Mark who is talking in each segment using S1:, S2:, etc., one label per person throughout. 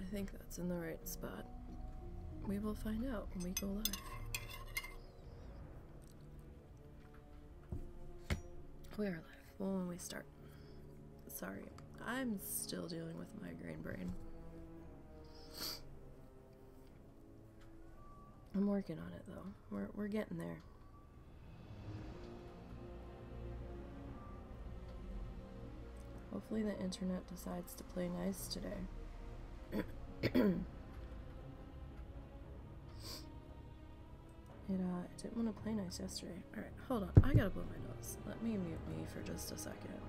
S1: I think that's in the right spot. We will find out when we go live. We are live. Well, when we start. Sorry, I'm still dealing with migraine brain. I'm working on it though. We're getting there. Hopefully the internet decides to play nice today. It didn't want to play nice yesterday. Alright, hold on. I gotta blow my nose. Let me mute me for just a second.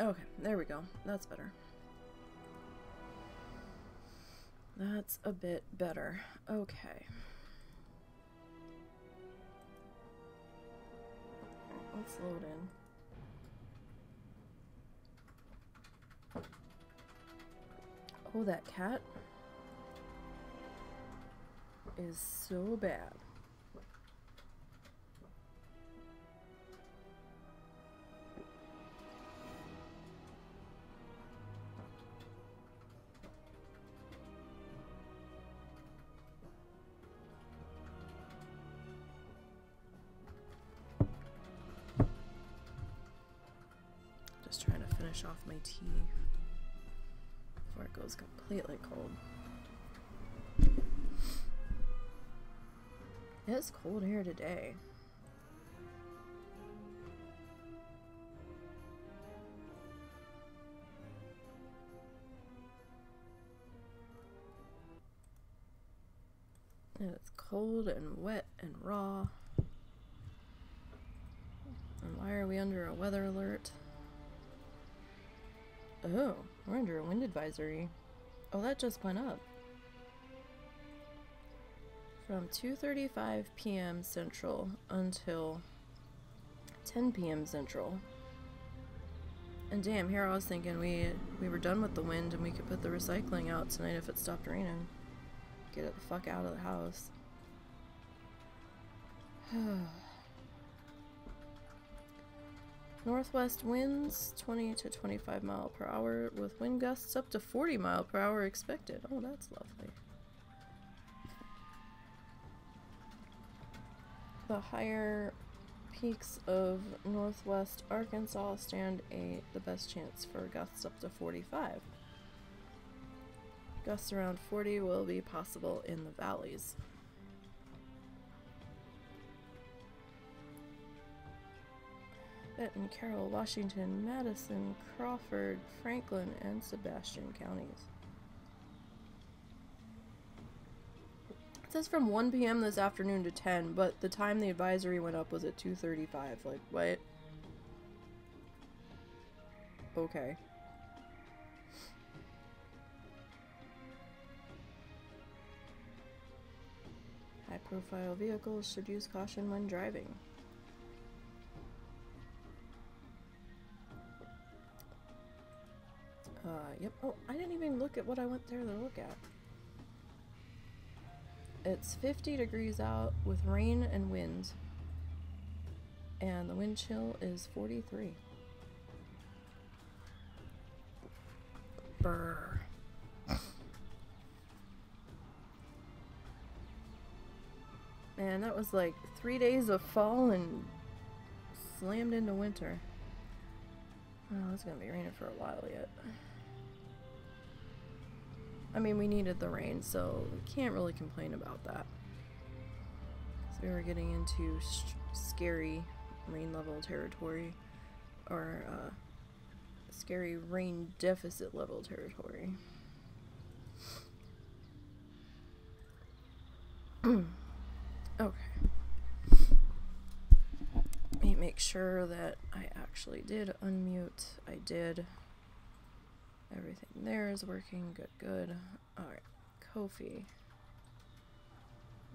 S1: Okay, there we go. That's better. That's a bit better. Okay. Let's load in. Oh, that cat is so bad. Just trying to finish off my tea before it goes completely cold. It's cold here today. And it's cold and wet and raw. And why are we under a weather alert? Oh, we're under a wind advisory. Oh, that just went up. From 2:35 p.m. Central until 10 p.m. Central. And damn, here I was thinking we were done with the wind and we could put the recycling out tonight if it stopped raining. Get it the fuck out of the house. Northwest winds 20 to 25 mile per hour with wind gusts up to 40 mile per hour expected. Oh, that's lovely. The higher peaks of northwest Arkansas stand the best chance for gusts up to 45. Gusts around 40 will be possible in the valleys. Benton, Carroll, Washington, Madison, Crawford, Franklin, and Sebastian counties. It says from 1 p.m. this afternoon to 10, but the time the advisory went up was at 2:35. Like, what? Okay. High-profile vehicles should use caution when driving. Yep. Oh, I didn't even look at what I went there to look at. It's 50 degrees out with rain and wind. And the wind chill is 43. Brr. Man, that was like 3 days of fall and slammed into winter. Oh, it's gonna be raining for a while yet. I mean, we needed the rain, so we can't really complain about that. So we were getting into scary rain level territory, or scary rain deficit level territory. Okay. Let me make sure that I actually did unmute. I did. Everything there is working. Good, good. Alright, Kofi.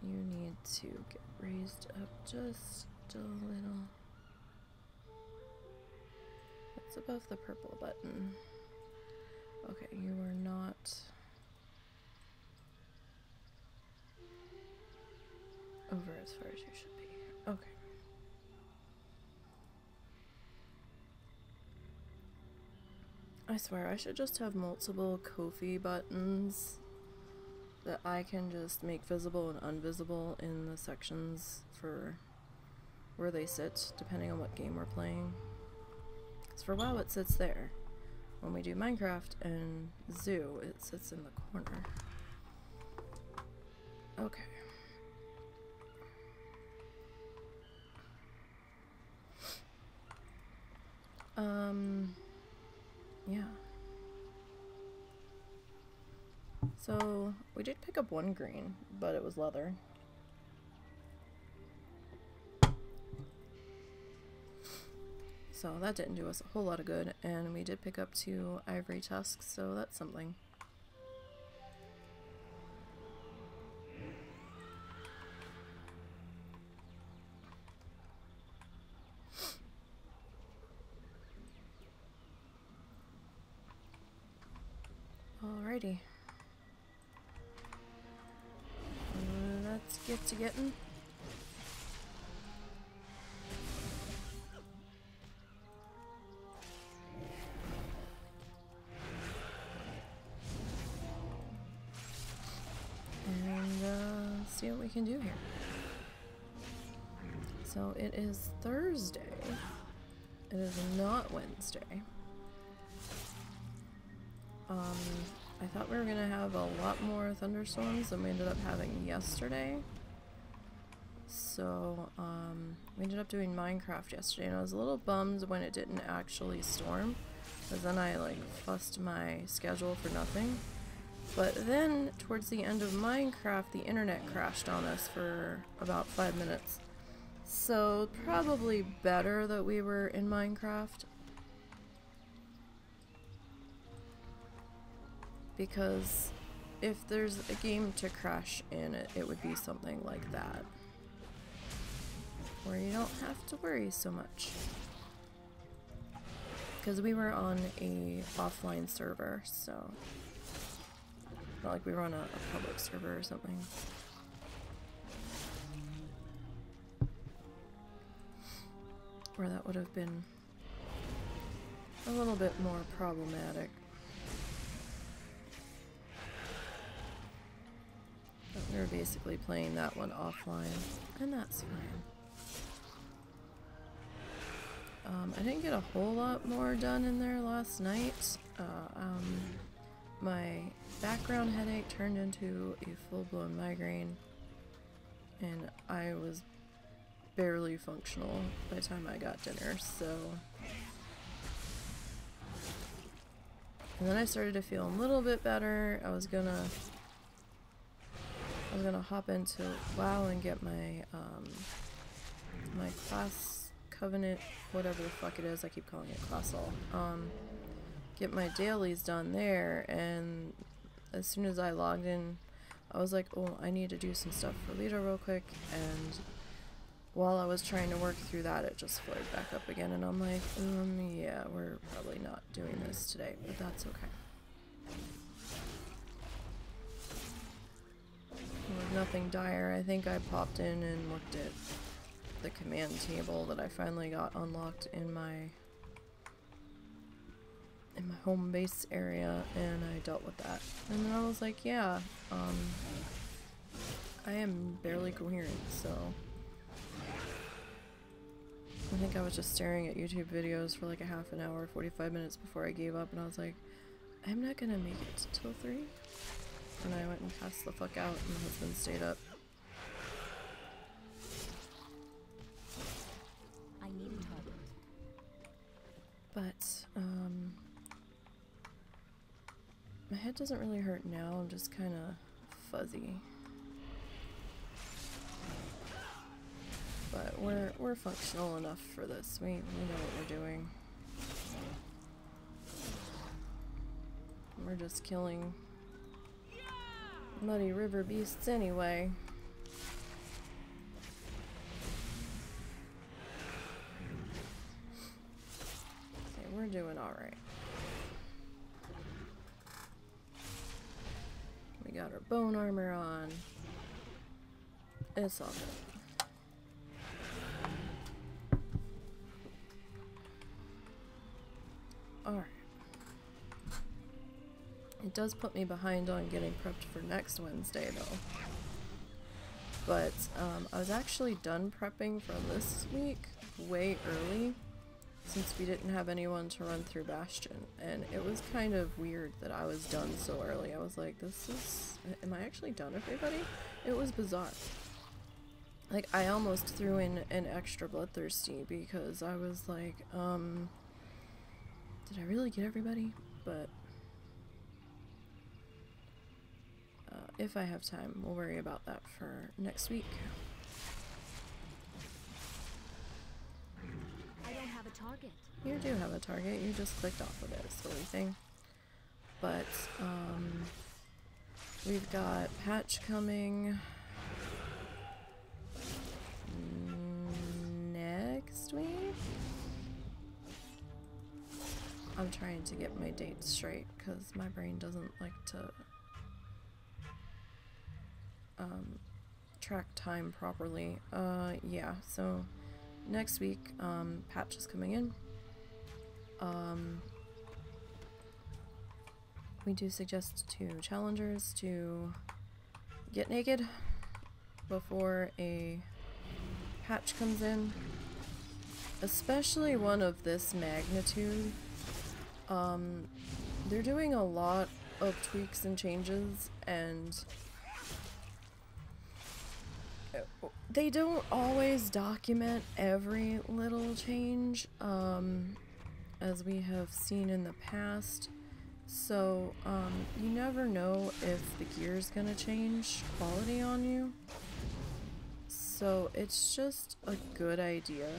S1: You need to get raised up just a little. It's above the purple button. Okay, you are not over as far as you should be. Okay. I swear, I should just have multiple Kofi buttons that I can just make visible and invisible in the sections for where they sit, depending on what game we're playing. Because for WoW, it sits there. When we do Minecraft and Zoo, it sits in the corner. Okay. Yeah. So, we did pick up one green, but it was leather. So that didn't do us a whole lot of good, and we did pick up 2 ivory tusks, so that's something. Alrighty. Let's get to getting. And see what we can do here. So it is Thursday. It is not Wednesday. I thought we were gonna have a lot more thunderstorms than we ended up having yesterday. So, we ended up doing Minecraft yesterday, and I was a little bummed when it didn't actually storm, because then I, like, fussed my schedule for nothing. But then, towards the end of Minecraft, the internet crashed on us for about 5 minutes. So, probably better that we were in Minecraft. Because if there's a game to crash in it, it would be something like that. Where you don't have to worry so much. Because we were on a offline server, so... not like we were on a public server or something. Where that would have been a little bit more problematic. But we were basically playing that one offline, and that's fine. I didn't get a whole lot more done in there last night. My background headache turned into a full-blown migraine, and I was barely functional by the time I got dinner, so... and then I started to feel a little bit better. I was gonna hop into WoW and get my, my class covenant, whatever the fuck it is, I keep calling it class all, get my dailies done there, and as soon as I logged in, I was like, oh, I need to do some stuff for Lita real quick, and while I was trying to work through that, it just flared back up again, and I'm like, yeah, we're probably not doing this today, but that's okay. Nothing dire. I think I popped in and looked at the command table that I finally got unlocked in my home base area, and I dealt with that. And then I was like, yeah, I am barely coherent, so I think I was just staring at YouTube videos for like a half an hour, 45 minutes before I gave up, and I was like, I'm not gonna make it till 3. and I went and passed the fuck out, and my husband stayed up.
S2: I need a target.
S1: But, my head doesn't really hurt now, I'm just kind of fuzzy. But we're functional enough for this. We know what we're doing. We're just killing muddy river beasts anyway. Okay, we're doing alright. We got our bone armor on. It's all good. Alright. It does put me behind on getting prepped for next Wednesday though. But I was actually done prepping for this week way early since we didn't have anyone to run through Bastion, and it was kind of weird that I was done so early. I was like, am I actually done, everybody? It was bizarre. Like, I almost threw in an extra bloodthirsty because I was like, did I really get everybody? But if I have time, we'll worry about that for next week.
S2: I don't have a target.
S1: You do have a target, you just clicked off of it, silly thing. But, we've got patch coming next week? I'm trying to get my dates straight because my brain doesn't like to track time properly. Yeah, so next week, patch is coming in. We do suggest to challengers to get naked before a patch comes in, especially one of this magnitude. They're doing a lot of tweaks and changes, and they don't always document every little change, as we have seen in the past. So, you never know if the gear's gonna change quality on you. So it's just a good idea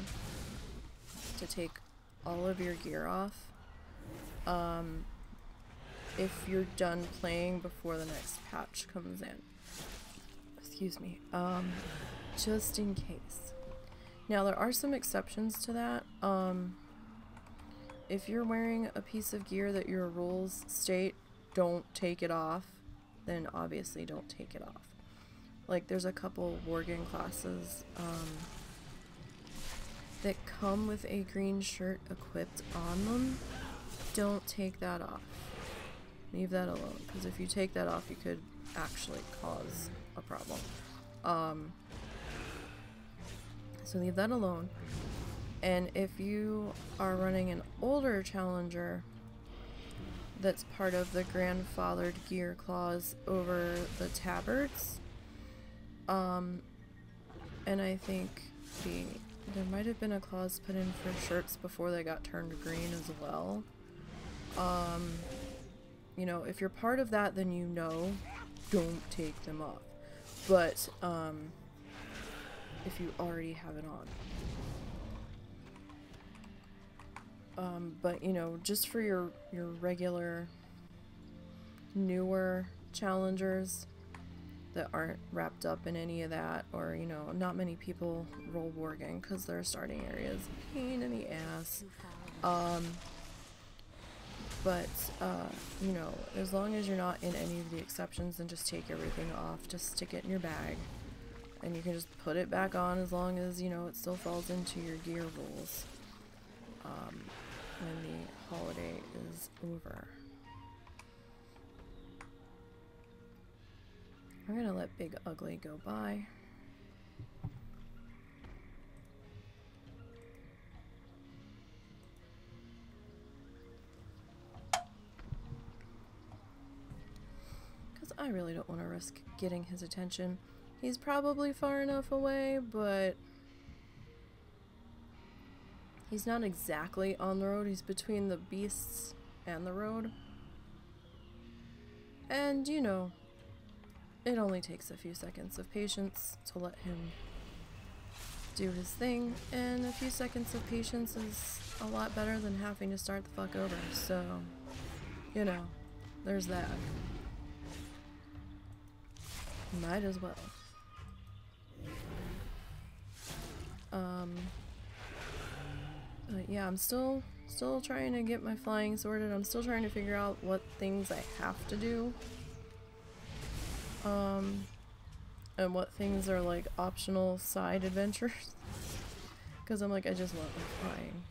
S1: to take all of your gear off, if you're done playing before the next patch comes in. Excuse me. Just in case. Now, there are some exceptions to that. If you're wearing a piece of gear that your rules state don't take it off, then obviously don't take it off. Like, there's a couple Worgen classes that come with a green shirt equipped on them. Don't take that off. Leave that alone, because if you take that off, you could actually cause a problem. So leave that alone. And if you are running an older challenger that's part of the grandfathered gear clause over the tabards, and I think there might have been a clause put in for shirts before they got turned green as well. You know, if you're part of that, then you know, don't take them off. But, if you already have it on. But, you know, just for your regular, newer challengers that aren't wrapped up in any of that, or, you know, not many people roll Worgen because their starting area is a pain in the ass. But, you know, as long as you're not in any of the exceptions, then just take everything off. Just stick it in your bag. And you can just put it back on as long as, you know, it still falls into your gear rules. When the holiday is over. We're gonna let Big Ugly go by. I really don't want to risk getting his attention. He's probably far enough away, but he's not exactly on the road. He's between the beasts and the road. And, you know, it only takes a few seconds of patience to let him do his thing, and a few seconds of patience is a lot better than having to start the fuck over, so, you know, there's that. Might as well. But yeah, I'm still trying to get my flying sorted. I'm still trying to figure out what things I have to do. And what things are like optional side adventures. Because I'm like, I just want my flying.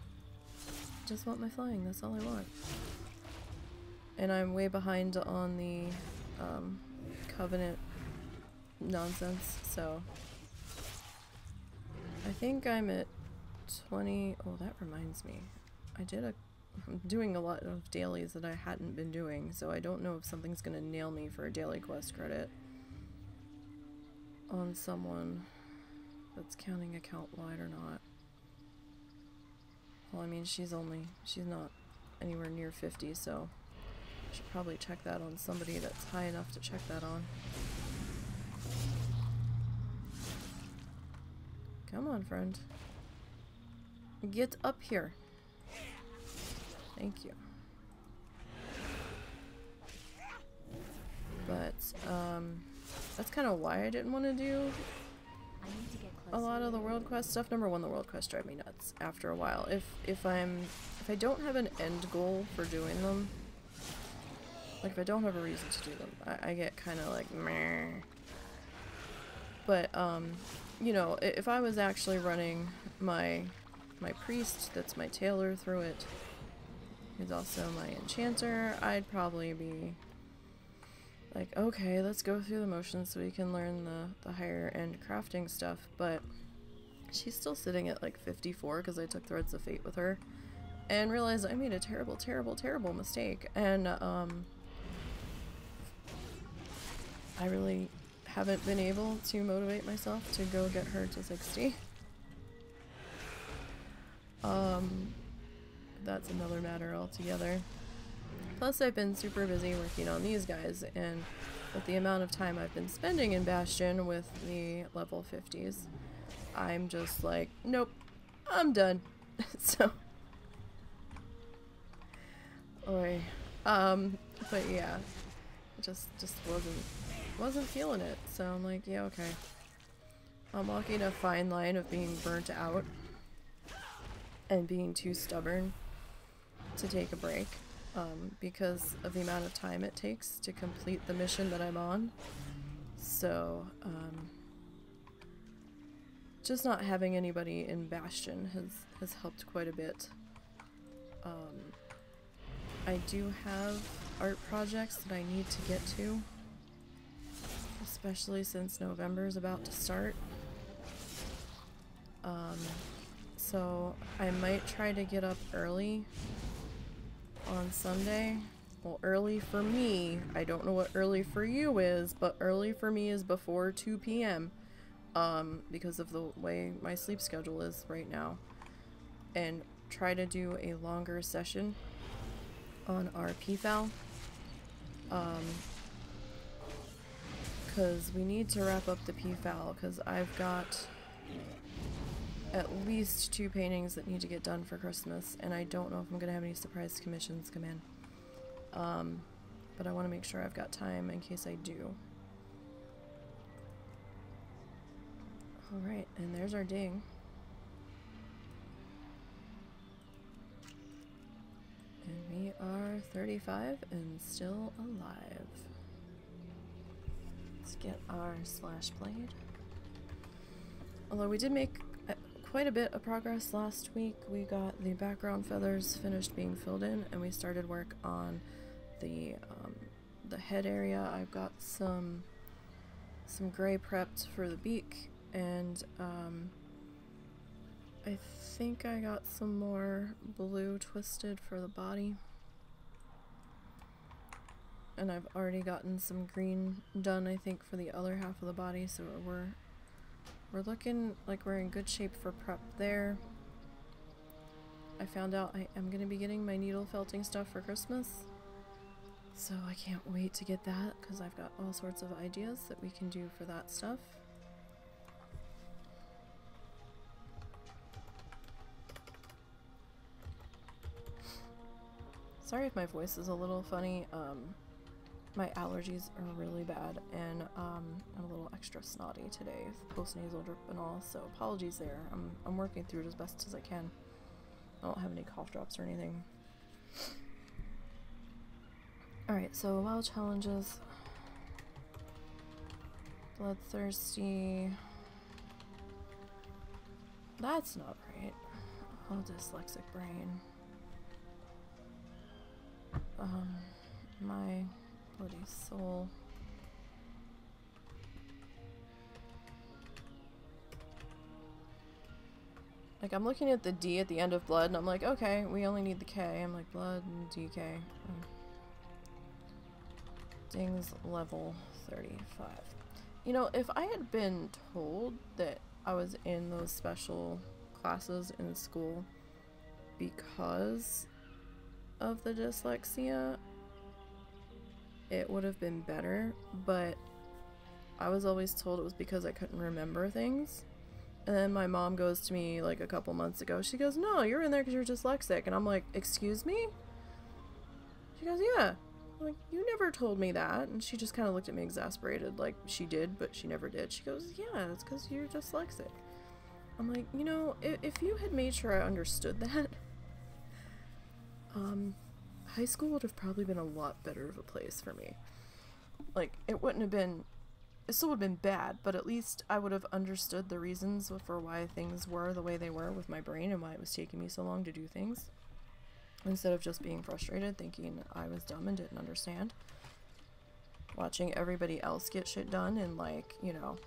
S1: Just want my flying, that's all I want. And I'm way behind on the Covenant nonsense, so I think I'm at 20. Oh, that reminds me. I'm doing a lot of dailies that I hadn't been doing, so I don't know if something's gonna nail me for a daily quest credit on someone that's counting account wide or not. Well, I mean, she's not anywhere near 50, so I should probably check that on somebody that's high enough to check that on. Come on, friend. Get up here. Thank you. But, that's kind of why I didn't want to do a lot of the world quest stuff. Number one, the world quests drive me nuts after a while. If I don't have an end goal for doing them, like if I don't have a reason to do them, I get kind of like meh. But you know, if I was actually running my priest, that's my tailor through it, he's also my enchanter, I'd probably be like, okay, let's go through the motions so we can learn the higher end crafting stuff. But she's still sitting at like 54 because I took Threads of Fate with her and realized I made a terrible, terrible, terrible mistake. And I really haven't been able to motivate myself to go get her to 60. That's another matter altogether. Plus, I've been super busy working on these guys, and with the amount of time I've been spending in Bastion with the level 50s, I'm just like, nope, I'm done. So, oi. But yeah, just wasn't feeling it. So I'm like, yeah, okay. I'm walking a fine line of being burnt out and being too stubborn to take a break. Because of the amount of time it takes to complete the mission that I'm on. So, just not having anybody in Bastion has helped quite a bit. I do have art projects that I need to get to, especially since November is about to start. So I might try to get up early on Sunday. Well, early for me, I don't know what early for you is, but early for me is before 2 p.m. Because of the way my sleep schedule is right now. And try to do a longer session on our PFAL. Because we need to wrap up the PFAL, because I've got at least 2 paintings that need to get done for Christmas, and I don't know if I'm gonna have any surprise commissions come in. But I want to make sure I've got time in case I do. Alright, and there's our ding. And we are 35 and still alive. Let's get our slash blade. Although we did make quite a bit of progress last week. We got the background feathers finished being filled in, and we started work on the head area. I've got some gray prepped for the beak, and I think I got some more blue twisted for the body. And I've already gotten some green done, I think, for the other half of the body, so we're looking like we're in good shape for prep there. I found out I am going to be getting my needle felting stuff for Christmas, so I can't wait to get that because I've got all sorts of ideas that we can do for that stuff. Sorry if my voice is a little funny. My allergies are really bad, and I'm a little extra snotty today, post-nasal drip and all, so apologies there. I'm working through it as best as I can. I don't have any cough drops or anything. Alright, so WoW challenges. Bloodthirsty. That's not right. Oh, dyslexic brain. My bloody soul. Like, I'm looking at the D at the end of blood, and I'm like, okay, we only need the K. I'm like, blood and DK. Dings level 35. You know, if I had been told that I was in those special classes in school because of the dyslexia, it would have been better, but I was always told it was because I couldn't remember things. And then my mom goes to me like a couple months ago, she goes, no, you're in there because you're dyslexic. And I'm like, excuse me? She goes, yeah. I'm like, you never told me that. And she just kind of looked at me exasperated, like she did, but she never did. She goes, yeah, it's because you're dyslexic. I'm like, you know, if you had made sure I understood that, high school would have probably been a lot better of a place for me. Like, it wouldn't have been, it still would have been bad, but at least I would have understood the reasons for why things were the way they were with my brain and why it was taking me so long to do things. Instead of just being frustrated, thinking I was dumb and didn't understand. Watching everybody else get shit done and, like, you know,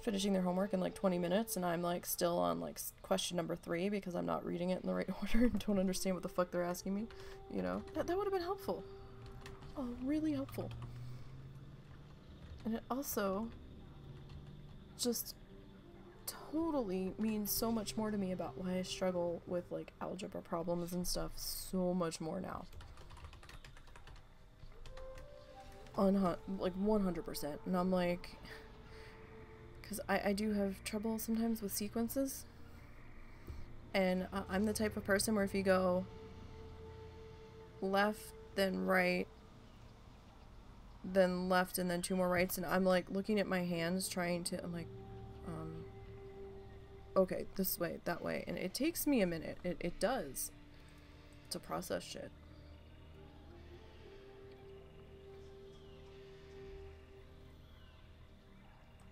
S1: finishing their homework in like 20 minutes, and I'm like still on like question number 3 because I'm not reading it in the right order and don't understand what the fuck they're asking me, you know. That would have been helpful. Oh, really helpful. And it also just totally means so much more to me about why I struggle with like algebra problems and stuff so much more now. Like 100%. And I'm like, because I do have trouble sometimes with sequences, and I'm the type of person where if you go left, then right, then left, and then 2 more rights, and I'm like looking at my hands trying to, I'm like, okay, this way, that way, and it takes me a minute, it does, to process shit.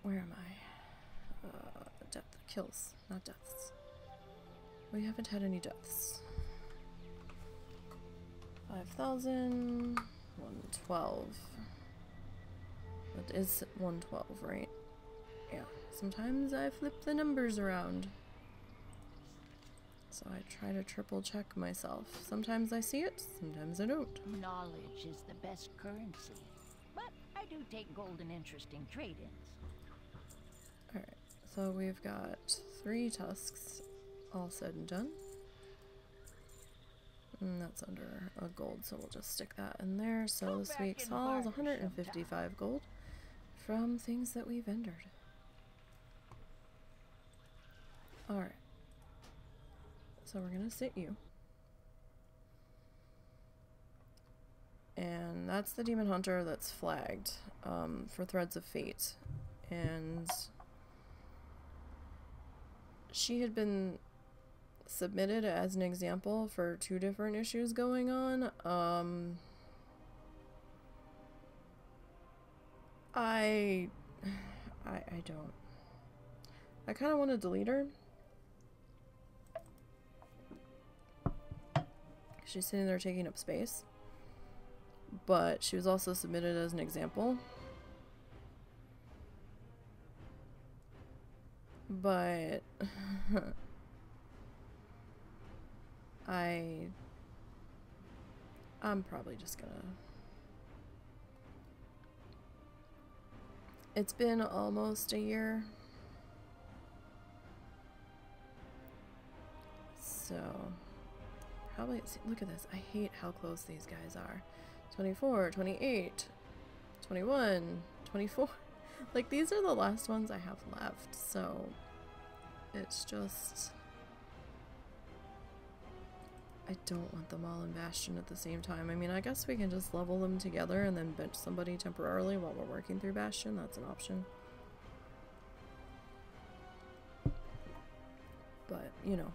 S1: Where am I? Death kills, not deaths. We haven't had any deaths. 5,000, 112. That is 112, right? Yeah. Sometimes I flip the numbers around. So I try to triple check myself. Sometimes I see it, sometimes I don't.
S2: Knowledge is the best currency. But I do take gold and interesting trade-ins.
S1: Alright, so we've got 3 tusks all said and done. And that's under a gold, so we'll just stick that in there. So this week's haul is 155 gold from things that we vendored. Alright. So we're gonna sit you. And that's the demon hunter that's flagged for Threads of Fate. And she had been submitted as an example for 2 different issues going on. I don't. I kind of want to delete her. She's sitting there taking up space. But she was also submitted as an example. But I'm probably just gonna It's been almost a year. So, probably, see, look at this. I hate how close these guys are. 24, 28, 21, 24. Like, these are the last ones I have left, so it's just... I don't want them all in Bastion at the same time. I mean, I guess we can just level them together and then bench somebody temporarily while we're working through Bastion. That's an option. But, you know.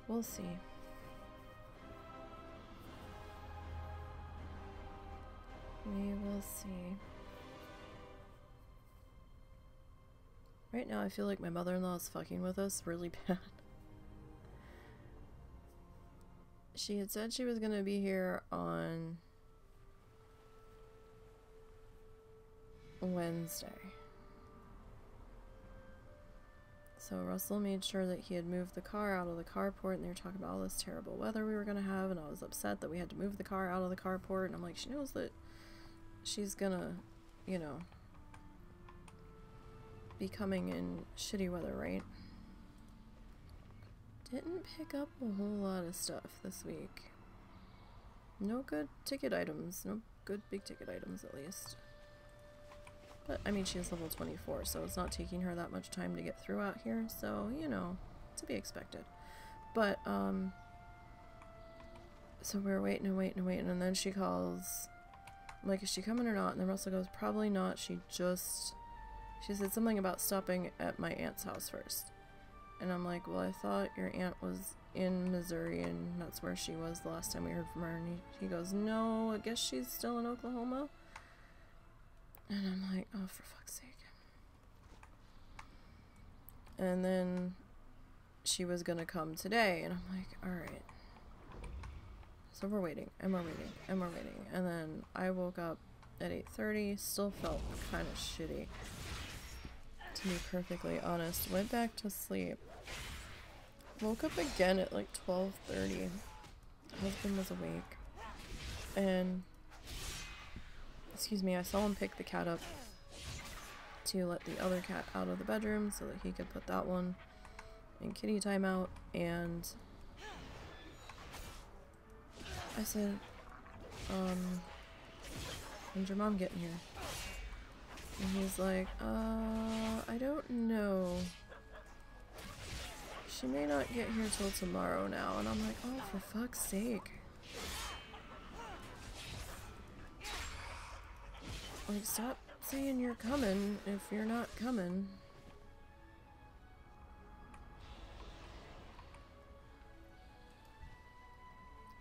S1: We'll see. We will see. Right now I feel like my mother-in-law is fucking with us really bad. She had said she was gonna be here on Wednesday. So Russell made sure that he had moved the car out of the carport, and they were talking about all this terrible weather we were gonna have, and I was upset that we had to move the car out of the carport, and I'm like, she knows that she's gonna, you know, be coming in shitty weather, right? Didn't pick up a whole lot of stuff this week. No good ticket items. No good big ticket items, at least. But, I mean, she is level 24, so it's not taking her that much time to get through out here, so, you know, to be expected. But, so we're waiting and waiting and waiting, and then she calls... I'm like, is she coming or not? And then Russell goes, probably not. She said something about stopping at my aunt's house first. And I'm like, well, I thought your aunt was in Missouri and that's where she was the last time we heard from her. And he goes, no, I guess she's still in Oklahoma. And I'm like, oh, for fuck's sake. And then she was gonna come today, and I'm like, alright. So we're waiting, and we're waiting, and we're waiting. And then I woke up at 8:30, still felt kind of shitty, to be perfectly honest. Went back to sleep. Woke up again at like 12:30. Husband was awake. And, excuse me, I saw him pick the cat up to let the other cat out of the bedroom so that he could put that one in kitty timeout. And I said, when's your mom getting here? And he's like, I don't know. She may not get here till tomorrow now. And I'm like, oh, for fuck's sake. Like, stop saying you're coming if you're not coming.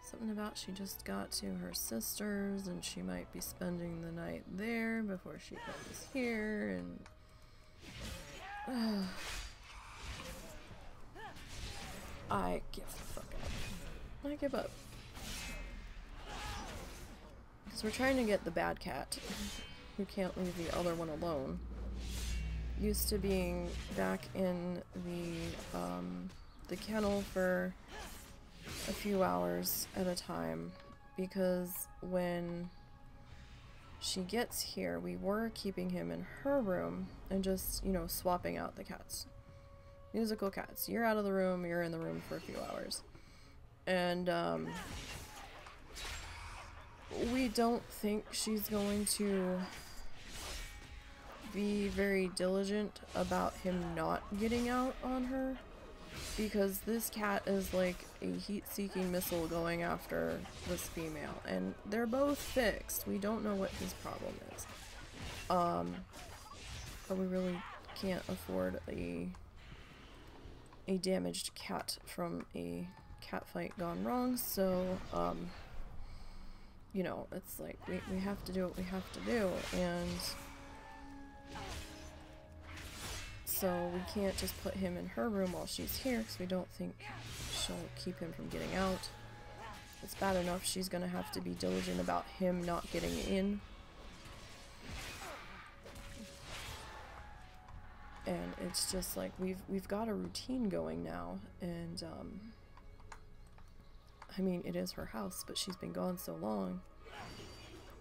S1: Something about she just got to her sister's and she might be spending the night there before she comes here, and I give the fuck up. I give up. Because we're trying to get the bad cat, who can't leave the other one alone, used to being back in the kennel for a few hours at a time, because when she gets here, we were keeping him in her room and just, you know, swapping out the cats. Musical cats. You're out of the room, you're in the room for a few hours. And, we don't think she's going to be very diligent about him not getting out on her, because this cat is like a heat-seeking missile going after this female, and they're both fixed. We don't know what his problem is. But we really can't afford a damaged cat from a cat fight gone wrong, so, you know, it's like, we have to do what we have to do, and so we can't just put him in her room while she's here, because we don't think she'll keep him from getting out. It's bad enough she's gonna have to be diligent about him not getting in. And it's just like we've got a routine going now, and I mean, it is her house, but she's been gone so long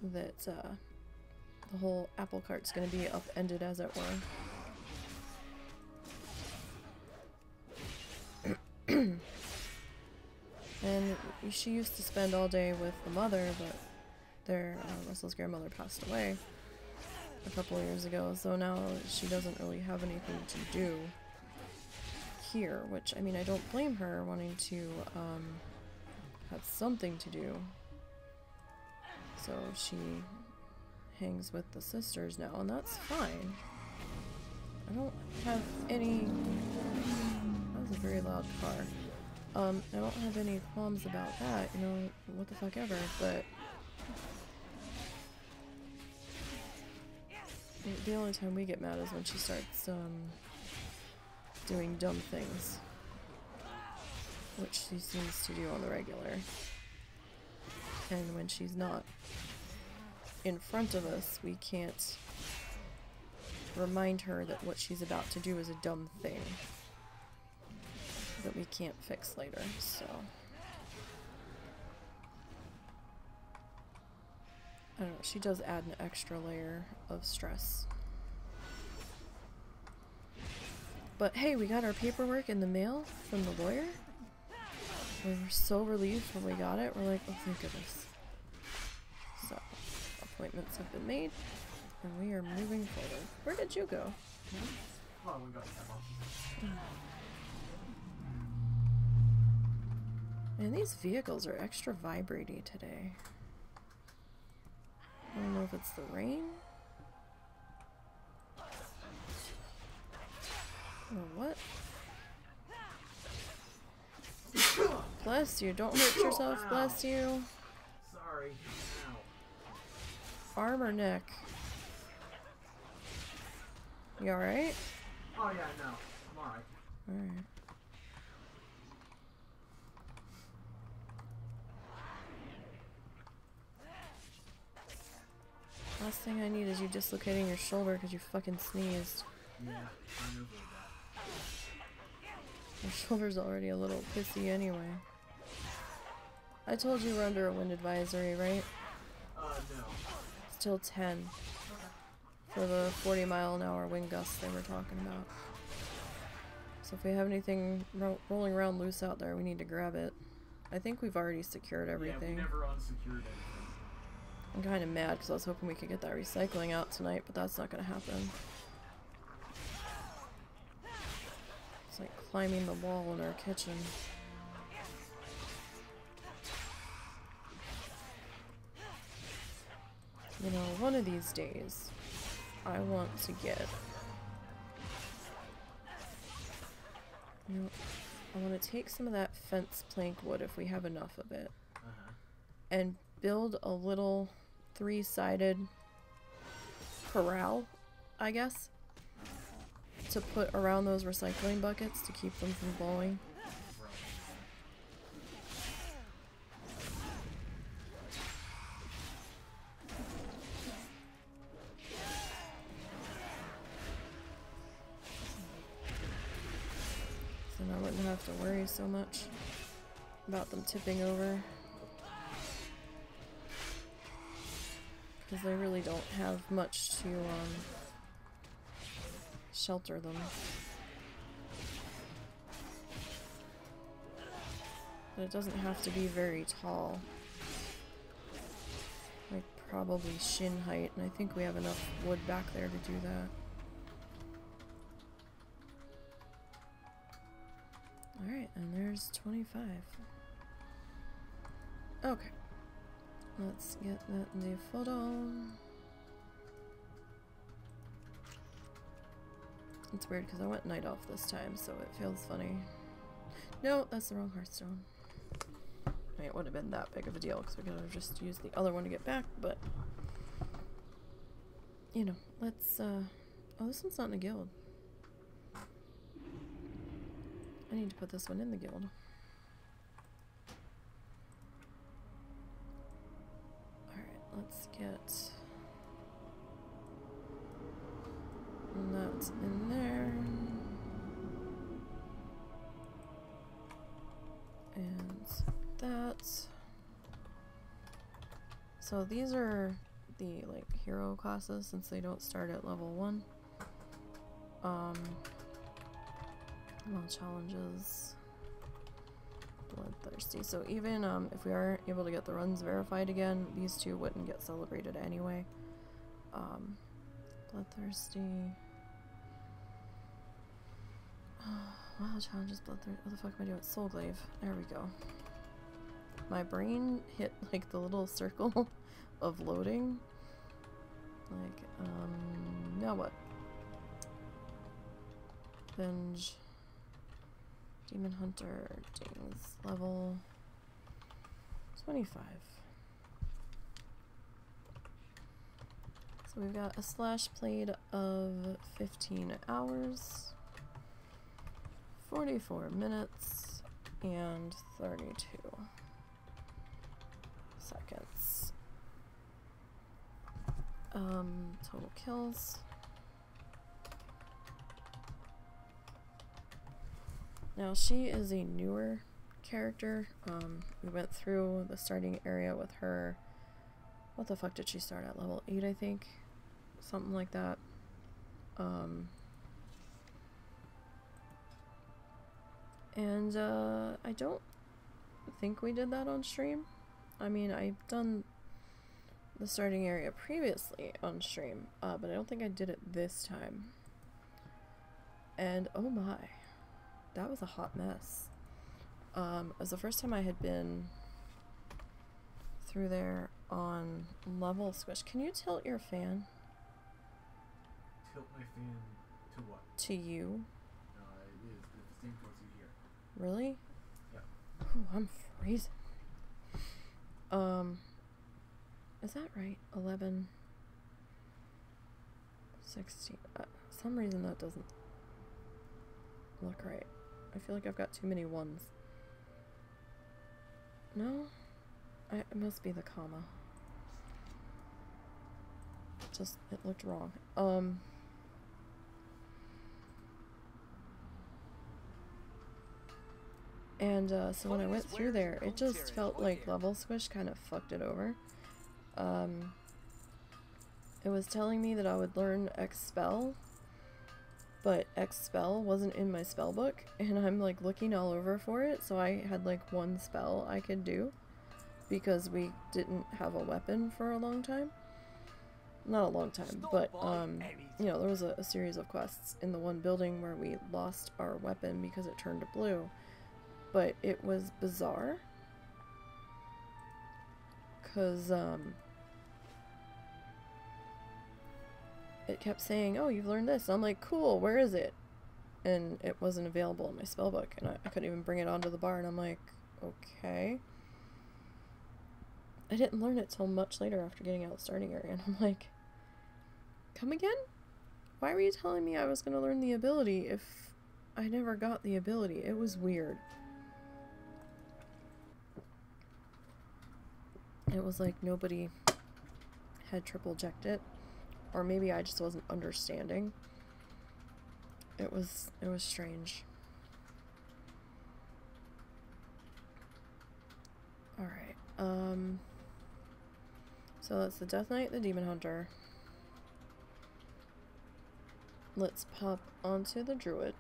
S1: that the whole apple cart's gonna be upended, as it were. And she used to spend all day with the mother, but their Russell's grandmother passed away a couple of years ago, so now she doesn't really have anything to do here, which, I mean, I don't blame her wanting to have something to do. So she hangs with the sisters now, and that's fine. I don't have any... That was a very loud car. I don't have any qualms about that, you know, what the fuck ever, but the only time we get mad is when she starts doing dumb things, which she seems to do on the regular. And when she's not in front of us, we can't remind her that what she's about to do is a dumb thing that we can't fix later, so I don't know, she does add an extra layer of stress. But hey, we got our paperwork in the mail from the lawyer. We were so relieved when we got it. We're like, oh, thank goodness. So, appointments have been made, and we are moving forward. Where did you go?
S3: Oh, we got the
S1: And these vehicles are extra vibraty today. I don't know if it's the rain or what. Bless you, don't hurt yourself, bless you.
S3: Sorry. Ow.
S1: Arm or neck? You alright?
S3: Oh yeah, no. I'm alright.
S1: Alright. Last thing I need is you dislocating your shoulder because you fucking sneezed.
S3: Yeah, I know that.
S1: Your shoulder's already a little pissy anyway. I told you we're under a wind advisory, right?
S3: No.
S1: Still 10. For the 40-mile-an-hour wind gusts they were talking about. So if we have anything rolling around loose out there, we need to grab it. I think we've already secured everything.
S3: Yeah, we never unsecured anything.
S1: I'm kind of mad because I was hoping we could get that recycling out tonight, but that's not going to happen. It's like climbing the wall in our kitchen. You know, one of these days, I want to get... You know, I want to take some of that fence plank wood, if we have enough of it, and build a little 3-sided corral, I guess, to put around those recycling buckets to keep them from blowing. So then I wouldn't have to worry so much about them tipping over. Because they really don't have much to shelter them. But it doesn't have to be very tall. Like probably shin height, and I think we have enough wood back there to do that. Alright, and there's 25. Okay. Let's get that in the photo. It's weird because I went night off this time, so it feels funny. No, that's the wrong Hearthstone. I mean, it wouldn't have been that big of a deal because we could have just used the other one to get back, but... You know, let's, Oh, this one's not in a guild. I need to put this one in the guild. Let's get... And that's in there. And that. So these are the like hero classes since they don't start at level 1. Well, challenges. Bloodthirsty. So even if we are able to get the runs verified again, these two wouldn't get celebrated anyway. Bloodthirsty. Wow, challenges bloodthirsty. What the fuck am I doing? Soulglaive. There we go. My brain hit like the little circle of loading. Like, now what? Binge. Demon Hunter. Demons. Level 25. So we've got a slash played of 15 hours, 44 minutes, and 32 seconds. Total kills. Now she is a newer character. We went through the starting area with her. What the fuck did she start at? Level 8, I think? Something like that. And I don't think we did that on stream. I mean, I've done the starting area previously on stream, but I don't think I did it this time. And oh my, that was a hot mess. It was the first time I had been through there on level squish. Can you tilt your fan?
S3: Tilt my fan to what?
S1: To you.
S3: It is. It's the same towards you here.
S1: Really?
S3: Yeah.
S1: Ooh, I'm freezing. Is that right? 11, 16. Some reason that doesn't look right. I feel like I've got too many ones. No? It must be the comma. Just, it looked wrong. And so when I went through there, it just felt like level squish kind of fucked it over. It was telling me that I would learn Expel, but Expel wasn't in my spell book, and I'm like looking all over for it, so I had like one spell I could do because we didn't have a weapon for a long time. Not a long time, but you know, there was a series of quests in the one building where we lost our weapon because it turned blue. But it was bizarre, because it kept saying, oh, you've learned this. And I'm like, cool, where is it? And it wasn't available in my spellbook, and I couldn't even bring it onto the bar, and I'm like, okay. I didn't learn it till much later after getting out of the starting area, and I'm like, come again? Why were you telling me I was going to learn the ability if I never got the ability? It was weird. It was like nobody had triple checked it, or maybe I just wasn't understanding. It was strange. Alright, so that's the Death Knight, the Demon Hunter. Let's pop onto the Druid.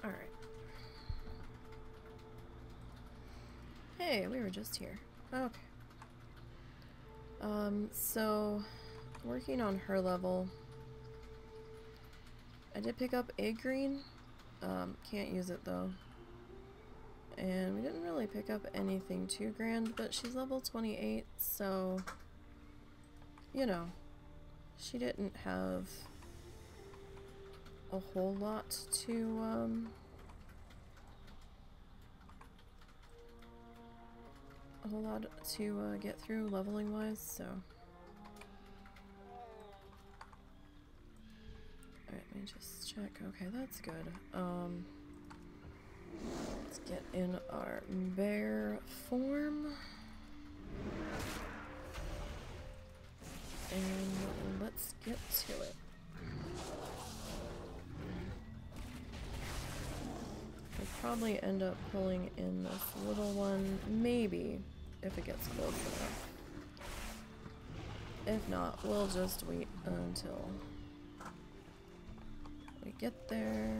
S1: Alright. Hey, we were just here. Okay. So working on her level. I did pick up a green. Can't use it though. And we didn't really pick up anything too grand, but she's level 28, so, you know, she didn't have a whole lot to, get through leveling wise, so. Alright, let me just check. Okay, that's good. Let's get in our bear form. And let's get to it. We'll probably end up pulling in this little one, maybe, if it gets close enough. If not, we'll just wait until we get there.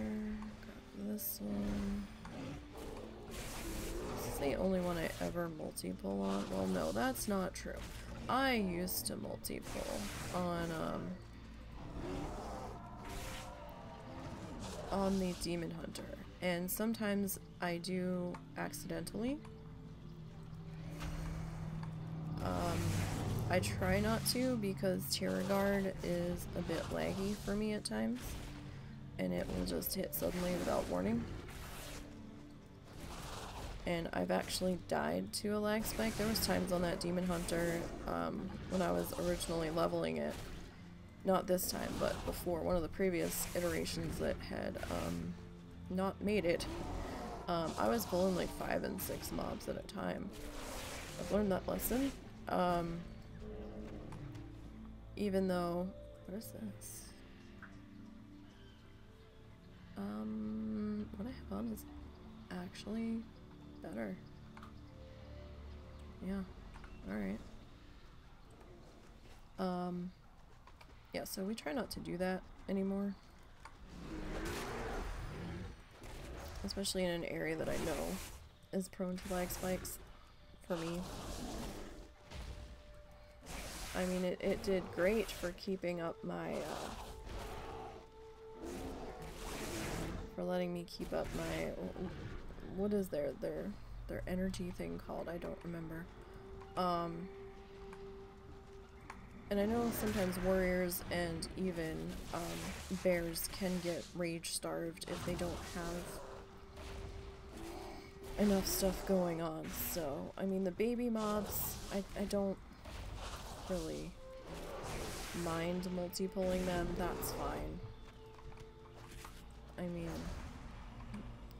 S1: Grab this one. This is the only one I ever multi-pull on. Well, no, that's not true. I used to multi-pull on the Demon Hunter, and sometimes I do accidentally. I try not to because Terror Guard is a bit laggy for me at times, and it will just hit suddenly without warning. And I've actually died to a lag spike. There was times on that Demon Hunter when I was originally leveling it. Not this time, but before, one of the previous iterations that had not made it. I was pulling like 5 and 6 mobs at a time. I've learned that lesson. Even though... What is this? What I have on is actually better. Yeah. Alright. Yeah, so we try not to do that anymore. Especially in an area that I know is prone to lag spikes for me. I mean, it did great for keeping up my, for letting me keep up my, what is their energy thing called? I don't remember. And I know sometimes warriors and even bears can get rage starved if they don't have enough stuff going on. So, I mean, the baby mobs, I don't really mind multi-pulling them. That's fine. I mean,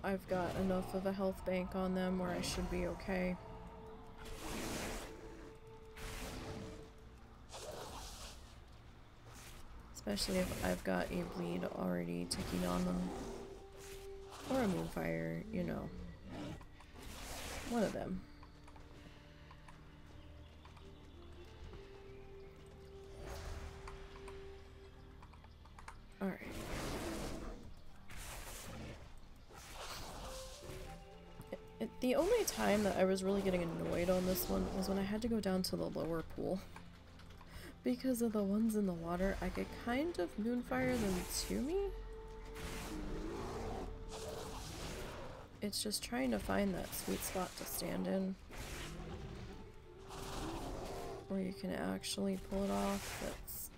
S1: I've got enough of a health bank on them where I should be okay. Especially if I've got a bleed already ticking on them. Or a moonfire, you know. One of them. Alright. The only time that I was really getting annoyed on this one was when I had to go down to the lower pool. Because of the ones in the water, I could kind of moonfire them to me. It's just trying to find that sweet spot to stand in, where you can actually pull it off. That's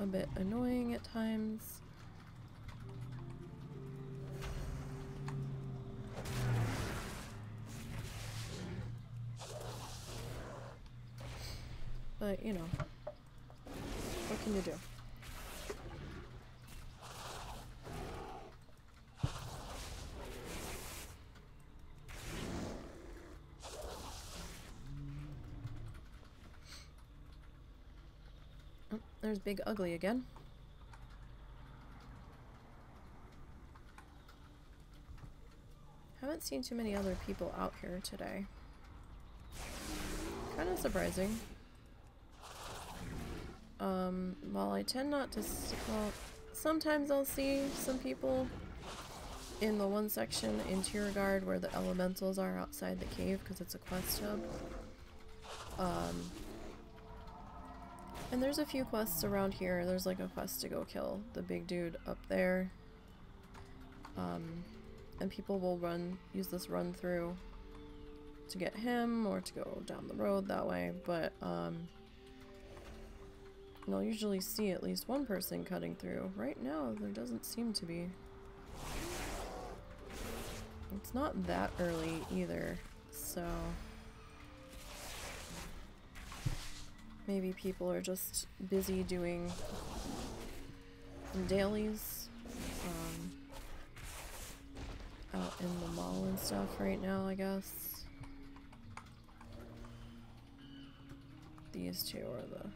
S1: a bit annoying at times. But, you know, what can you do? Oh, there's Big Ugly again. Haven't seen too many other people out here today. Kind of surprising. While I tend not to well, sometimes I'll see some people in the one section in Tier Guard where the elementals are outside the cave because it's a quest hub. And there's a few quests around here. There's like a quest to go kill the big dude up there. And people will use this run through to get him or to go down the road that way, but you'll usually see at least one person cutting through. Right now there doesn't seem to be. It's not that early either, so maybe people are just busy doing dailies out in the mall and stuff right now, I guess. These two are the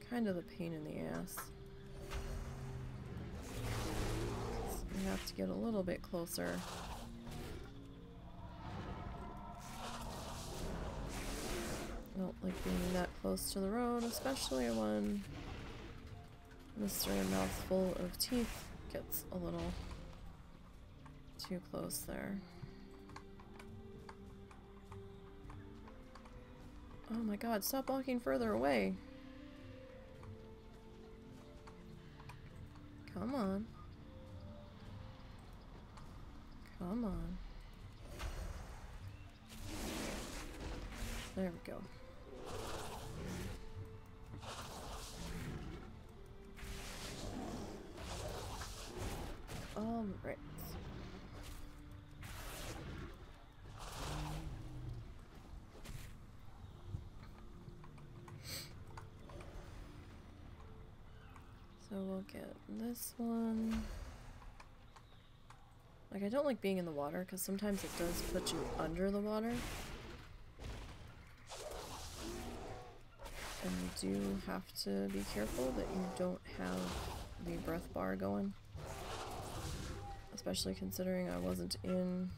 S1: kind of the pain in the ass. You have to get a little bit closer. I don't like being that close to the road, especially when Mr. Mouthful of Teeth gets a little too close there. Oh my god, stop walking further away. Come on. Come on. There we go. All right. So we'll get this one. Like, I don't like being in the water because sometimes it does put you under the water. And you do have to be careful that you don't have the breath bar going. Especially considering I wasn't in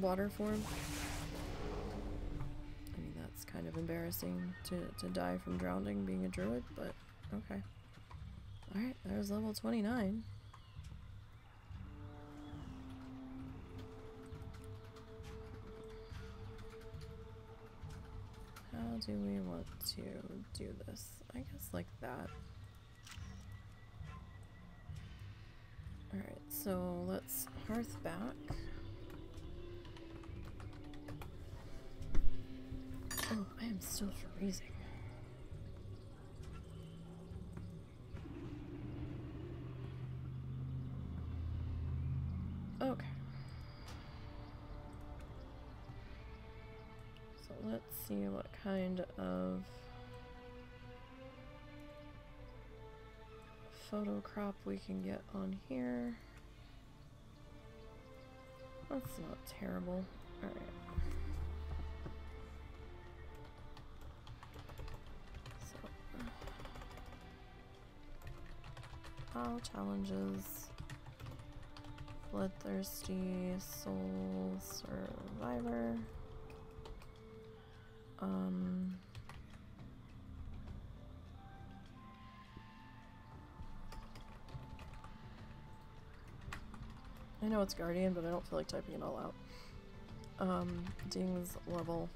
S1: water form. I mean, that's kind of embarrassing to die from drowning being a druid, but okay. Alright, there's level 29. How do we want to do this? I guess like that. Alright, so let's hearth back. Oh, I am still freezing. Okay. So let's see what kind of photo crop we can get on here. That's not terrible. Alright. All challenges. Bloodthirsty Soul Survivor. I know it's Guardian, but I don't feel like typing it all out. Ding's level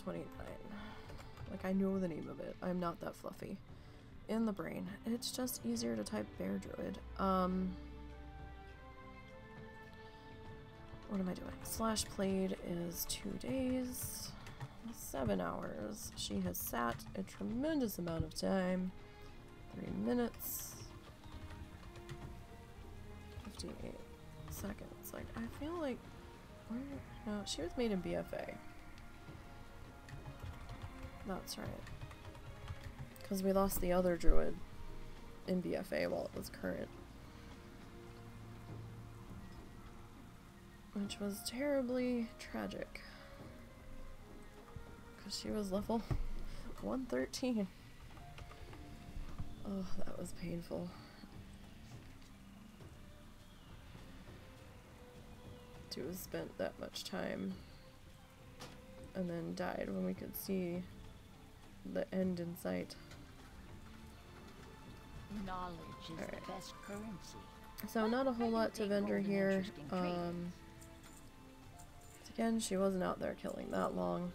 S1: 29. Like, I know the name of it. I'm not that fluffy in the brain. It's just easier to type Bear Druid. What am I doing? Slash played is 2 days, 7 hours. She has sat a tremendous amount of time. 3 minutes, 58 seconds. Like, I feel like, no, she was made in BFA. That's right. Because we lost the other druid in BFA while it was current. Which was terribly tragic. Because she was level 113. Oh, that was painful. To have spent that much time and then died when we could see the end in sight.
S2: Knowledge is the best currency.
S1: So not a whole lot to vendor here. Again, she wasn't out there killing that long.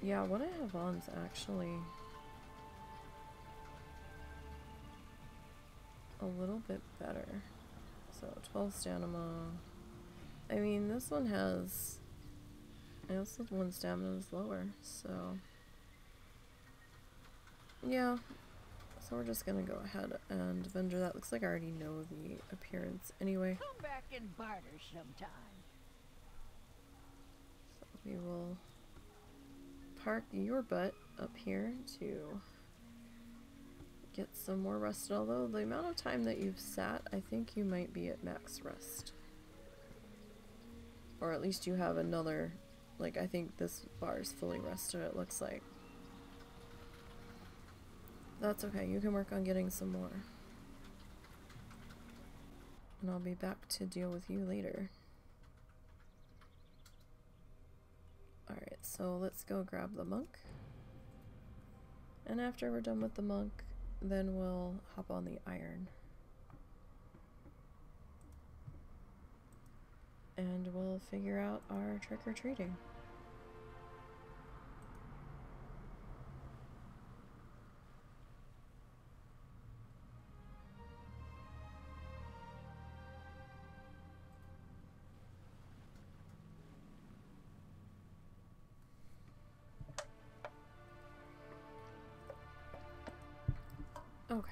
S1: Yeah, what I have on is actually a little bit better. So 12 stamina. I mean, this one has, this one stamina is lower, so yeah. So we're just gonna go ahead and vendor that. Looks like I already know the appearance anyway.
S2: Come back and barter sometime.
S1: So we will park your butt up here to get some more rested. Although the amount of time that you've sat, I think you might be at max rest. Or at least you have another, like, I think this bar is fully rested, it looks like. That's okay, you can work on getting some more. And I'll be back to deal with you later. Alright, so let's go grab the monk. And after we're done with the monk, then we'll hop on the iron. And we'll figure out our trick-or-treating. Okay.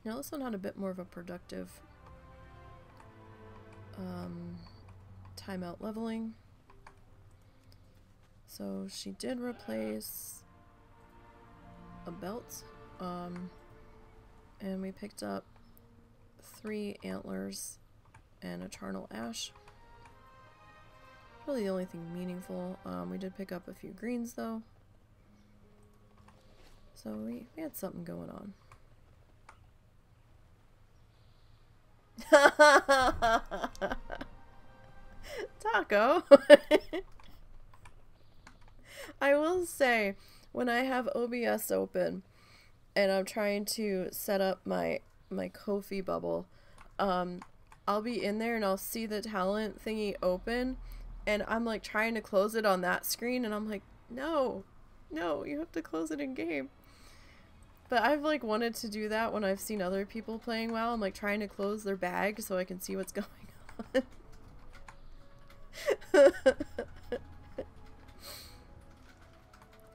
S1: Now this one had a bit more of a productive timeout leveling. So she did replace a belt, and we picked up 3 antlers and a charnel ash. Really the only thing meaningful. We did pick up a few greens though. So we had something going on. Taco. I will say, when I have OBS open and I'm trying to set up my Kofi bubble, I'll be in there and I'll see the talent thingy open and I'm like trying to close it on that screen and I'm like, no, you have to close it in game. But I've like wanted to do that when I've seen other people playing WoW. I'm like trying to close their bag so I can see what's going on.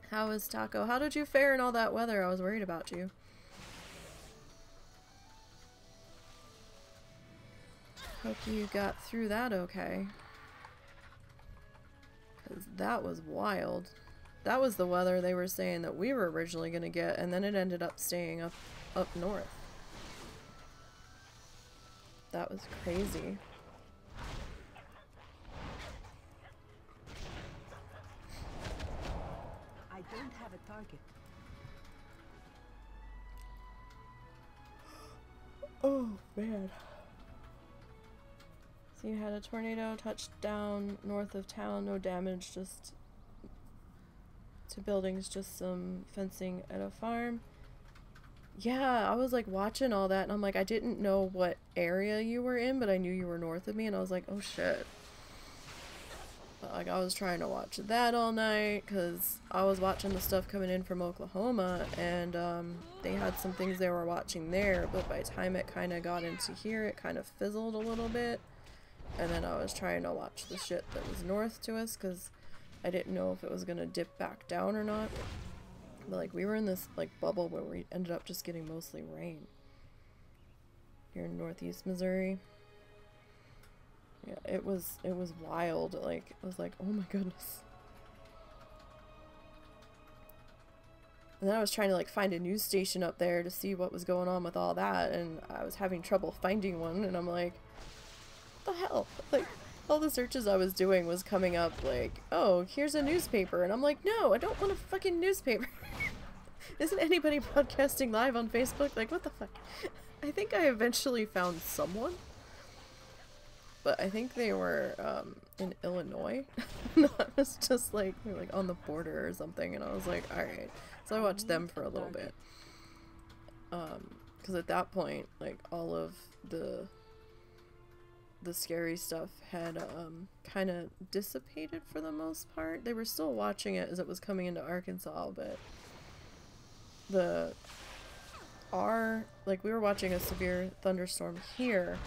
S1: How is Taco? How did you fare in all that weather? I was worried about you. Hope you got through that okay. 'Cause that was wild. That was the weather they were saying that we were originally going to get, and then it ended up staying up north. That was crazy.
S4: I don't have a target.
S1: Oh, man. So you had a tornado touch down north of town, no damage, just to buildings, just some fencing at a farm. Yeah, I was like watching all that and I'm like, I didn't know what area you were in, but I knew you were north of me and I was like, oh shit. But, like, I was trying to watch that all night because I was watching the stuff coming in from Oklahoma and they had some things they were watching there, but by the time it kind of got into here, it kind of fizzled a little bit. And then I was trying to watch the shit that was north to us because I didn't know if it was gonna dip back down or not. But like we were in this like bubble where we ended up just getting mostly rain. Here in northeast Missouri. Yeah, it was wild. Like I was like, oh my goodness. And then I was trying to like find a news station up there to see what was going on with all that, and I was having trouble finding one, and I'm like, what the hell? Like all the searches I was doing was coming up like, oh, here's a newspaper. And I'm like, no, I don't want a fucking newspaper. Isn't anybody broadcasting live on Facebook? Like, what the fuck? I think I eventually found someone. But I think they were in Illinois. That was just like, they were like on the border or something. And I was like, alright. So I watched them for a little bit. because at that point, like, all of the scary stuff had kind of dissipated for the most part. They were still watching it as it was coming into Arkansas, but we were watching a severe thunderstorm here,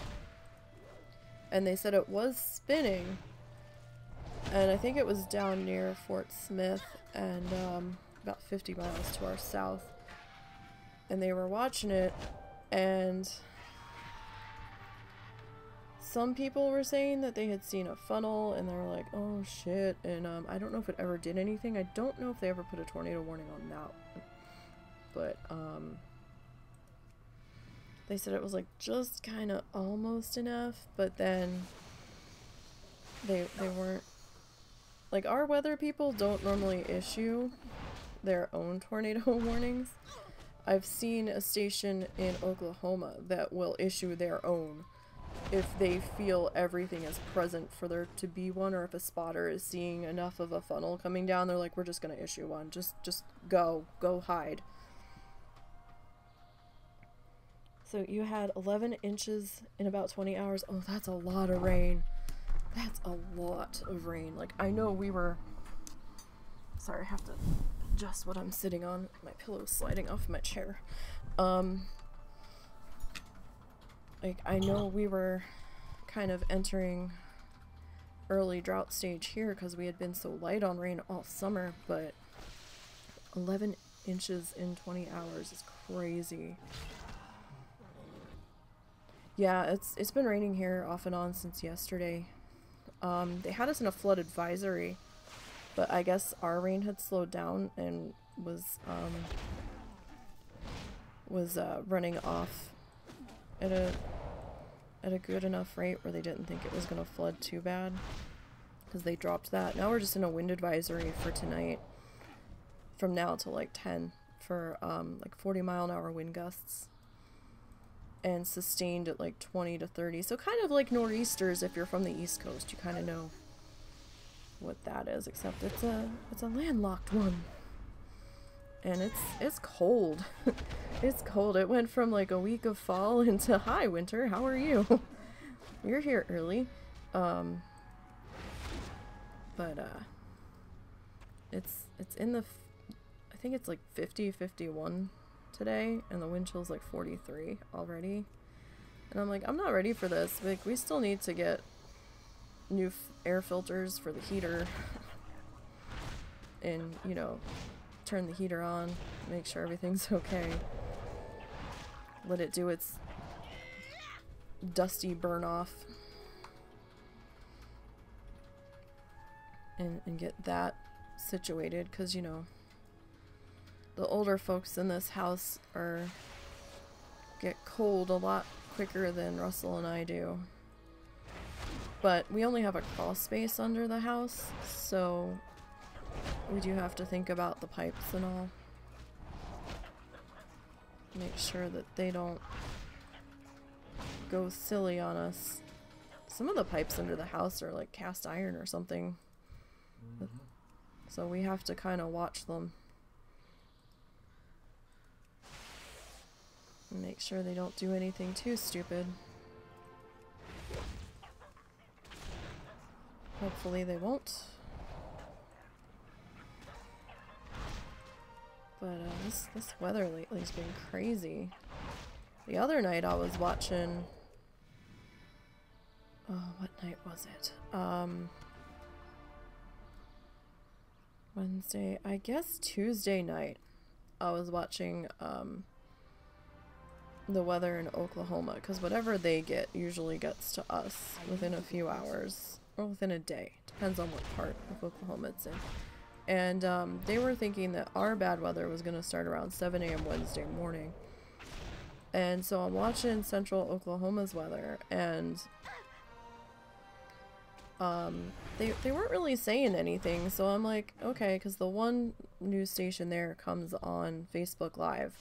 S1: and they said it was spinning, and I think it was down near Fort Smith and about 50 miles to our south, and they were watching it, and some people were saying that they had seen a funnel, and they were like, oh shit, and I don't know if it ever did anything. I don't know if they ever put a tornado warning on that one. But they said it was like just kind of almost enough, but then they weren't, like, our weather people don't normally issue their own tornado warnings. I've seen a station in Oklahoma that will issue their own if they feel everything is present for there to be one, or if a spotter is seeing enough of a funnel coming down, they're like, we're just gonna issue one. Just go hide. So you had 11 inches in about 20 hours. Oh, that's a lot of rain. That's a lot of rain. Like, I know we were... Sorry, I have to adjust what I'm sitting on. My pillow's sliding off my chair. Like, I know we were kind of entering early drought stage here because we had been so light on rain all summer, but 11 inches in 20 hours is crazy. Yeah, it's been raining here off and on since yesterday. They had us in a flood advisory, but I guess our rain had slowed down and was running off at a good enough rate where they didn't think it was gonna flood too bad, because they dropped that. Now we're just in a wind advisory for tonight, from now till like 10, for like 40-mile-an-hour wind gusts, and sustained at like 20 to 30. So kind of like nor'easters. If you're from the East Coast, you kind of know what that is, except it's a landlocked one. And it's cold. It's cold. It went from like a week of fall into, hi winter, how are you? You're here early. It's in the, I think it's like 50, 51 today, and the wind chill's like 43 already. And I'm like, I'm not ready for this. Like, we still need to get new air filters for the heater. And, you know, turn the heater on, make sure everything's okay. Let it do its dusty burn off. And get that situated, because, you know, the older folks in this house get cold a lot quicker than Russell and I do. But we only have a crawl space under the house, so we do have to think about the pipes and all. Make sure that they don't go silly on us. Some of the pipes under the house are like cast iron or something. So we have to kind of watch them. Make sure they don't do anything too stupid. Hopefully they won't. But this weather lately has been crazy. The other night I was watching... Oh, what night was it? Wednesday, I guess Tuesday night, I was watching the weather in Oklahoma, because whatever they get usually gets to us within a few hours, or within a day. Depends on what part of Oklahoma it's in. And they were thinking that our bad weather was going to start around 7 a.m. Wednesday morning. And so I'm watching Central Oklahoma's weather, and they weren't really saying anything. So I'm like, okay, because the one news station there comes on Facebook Live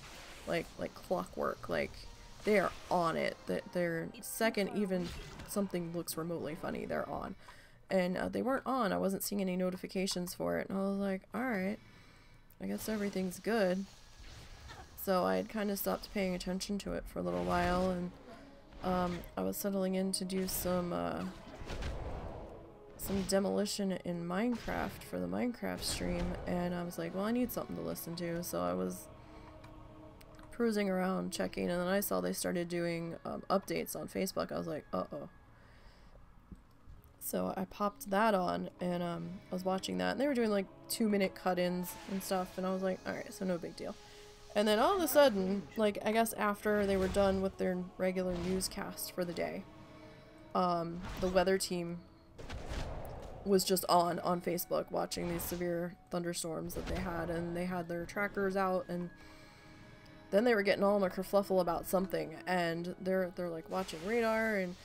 S1: like clockwork. Like, they are on it. They're second even something looks remotely funny, they're on. And they weren't on. I wasn't seeing any notifications for it. And I was like, alright, I guess everything's good. So I had kind of stopped paying attention to it for a little while, and I was settling in to do some demolition in Minecraft for the Minecraft stream, and I was like, well, I need something to listen to, so I was cruising around checking, and then I saw they started doing updates on Facebook. I was like, uh-oh. So I popped that on, and I was watching that, and they were doing like 2-minute cut-ins and stuff, and I was like, alright, so no big deal. And then all of a sudden, like, I guess after they were done with their regular newscast for the day, the weather team was just on Facebook watching these severe thunderstorms that they had, and they had their trackers out, and then they were getting all in a kerfluffle about something, and they're like watching radar, and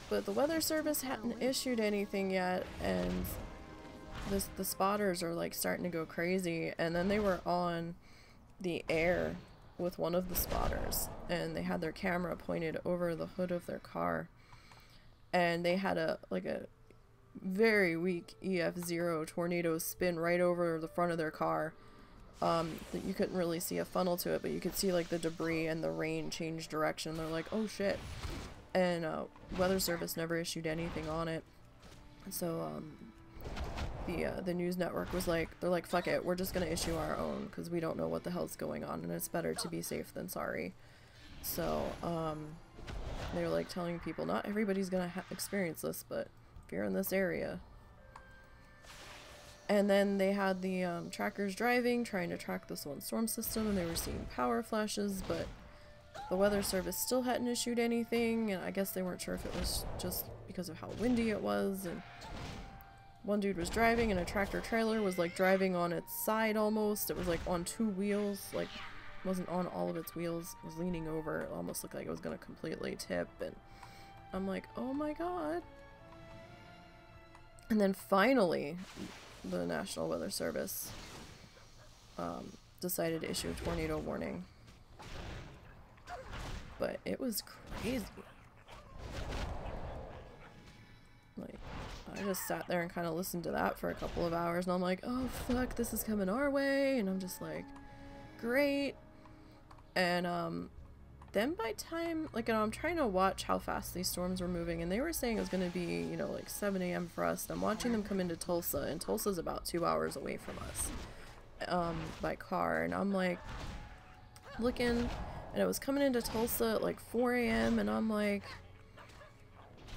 S1: but the weather service hadn't issued anything yet, and the spotters are like starting to go crazy. And then they were on the air with one of the spotters, and they had their camera pointed over the hood of their car, and they had a very weak EF0 tornado spin right over the front of their car. You couldn't really see a funnel to it, but you could see like the debris and the rain change direction. They're like, oh shit. And weather service never issued anything on it. So the news network was like, they're like, fuck it, we're just gonna issue our own because we don't know what the hell's going on, and it's better to be safe than sorry. So they were like telling people not everybody's gonna experience this, but if you're in this area. And then they had the trackers driving, trying to track this one storm system, and they were seeing power flashes, but the weather service still hadn't issued anything, and I guess they weren't sure if it was just because of how windy it was. And one dude was driving, and a tractor trailer was like driving on its side almost. It was like on 2 wheels, like wasn't on all of its wheels. It was leaning over. It almost looked like it was gonna completely tip, and I'm like, oh my god. And then finally, the National Weather Service decided to issue a tornado warning. But it was crazy. Like, I just sat there and kind of listened to that for a couple of hours, and I'm like, oh fuck, this is coming our way, and I'm just like, great. And then by time, like, I'm trying to watch how fast these storms were moving, and they were saying it was going to be, you know, like 7 a.m. for us. I'm watching them come into Tulsa, and Tulsa's about 2 hours away from us by car, and I'm like looking, and it was coming into Tulsa at like 4 a.m. and I'm like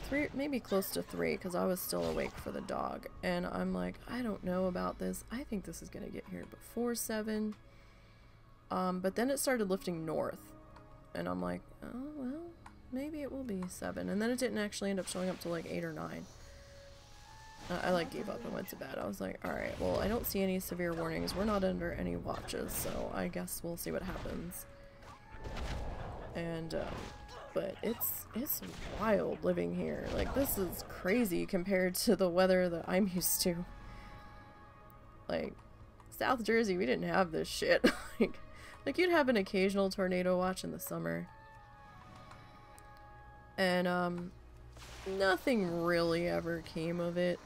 S1: 3, maybe close to 3, because I was still awake for the dog, and I'm like, I don't know about this. I think this is going to get here before 7. But then it started lifting north. And I'm like, oh, well, maybe it will be 7. And then it didn't actually end up showing up till like 8 or 9. I like gave up and went to bed. I was like, alright, well, I don't see any severe warnings. We're not under any watches, so I guess we'll see what happens. And, but it's wild living here. Like, this is crazy compared to the weather that I'm used to. Like, South Jersey, we didn't have this shit. Like, you'd have an occasional tornado watch in the summer. And, nothing really ever came of it.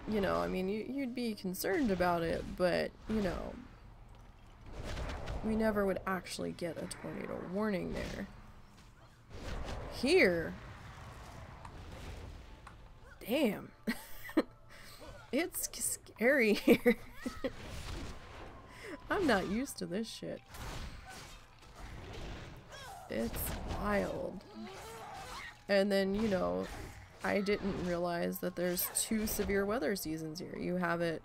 S1: You know, I mean, you'd be concerned about it, but, you know, we never would actually get a tornado warning there. Here, damn. It's scary here. I'm not used to this shit. It's wild. And then, you know, I didn't realize that there's 2 severe weather seasons here. You have it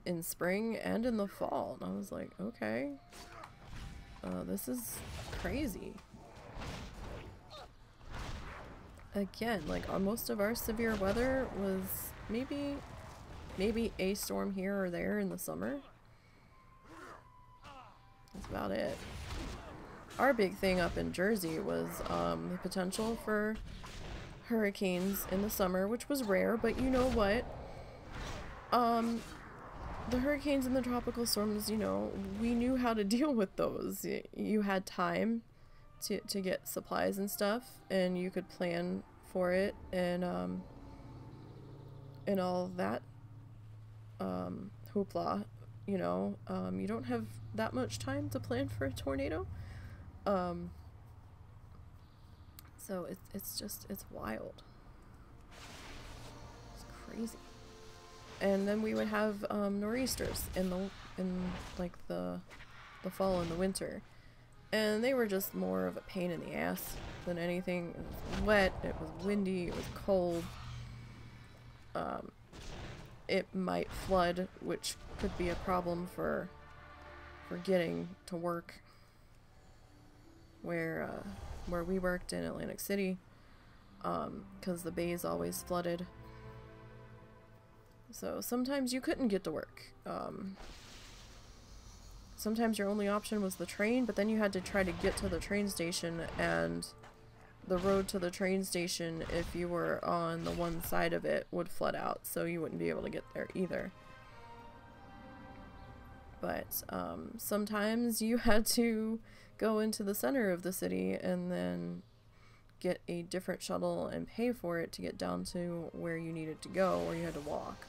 S1: in spring and in the fall. And I was like, okay. This is crazy. Again, like, most of our severe weather was maybe a storm here or there in the summer. That's about it. Our big thing up in Jersey was the potential for hurricanes in the summer, which was rare, but you know what? The hurricanes and the tropical storms, you know, we knew how to deal with those. You had time to get supplies and stuff, and you could plan for it, and all that hoopla you know, you don't have that much time to plan for a tornado. So it's wild. It's crazy. And then we would have nor'easters in like the fall and the winter, and they were just more of a pain in the ass than anything. It was wet, it was windy, it was cold. It might flood, which could be a problem for getting to work where we worked in Atlantic City, because the bay is always flooded. So sometimes you couldn't get to work. Sometimes your only option was the train, but then you had to try to get to the train station, and the road to the train station, if you were on the one side of it, would flood out, so you wouldn't be able to get there either. But sometimes you had to go into the center of the city and then get a different shuttle and pay for it to get down to where you needed to go, or you had to walk,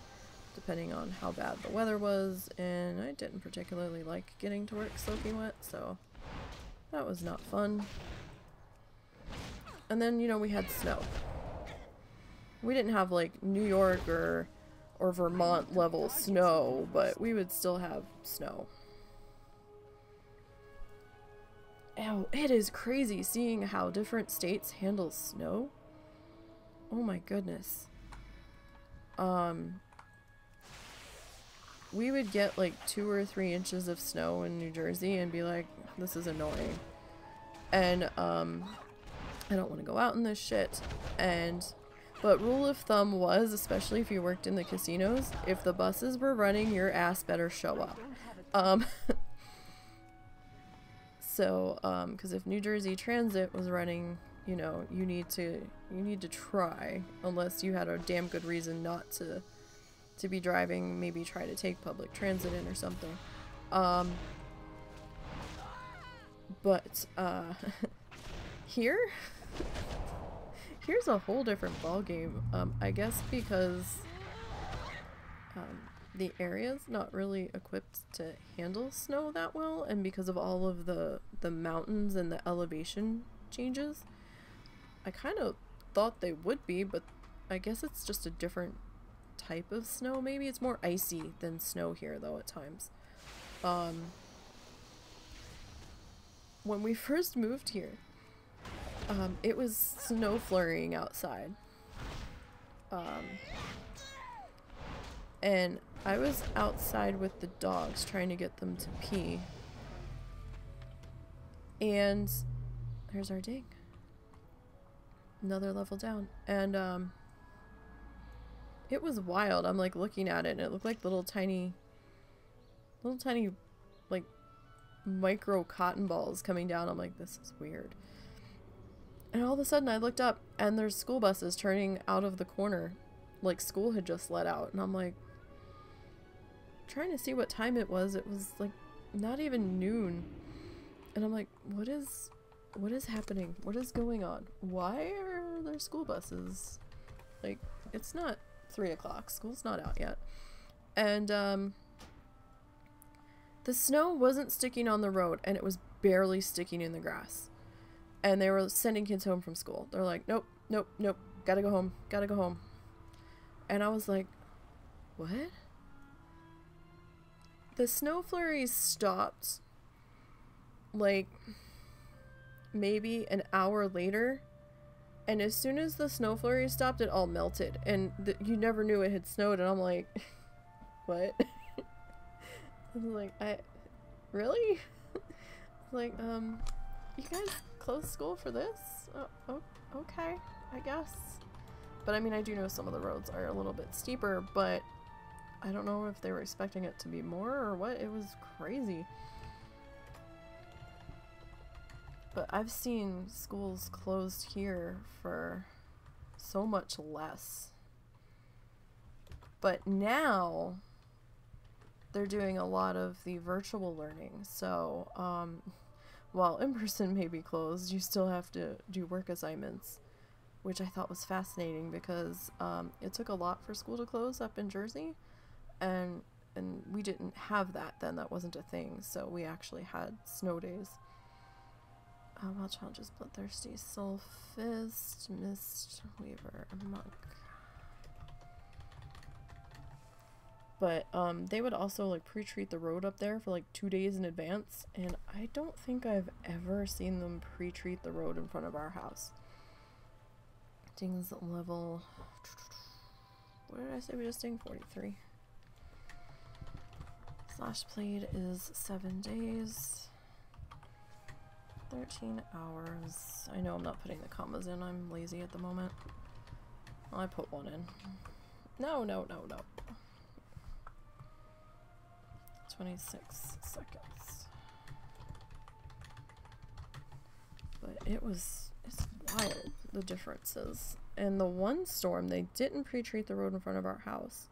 S1: depending on how bad the weather was. And I didn't particularly like getting to work soaking wet, so that was not fun. And then, you know, we had snow. We didn't have like New York or Vermont level snow, but we would still have snow. Ow, it is crazy seeing how different states handle snow. Oh my goodness. We would get like 2 or 3 inches of snow in New Jersey and be like, this is annoying. And I don't want to go out in this shit. But rule of thumb was, especially if you worked in the casinos, if the buses were running, your ass better show up. Because if New Jersey Transit was running, you know, you need to try, unless you had a damn good reason not to be driving, maybe try to take public transit in or something. Here's a whole different ballgame. I guess because the area's not really equipped to handle snow that well, and because of all of the mountains and the elevation changes. I kind of thought they would be, but I guess it's just a different type of snow. Maybe it's more icy than snow here, though, at times. When we first moved here, it was snow flurrying outside. And I was outside with the dogs trying to get them to pee. And there's our dig. Another level down. And it was wild. I'm like looking at it and it looked like little tiny like micro cotton balls coming down. I'm like, this is weird. And all of a sudden I looked up and there's school buses turning out of the corner, like school had just let out. And I'm like, trying to see what time it was. It was like not even noon. And I'm like, what is happening? What is going on? Why are there school buses? Like, it's not 3 o'clock. School's not out yet. And the snow wasn't sticking on the road, and it was barely sticking in the grass. And they were sending kids home from school. They're like, nope, nope, nope, gotta go home, gotta go home. And I was like, what? The snow flurries stopped like maybe an hour later, and as soon as the snow flurry stopped, it all melted, and you never knew it had snowed. And I'm like, what? I was like, really? Like, you guys closed school for this? Oh, okay, I guess. But I mean, I do know some of the roads are a little bit steeper, but I don't know if they were expecting it to be more or what. It was crazy. But I've seen schools closed here for so much less. But now they're doing a lot of the virtual learning. So while in-person may be closed, you still have to do work assignments, which I thought was fascinating because it took a lot for school to close up in Jersey. And and we didn't have that then. That wasn't a thing. So we actually had snow days. Wild challenges: Bloodthirsty, Soul Fist, Mist Weaver, Monk. But they would also like pre-treat the road up there for like 2 days in advance, and I don't think I've ever seen them pre-treat the road in front of our house. Ding's level. What did I say we just ding? 43. Slash Blade is 7 days. 13 hours. I know I'm not putting the commas in. I'm lazy at the moment. Well, I put one in. No. 26 seconds. But it's wild, the differences. And the one storm, they didn't pre-treat the road in front of our house.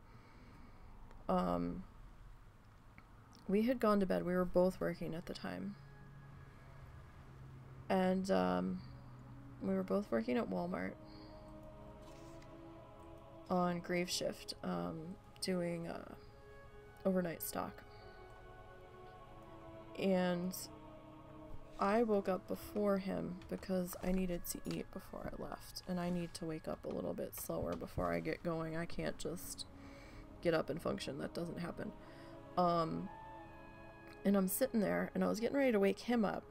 S1: We had gone to bed. We were both working at the time. And we were both working at Walmart on grave shift, doing overnight stock. And I woke up before him because I needed to eat before I left, and I need to wake up a little bit slower before I get going. I can't just get up and function. That doesn't happen. And I'm sitting there, and I was getting ready to wake him up.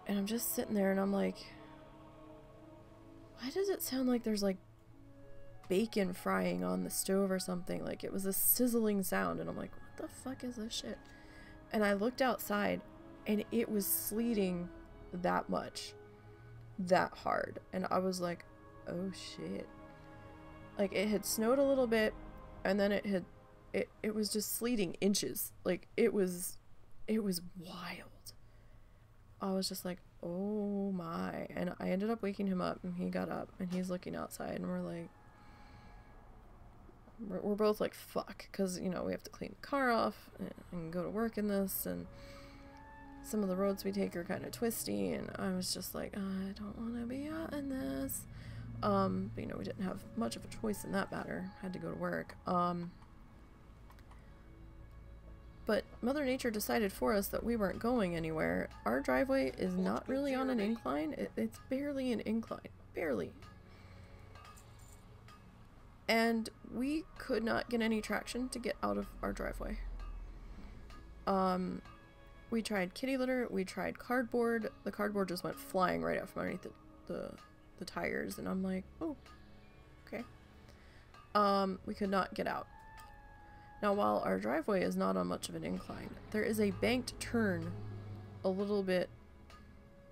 S1: And I'm just sitting there, and I'm like, why does it sound like there's like bacon frying on the stove or something? Like it was a sizzling sound, and I'm like, what the fuck is this shit? And I looked outside, and it was sleeting that much, that hard, and I was like, oh shit. Like it had snowed a little bit, and then it was just sleeting inches. Like it was wild. I was just like, oh my. And I ended up waking him up, and he got up, and he's looking outside, and we're like, we're both like, fuck, because, you know, we have to clean the car off and go to work in this, and some of the roads we take are kind of twisty, and I was just like, I don't want to be out in this. But, you know, we didn't have much of a choice in that matter. Had to go to work. But Mother Nature decided for us that we weren't going anywhere. Our driveway is not really on an incline. It's barely an incline. Barely. And we could not get any traction to get out of our driveway. We tried kitty litter. We tried cardboard. The cardboard just went flying right out from underneath the tires. And I'm like, oh, okay. We could not get out. Now, while our driveway is not on much of an incline, there is a banked turn a little bit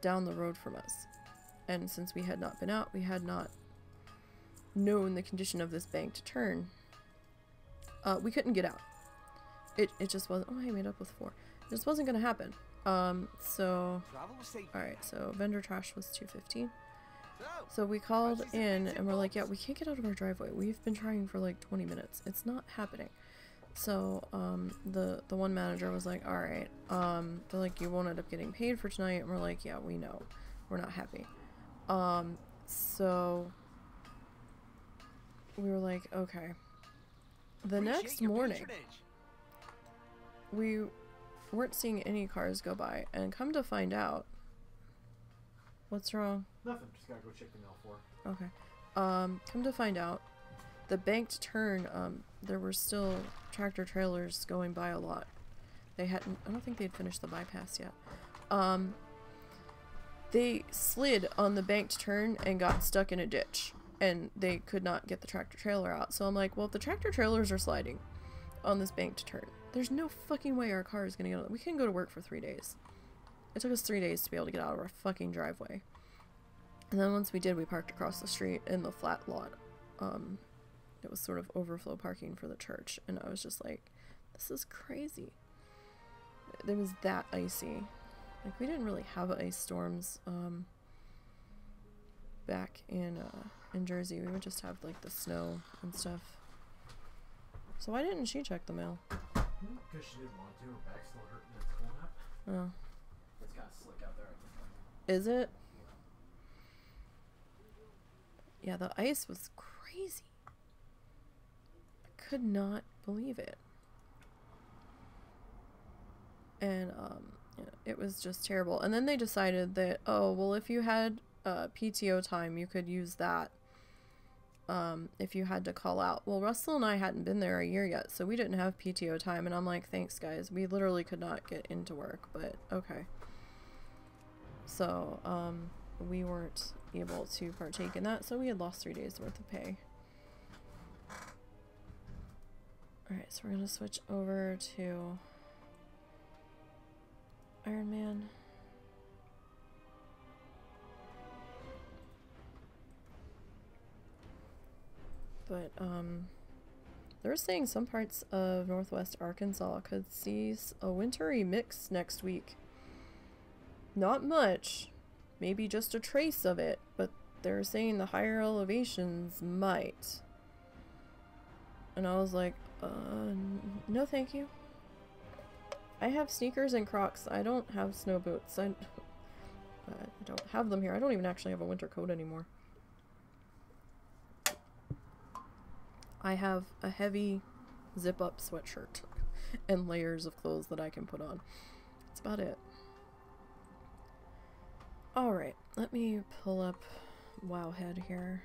S1: down the road from us. And since we had not been out, we had not known the condition of this banked turn. We couldn't get out. It just wasn't. Oh, I made up with 4. It just wasn't going to happen. Alright, so vendor trash was 215. So we called in and we're like, yeah, we can't get out of our driveway. We've been trying for like 20 minutes. It's not happening. So, the one manager was like, alright, they're like, you won't end up getting paid for tonight. And we're like, yeah, we know. We're not happy. So we were like, okay. The next morning, we weren't seeing any cars go by, and come to find out, what's wrong?
S3: Nothing. Just gotta go check the mail for.
S1: Okay. Come to find out, the banked turn, there were still tractor trailers going by a lot. They hadn't, I don't think they'd finished the bypass yet. They slid on the banked turn and got stuck in a ditch, and they could not get the tractor trailer out. So I'm like, well, if the tractor trailers are sliding on this banked turn, there's no fucking way our car is gonna get out. We couldn't go to work for 3 days. It took us 3 days to be able to get out of our fucking driveway. And then once we did, we parked across the street in the flat lot. It was sort of overflow parking for the church, and I was just like, this is crazy. It was that icy. Like, we didn't really have ice storms back in Jersey. We would just have like the snow and stuff. So why didn't she check the mail?
S3: Because she didn't want to. Her back's still hurting. It's cold up.
S1: Oh.
S3: It's kind of slick out there.
S1: Is it? Yeah, the ice was crazy. I could not believe it. And yeah, it was just terrible. And then they decided that, oh, well, if you had PTO time, you could use that if you had to call out. Well, Russell and I hadn't been there a year yet, so we didn't have PTO time, and I'm like, thanks guys, we literally could not get into work, but okay. So we weren't able to partake in that, so we had lost 3 days worth of pay. Alright, so we're gonna switch over to Iron Man. But they're saying some parts of northwest Arkansas could see a wintry mix next week. Not much, maybe just a trace of it, but they're saying the higher elevations might. And I was like, no thank you. I have sneakers and Crocs. I don't have snow boots. I don't have them here. I don't even actually have a winter coat anymore. I have a heavy zip-up sweatshirt and layers of clothes that I can put on. That's about it. Alright, let me pull up Wowhead here.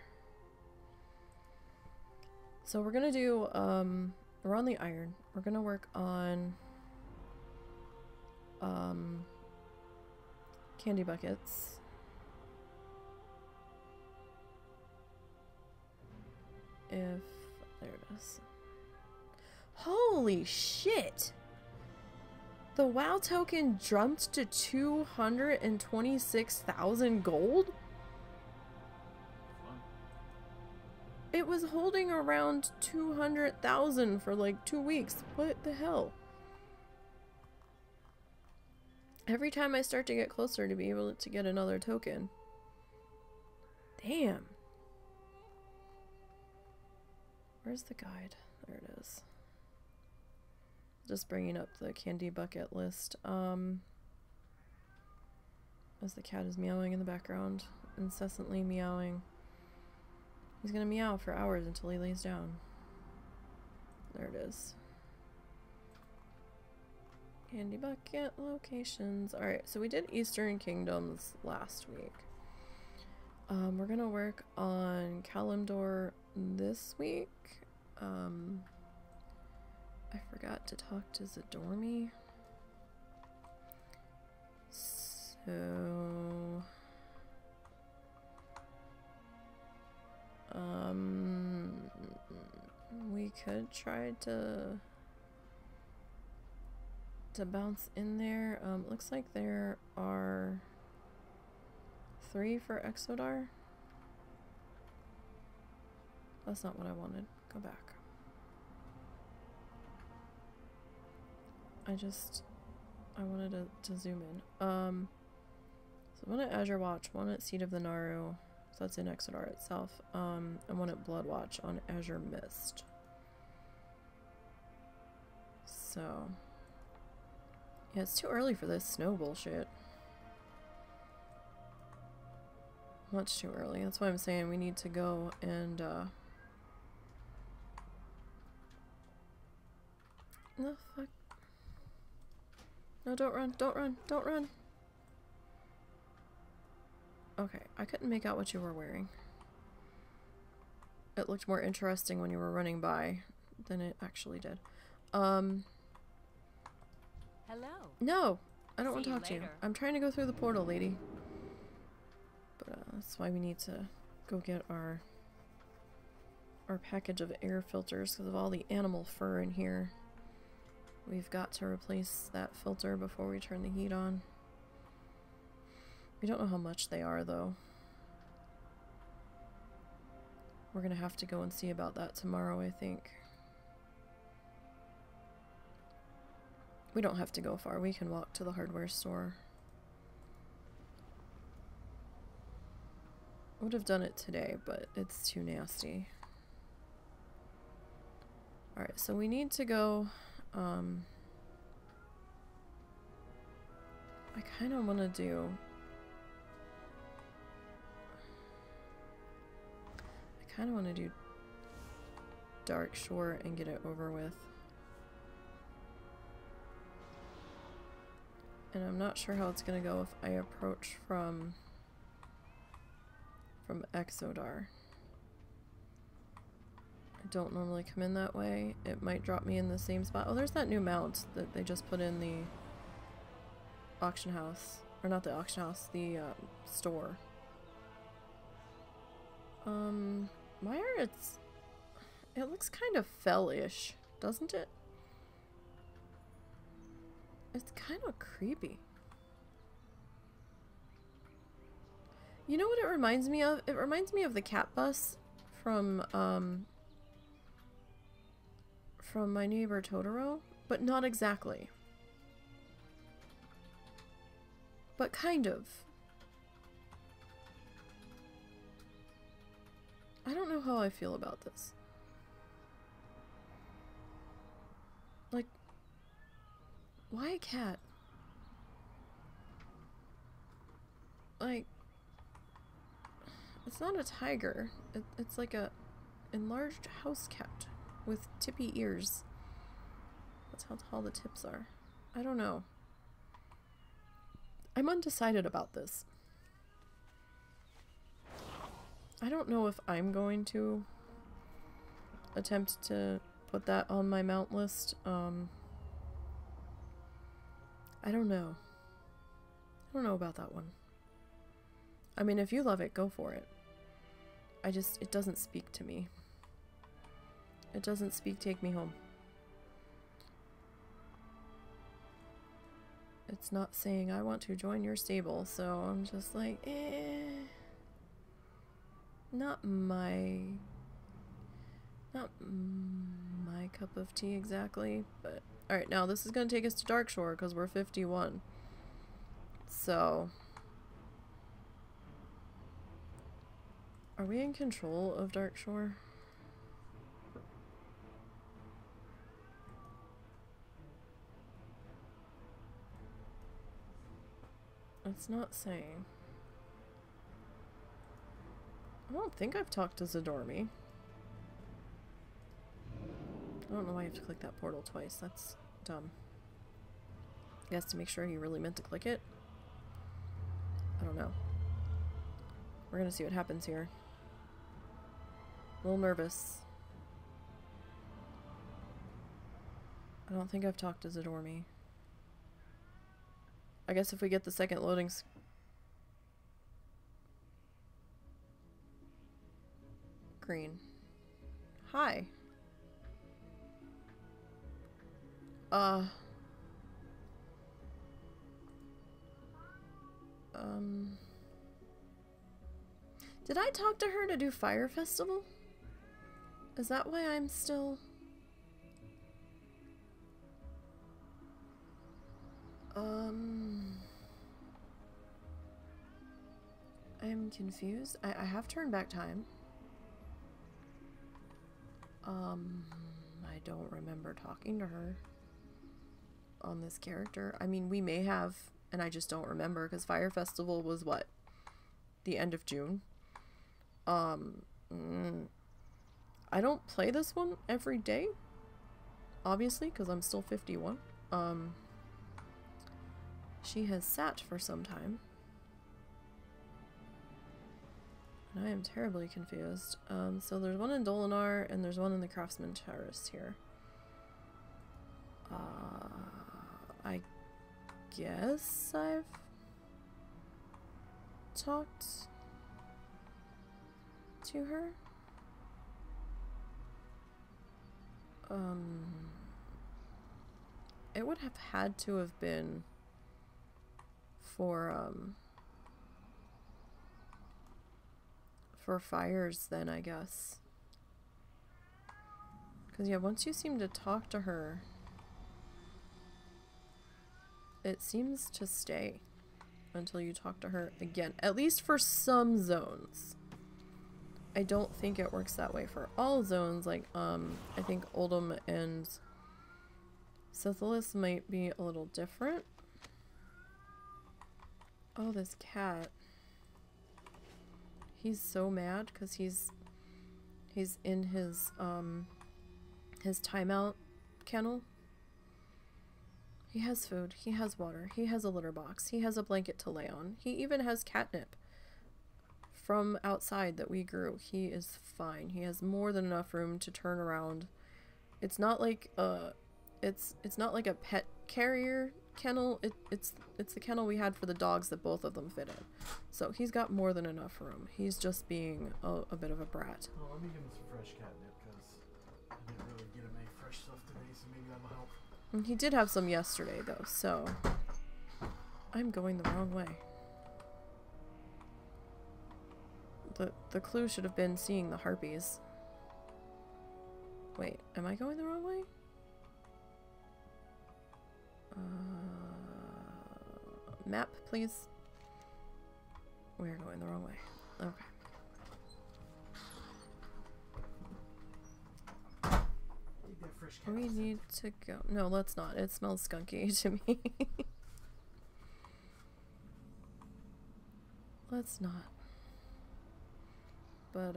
S1: So we're gonna do, we're on the iron. We're gonna work on candy buckets. If there it is. Holy shit! The WoW token jumped to 226,000 gold? It was holding around 200,000 for like 2 weeks. What the hell? Every time I start to get closer to be able to get another token. Damn. Where's the guide? There it is. Just bringing up the candy bucket list. As the cat is meowing in the background, incessantly meowing. He's gonna meow for hours until he lays down. There it is. Candy bucket locations. Alright, so we did Eastern Kingdoms last week. We're gonna work on Kalimdor this week. I forgot to talk to Zadormi. So we could try to bounce in there. Looks like there are 3 for Exodar. That's not what I wanted. Go back. I wanted to zoom in. So one at Azure Watch, one at Seed of the Naru, so that's in Exodar itself, and one at Bloodwatch on Azure Mist. So yeah, it's too early for this snow bullshit. Much too early. That's why I'm saying we need to go and no, fuck. No, don't run, don't run, don't run. Okay, I couldn't make out what you were wearing. It looked more interesting when you were running by than it actually did.
S2: Hello.
S1: No, I don't want to
S2: See you
S1: talk to you.
S2: later.
S1: I'm trying to go through the portal, lady. But that's why we need to go get our package of air filters because of all the animal fur in here. We've got to replace that filter before we turn the heat on. We don't know how much they are, though. We're gonna have to go and see about that tomorrow, I think. We don't have to go far. We can walk to the hardware store. Would have done it today, but it's too nasty. Alright, so we need to go... I kind of want to do... Dark Shore and get it over with. And I'm not sure how it's gonna go if I approach from Exodar. I don't normally come in that way. It might drop me in the same spot. Oh, there's that new mount that they just put in the auction house. Or not the auction house, the store. Meyer, it looks kind of fell-ish, doesn't it? It's kind of creepy. You know what it reminds me of? It reminds me of the cat bus from My Neighbor Totoro, but not exactly. But kind of. I don't know how I feel about this. Like, why a cat? Like, it's not a tiger. It's like a enlarged house cat with tippy ears. That's how tall the tips are. I don't know. I'm undecided about this. I don't know if I'm going to attempt to put that on my mount list. I don't know. I don't know about that one. I mean, if you love it, go for it. It doesn't speak to me. It doesn't speak, take me home. It's not saying I want to join your stable, so I'm just like, not my cup of tea exactly, but alright, now this is going to take us to Darkshore because we're 51. So, are we in control of Darkshore? It's not saying. I don't think I've talked to Zadormi. I don't know why you have to click that portal twice. That's dumb. I guess to make sure he really meant to click it. I don't know. We're gonna see what happens here. A little nervous. I don't think I've talked to Zadormi. I guess if we get the second loading screen. Hi. Did I talk to her to do Fire Festival? Is that why I'm still... I'm confused. I have turned back time. I don't remember talking to her on this character. I mean, we may have, and I just don't remember, because Fire Festival was what? The end of June? I don't play this one every day, obviously, because I'm still 51. She has sat for some time. And I am terribly confused. So there's one in Dolinar, and there's one in the Craftsman Terrace here. I guess I've talked to her. It would have had to have been for fires then, I guess. Because yeah, once you seem to talk to her, it seems to stay until you talk to her again, at least for some zones. I don't think it works that way for all zones. Like, I think Oldham and Syphilis might be a little different. Oh, this cat. He's so mad because he's in his his timeout kennel. He has food, he has water, he has a litter box, he has a blanket to lay on, he even has catnip from outside that we grew. He is fine. He has more than enough room to turn around. It's not like it's not like a pet carrier kennel. It's the kennel we had for the dogs that both of them fit in. So he's got more than enough room. He's just being a bit of a brat.
S3: Well, let me give him some fresh catnip because I didn't really get him any fresh stuff today, so maybe that'll help.
S1: And he did have some yesterday though, so I'm going the wrong way. The clue should have been seeing the harpies. Wait, am I going the wrong way? Map, please. We're going the wrong way. Okay.
S3: Take that fresh
S1: We
S3: catnip.
S1: need to go. No, let's not. It smells skunky to me. Let's not. But,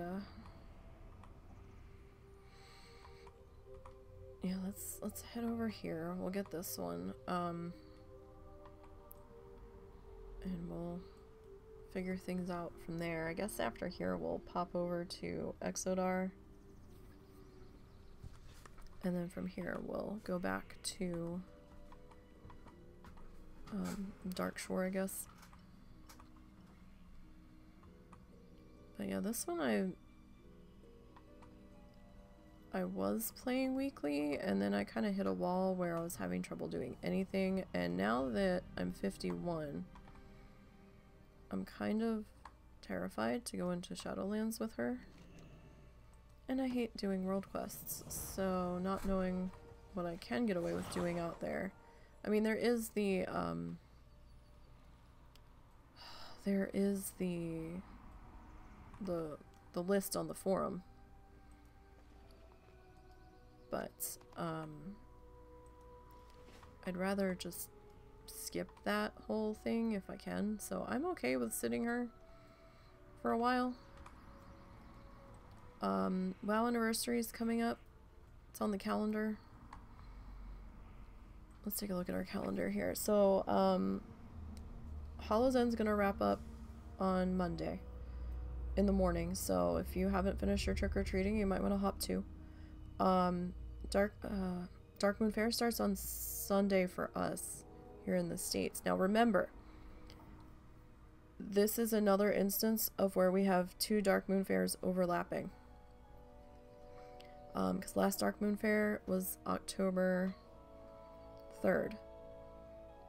S1: yeah, let's head over here. We'll get this one. And we'll figure things out from there. I guess after here we'll pop over to Exodar. And then from here we'll go back to Dark Shore, I guess. But yeah, this one I was playing weekly, and then I kind of hit a wall where I was having trouble doing anything, and now that I'm 51, I'm kind of terrified to go into Shadowlands with her. And I hate doing world quests, so not knowing what I can get away with doing out there. I mean, there is the list on the forum, but I'd rather just skip that whole thing if I can, so I'm okay with sitting her for a while. WoW anniversary is coming up. It's on the calendar. Let's take a look at our calendar here. So Hollow's End's gonna wrap up on Monday in the morning, so if you haven't finished your trick-or-treating, you might want to hop to. Darkmoon Fair starts on Sunday for us here in the States. Now remember, this is another instance of where we have two Darkmoon Fairs overlapping. Because last Darkmoon Fair was October 3rd,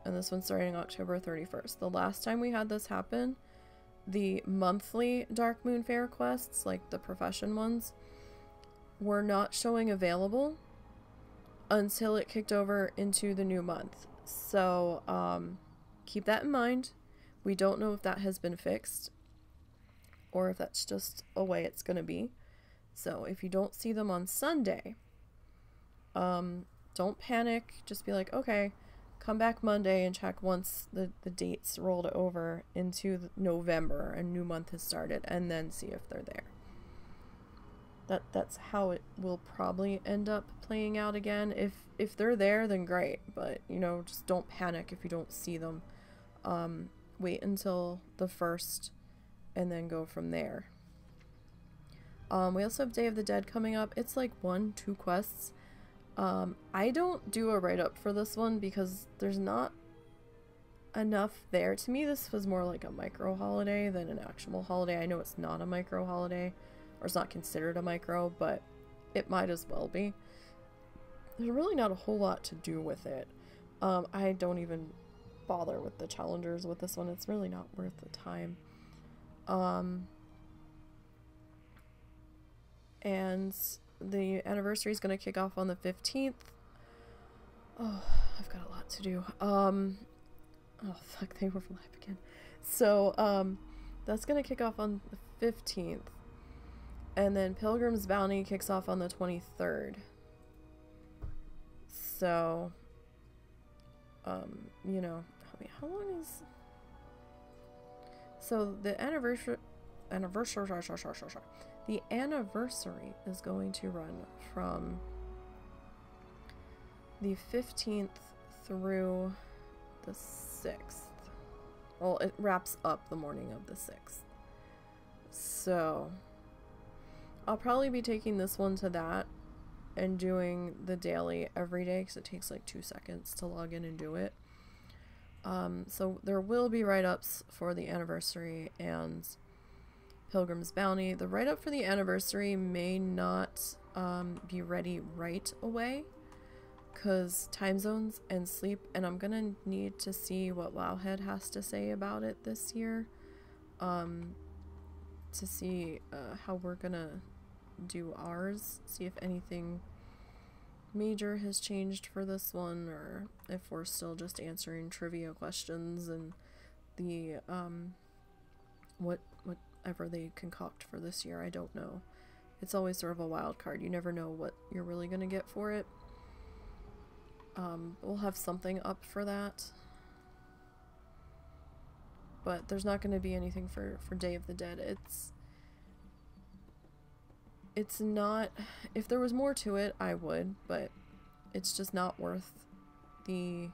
S1: and this one's starting October 31st. The last time we had this happen, the monthly Darkmoon Fair quests, like the profession ones, were not showing available until it kicked over into the new month. So keep that in mind. We don't know if that has been fixed or if that's just a way it's going to be. So if you don't see them on Sunday, don't panic. Just be like, okay, come back Monday and check once the dates rolled over into November and new month has started, and then see if they're there. That's how it will probably end up playing out again. If they're there, then great, but you know, just don't panic if you don't see them. Wait until the 1st and then go from there. We also have Day of the Dead coming up. It's like 1-2 quests. I don't do a write-up for this one because there's not enough there. To me, this was more like a micro holiday than an actual holiday. I know it's not a micro holiday, or it's not considered a micro, but it might as well be. There's really not a whole lot to do with it. I don't even bother with the challengers with this one. It's really not worth the time. And the anniversary is going to kick off on the 15th. Oh, I've got a lot to do. Oh, fuck, they overlap again. So, that's going to kick off on the 15th. And then Pilgrim's Bounty kicks off on the 23rd. So, you know, I mean, how long is... So, the anniversary is going to run from the 15th through the 6th. Well, it wraps up the morning of the 6th. So, I'll probably be taking this one to that and doing the daily every day because it takes like 2 seconds to log in and do it. So there will be write-ups for the anniversary and Pilgrim's Bounty. The write-up for the anniversary may not be ready right away because time zones and sleep, and I'm gonna need to see what Wowhead has to say about it this year to see how we're gonna do ours, see if anything major has changed for this one or if we're still just answering trivia questions and the whatever they concoct for this year. I don't know. It's always sort of a wild card. You never know what you're really gonna get for it. We'll have something up for that, but there's not going to be anything for Day of the Dead. It's not, if there was more to it, I would, but it's just not worth the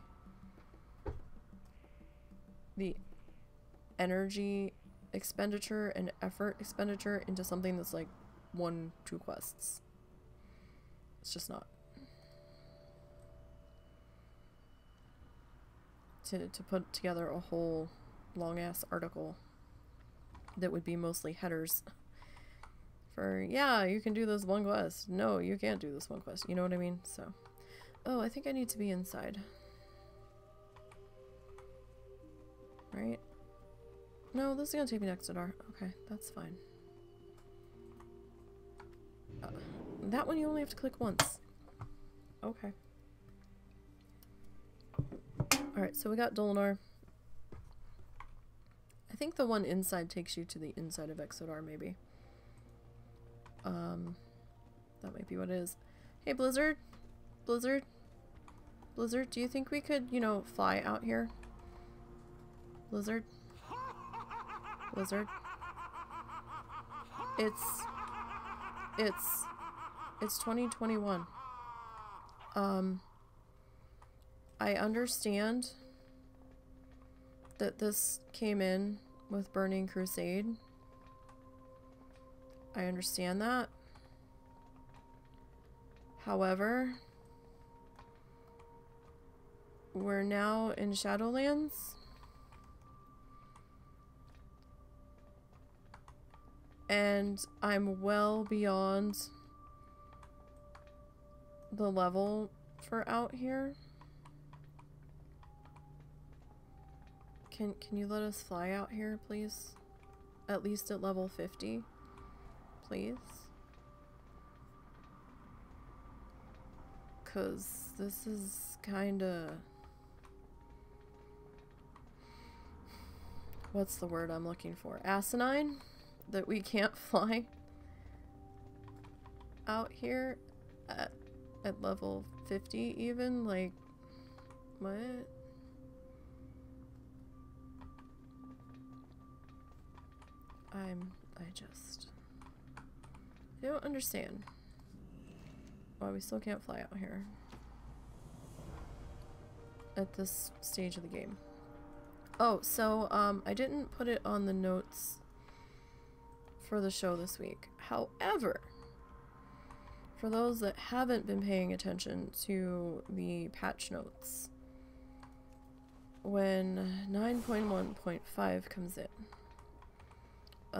S1: energy expenditure and effort expenditure into something that's like 1-2 quests. It's just not. To put together a whole long-ass article that would be mostly headers for, yeah, you can do this one quest. No, you can't do this one quest. You know what I mean? So, oh, I think I need to be inside. Right? No, this is gonna take me next to Dar. Okay, that's fine. That one you only have to click once. Okay. Alright, so we got Dolinar. I think the one inside takes you to the inside of Exodar, maybe. That might be what it is. Hey, Blizzard? Blizzard? Blizzard, do you think we could, you know, fly out here? Blizzard? Blizzard? It's 2021. I understand that this came in with Burning Crusade. I understand that. However, we're now in Shadowlands. And I'm well beyond the level for out here. Can you let us fly out here, please? At least at level 50, please? 'Cause this is kinda... What's the word I'm looking for? Asinine? That we can't fly out here at level 50 even? Like, what? I don't understand why we still can't fly out here at this stage of the game. Oh, so, I didn't put it on the notes for the show this week. However, for those that haven't been paying attention to the patch notes, when 9.1.5 comes in,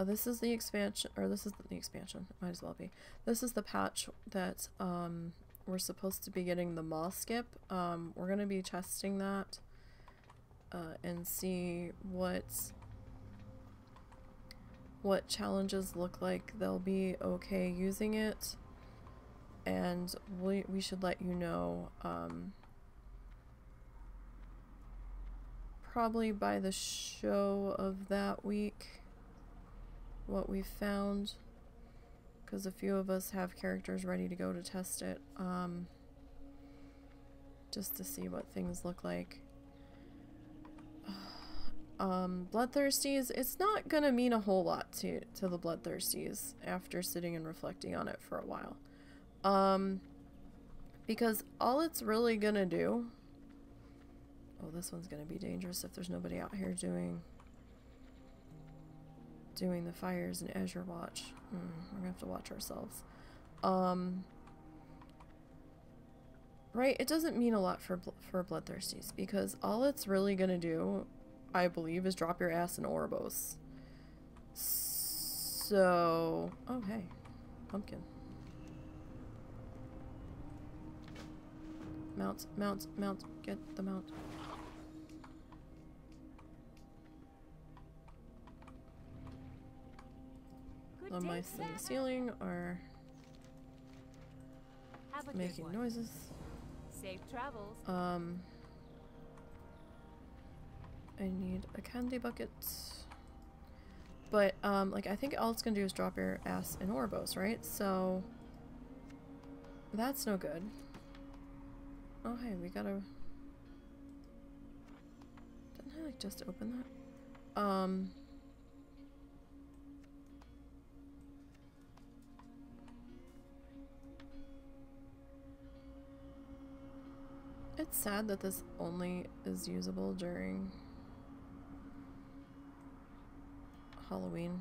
S1: this is the expansion, or this is the expansion, it might as well be. This is the patch that we're supposed to be getting the moss skip. We're going to be testing that and see what challenges look like they'll be okay using it, and we should let you know probably by the show of that week what we found, because a few of us have characters ready to go to test it, just to see what things look like. Bloodthirsties, it's not gonna mean a whole lot to the Bloodthirsties after sitting and reflecting on it for a while. Because all it's really gonna do... Oh, this one's gonna be dangerous if there's nobody out here doing the fires and Azure Watch. We're gonna have to watch ourselves. Right, it doesn't mean a lot for Bloodthirsties, because all it's really gonna do, I believe, is drop your ass in Oribos. So... Oh, hey. Pumpkin. Mount, mount, mount. Get the mount. The mice in the ceiling are making noises.
S5: Safe travels.
S1: I need a candy bucket. But, like, I think all it's gonna do is drop your ass in Oribos, right? So... That's no good. Oh, hey, we gotta... Didn't I, like, just open that? It's sad that this only is usable during Halloween.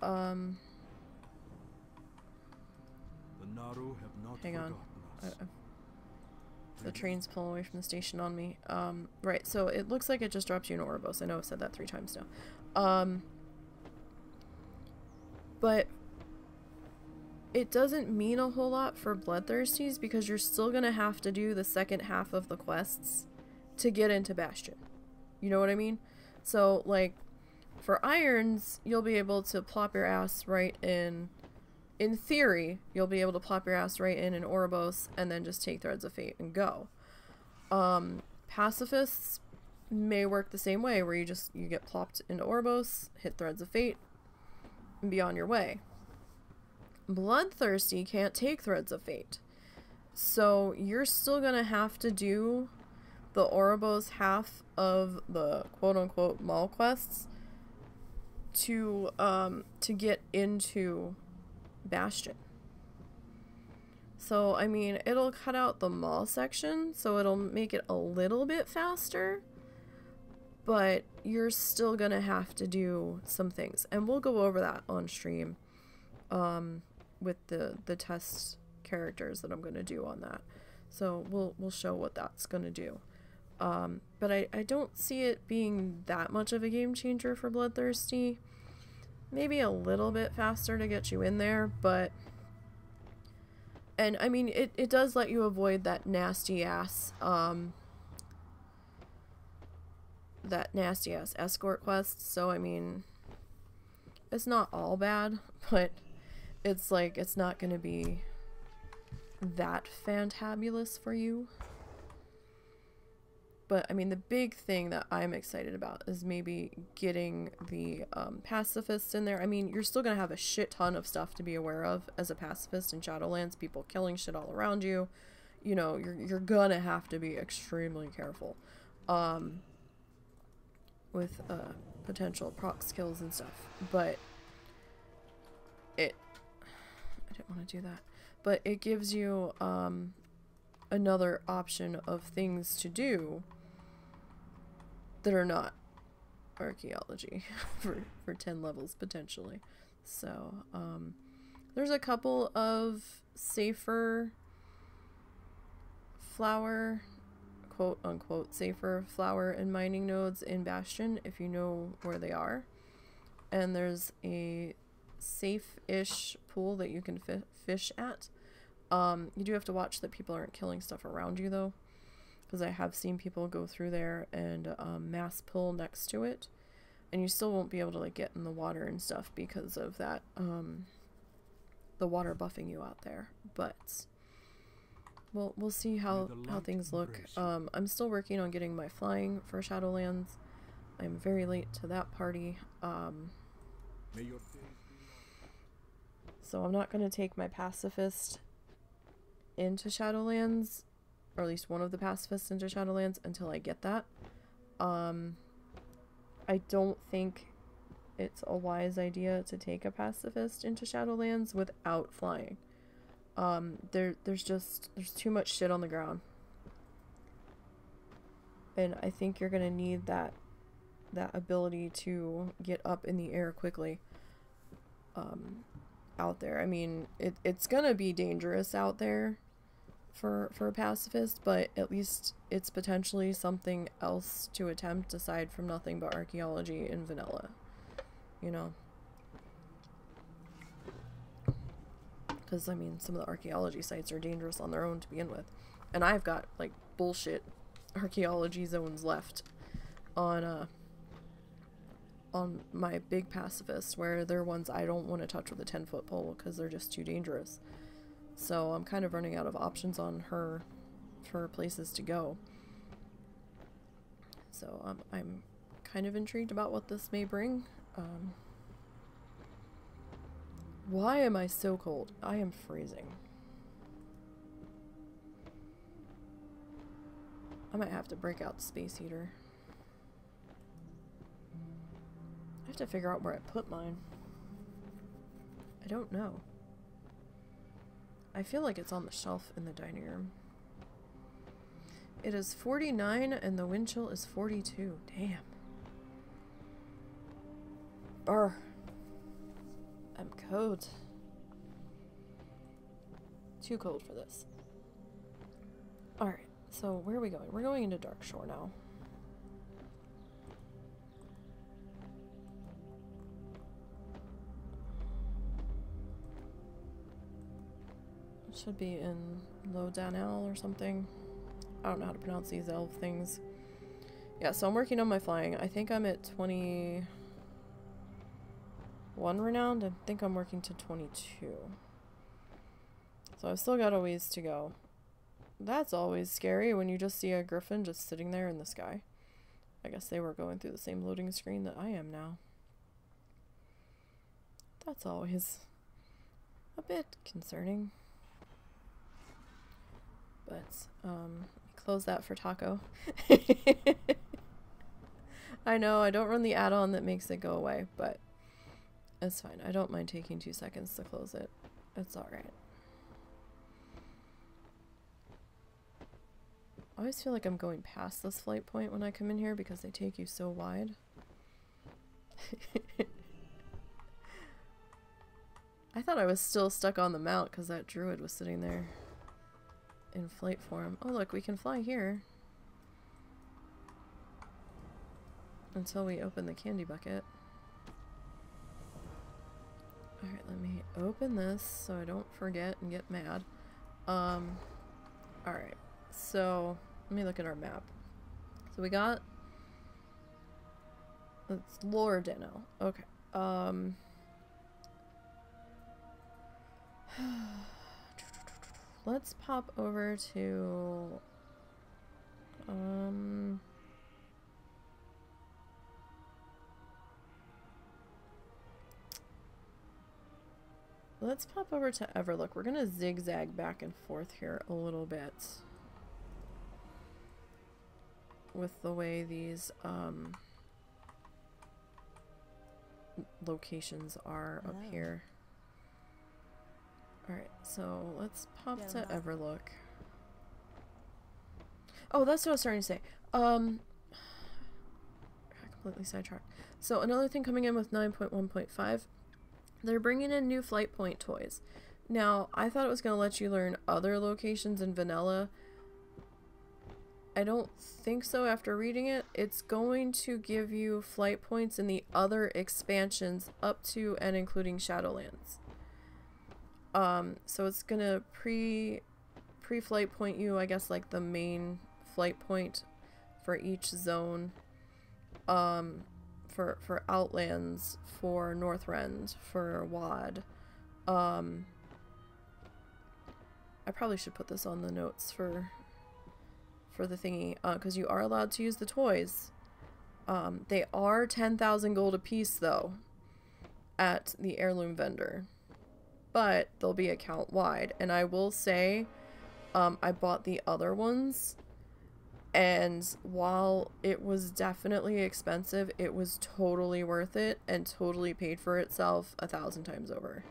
S6: The Naru have not
S1: Hang on.
S6: us.
S1: The train's pulling away from the station on me. Right, so it looks like it just drops you in Oribos. I know I've said that 3 times now. But it doesn't mean a whole lot for Bloodthirsties because you're still gonna have to do the second half of the quests to get into Bastion. You know what I mean? So, like, for Irons, you'll be able to plop your ass right in theory, you'll be able to plop your ass right in Oribos and then just take Threads of Fate and go. Pacifists may work the same way, where you get plopped into Oribos, hit Threads of Fate, and be on your way. Bloodthirsty can't take Threads of Fate. So you're still gonna have to do the Oribos half of the quote-unquote mall quests to get into Bastion. So, I mean, it'll cut out the mall section, so it'll make it a little bit faster, but you're still gonna have to do some things. And we'll go over that on stream with the test characters that I'm gonna do on that. So we'll show what that's gonna do. But I don't see it being that much of a game changer for Bloodthirsty. Maybe a little bit faster to get you in there, but... And, I mean, it does let you avoid that nasty ass escort quest, so, I mean, it's not all bad, but it's, like, it's not gonna be that fantabulous for you. But, I mean, the big thing that I'm excited about is maybe getting the pacifists in there. I mean, you're still going to have a shit ton of stuff to be aware of as a pacifist in Shadowlands. People killing shit all around you. You know, you're going to have to be extremely careful with potential proc skills and stuff. But I didn't want to do that. But it gives you another option of things to do that are not archaeology for 10 levels potentially. So there's a couple of safer flower, quote unquote safer flower and mining nodes in Bastion if you know where they are, and there's a safe-ish pool that you can fish at. You do have to watch that people aren't killing stuff around you though, because I have seen people go through there and mass pull next to it, and you still won't be able to like get in the water and stuff because of that the water buffing you out there. But we'll see how things look. I'm still working on getting my flying for Shadowlands. I'm very late to that party. So I'm not going to take my pacifist into Shadowlands, or at least one of the pacifists into Shadowlands, until I get that. I don't think it's a wise idea to take a pacifist into Shadowlands without flying. There's too much shit on the ground. And I think you're gonna need that ability to get up in the air quickly out there. I mean, it's gonna be dangerous out there for a pacifist, but at least it's potentially something else to attempt aside from nothing but archaeology in vanilla, you know? Because, I mean, some of the archaeology sites are dangerous on their own to begin with. And I've got, like, bullshit archaeology zones left on my big pacifists, where they're ones I don't want to touch with a 10-foot pole because they're just too dangerous. So I'm kind of running out of options on her for places to go. So I'm kind of intrigued about what this may bring. Why am I so cold? I am freezing. I might have to break out the space heater. I have to figure out where I put mine. I don't know. I feel like it's on the shelf in the dining room. It is 49 and the wind chill is 42. Damn. Brr. I'm cold. Too cold for this. Alright, so where are we going? We're going into Darkshore now. It should be in Lodanal or something. I don't know how to pronounce these elf things. Yeah, so I'm working on my flying. I think I'm at 21 renowned. I think I'm working to 22. So I've still got a ways to go. That's always scary when you just see a griffin just sitting there in the sky. I guess they were going through the same loading screen that I am now. That's always a bit concerning. But, close that for Taco. I know, I don't run the add-on that makes it go away, but it's fine. I don't mind taking 2 seconds to close it. It's alright. I always feel like I'm going past this flight point when I come in here because they take you so wide. I thought I was still stuck on the mount because that druid was sitting there in flight form. Oh look, we can fly here. Until we open the candy bucket. Alright, let me open this so I don't forget and get mad. Alright, so let me look at our map. So we got... It's Lore Deno. Okay. Let's pop over to... Let's pop over to Everlook. We're gonna zigzag back and forth here a little bit with the way these locations are up here. Alright, so let's pop to Everlook. Oh, that's what I was starting to say. I completely sidetracked. So another thing coming in with 9.1.5, they're bringing in new flight point toys. Now, I thought it was going to let you learn other locations in vanilla. I don't think so after reading it. It's going to give you flight points in the other expansions up to and including Shadowlands. So it's going to pre-flight point you, I guess, like the main flight point for each zone. For Outlands, for Northrend, for WAD. I probably should put this on the notes for the thingy, because you are allowed to use the toys. They are 10,000 gold a piece, though, at the heirloom vendor. But they'll be account-wide. And I will say, I bought the other ones. And while it was definitely expensive, it was totally worth it and totally paid for itself 1,000 times over.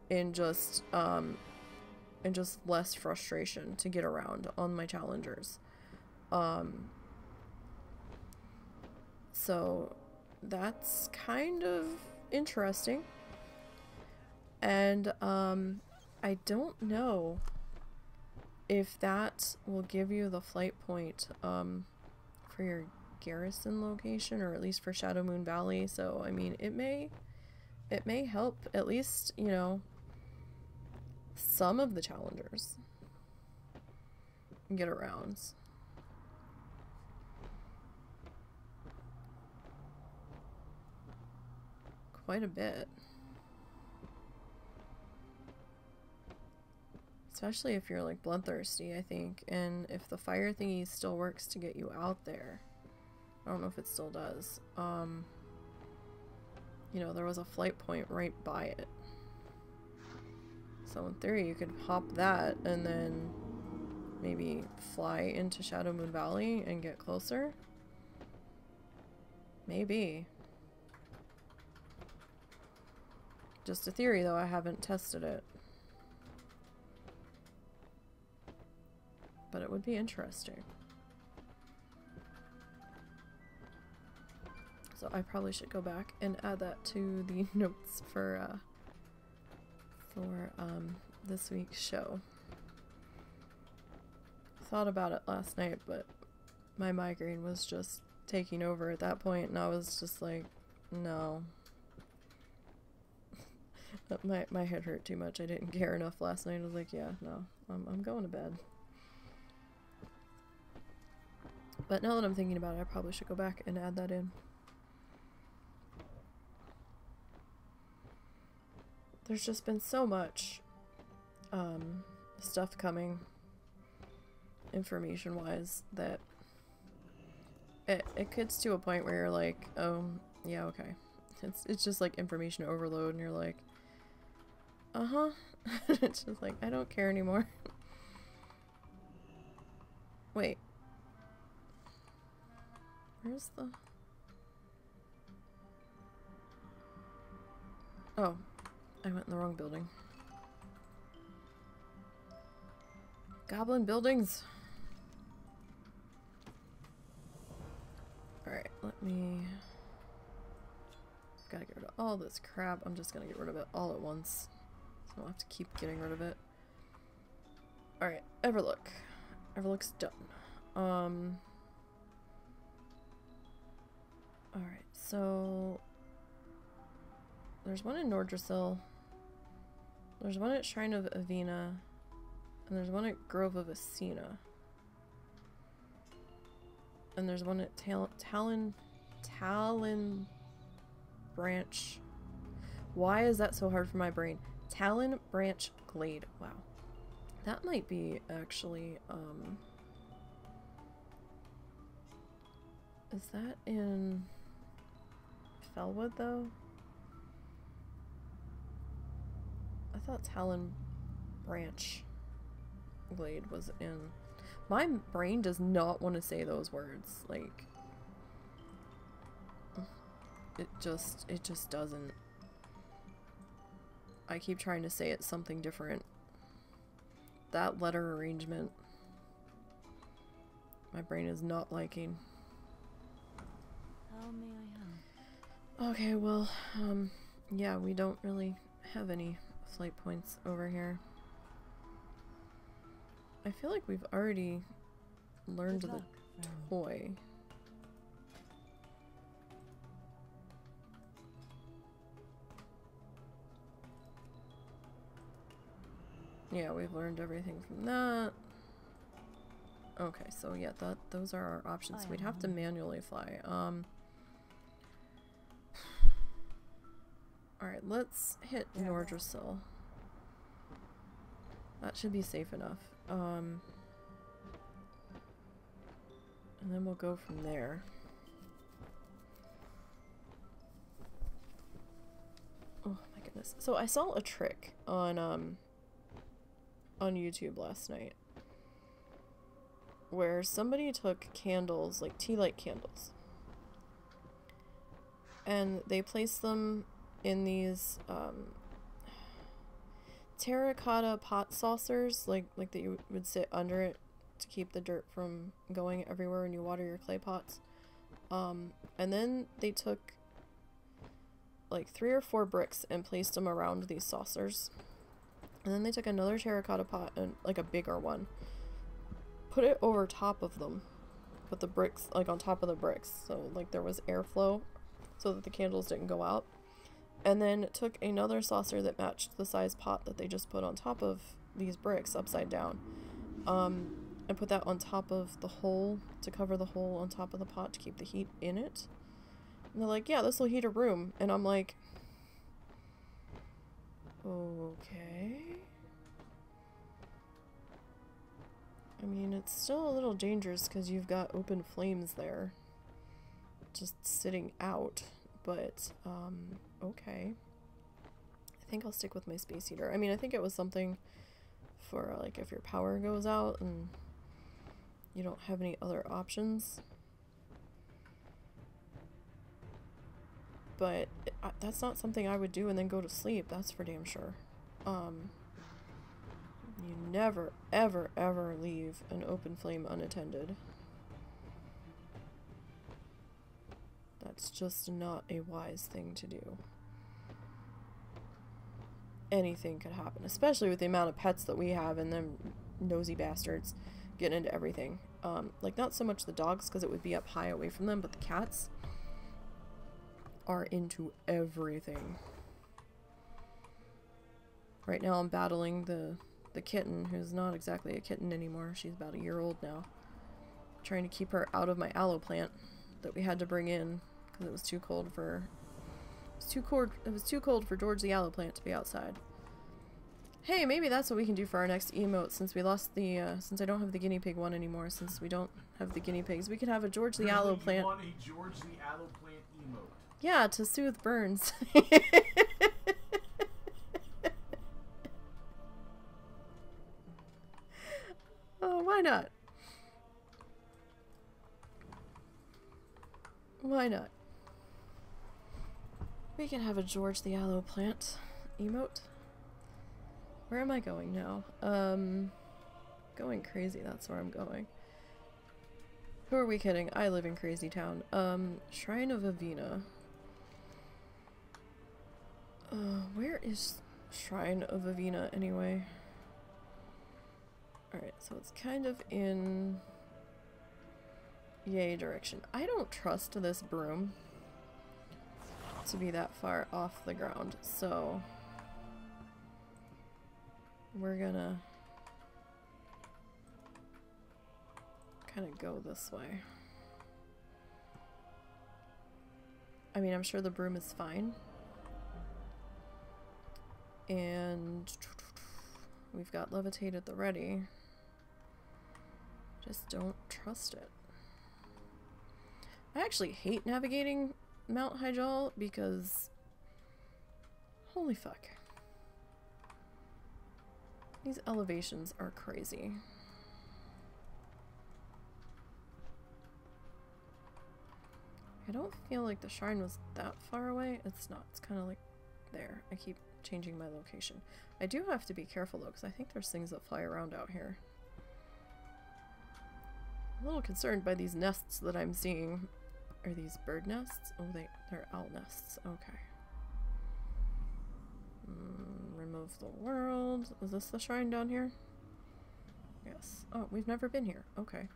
S1: In just and just less frustration to get around on my challengers. So that's kind of interesting. And I don't know if that will give you the flight point for your garrison location, or at least for Shadowmoon Valley. So I mean, it may help at least, you know, some of the challengers get around. Quite a bit. Especially if you're like bloodthirsty, I think. And if the fire thingy still works to get you out there. I don't know if it still does. You know, there was a flight point right by it. So in theory, you could hop that and then maybe fly into Shadowmoon Valley and get closer. Maybe. Just a theory, though. I haven't tested it. But it would be interesting. So I probably should go back and add that to the notes for this week's show. Thought about it last night, but my migraine was just taking over at that point, and I was just like, no. My head hurt too much. I didn't care enough last night. I was like, yeah, no, I'm going to bed. But now that I'm thinking about it, I probably should go back and add that in. There's just been so much stuff coming information-wise that it gets to a point where you're like, oh, yeah, okay. It's just like information overload, and you're like, uh-huh. It's just like, I don't care anymore. Wait. Where's the... Oh. I went in the wrong building. Goblin buildings! Alright, let me... Gotta get rid of all this crap. I'm just gonna get rid of it all at once. So I don't have to keep getting rid of it. Alright, Everlook. Everlook's done. Alright, so... There's one in Nordrassil. There's one at Shrine of Athena. And there's one at Grove of Athena. And there's one at Talon Branch. Why is that so hard for my brain? Talon Branch Glade. Wow. That might be actually, is that in Felwood though? I thought Talon Branch Glade was in... My brain does not want to say those words. Like, it just doesn't. I keep trying to say it something different. That letter arrangement, my brain is not liking.
S5: How may I help?
S1: Okay, well, yeah, we don't really have any flight points over here. I feel like we've already learned the toy. Yeah, we've learned everything from that. Okay, so yeah, those are our options. We'd have to manually fly. Alright, let's hit Nordrassil. That should be safe enough. And then we'll go from there. Oh my goodness. So I saw a trick on YouTube last night where somebody took candles, like tea light candles, and they placed them in these terracotta pot saucers, like that you would sit under it to keep the dirt from going everywhere when you water your clay pots. And then they took like 3 or 4 bricks and placed them around these saucers. And then they took another terracotta pot, and like a bigger one, put it over top of them, put the bricks like on top of the bricks, so like there was airflow so that the candles didn't go out. And then took another saucer that matched the size pot that they just put on top of these bricks upside down, and put that on top of the hole to cover the hole on top of the pot to keep the heat in it. And they're like, yeah, this will heat a room. And I'm like, okay. I mean, it's still a little dangerous because you've got open flames there just sitting out, but okay. I think I'll stick with my space heater. I mean, I think it was something for like if your power goes out and you don't have any other options. But that's not something I would do and then go to sleep, that's for damn sure. You never, ever, ever leave an open flame unattended. That's just not a wise thing to do. Anything could happen, especially with the amount of pets that we have and them nosy bastards getting into everything. Like, not so much the dogs because it would be up high away from them, but the cats are into everything. Right now I'm battling the kitten, who's not exactly a kitten anymore. She's about a year old now. Trying to keep her out of my aloe plant that we had to bring in because it was too cold for it was too cold for George the aloe plant to be outside. Hey, maybe that's what we can do for our next emote, since we lost the since I don't have the guinea pig one anymore, since we don't have the guinea pigs. We could have a George the aloe plant.
S3: You want a George the aloe plant emote?
S1: Yeah, to soothe burns. Oh, why not? Why not? We can have a George the aloe plant emote. Where am I going now? Going crazy, that's where I'm going. Who are we kidding? I live in Crazy Town. Shrine of Athena. Where is Shrine of Athena anyway? Alright, so it's kind of in yay direction. I don't trust this broom to be that far off the ground, so we're gonna kind of go this way. I mean, I'm sure the broom is fine. And we've got levitate at the ready. Just don't trust it. I actually hate navigating Mount Hyjal because holy fuck. These elevations are crazy. I don't feel like the shrine was that far away. It's not. It's kind of like there. I keep changing my location. I do have to be careful though, because I think there's things that fly around out here. I'm a little concerned by these nests that I'm seeing. Are these bird nests? Oh, they're owl nests. Okay. Remove the world. Is this the shrine down here? Yes. Oh, we've never been here. Okay.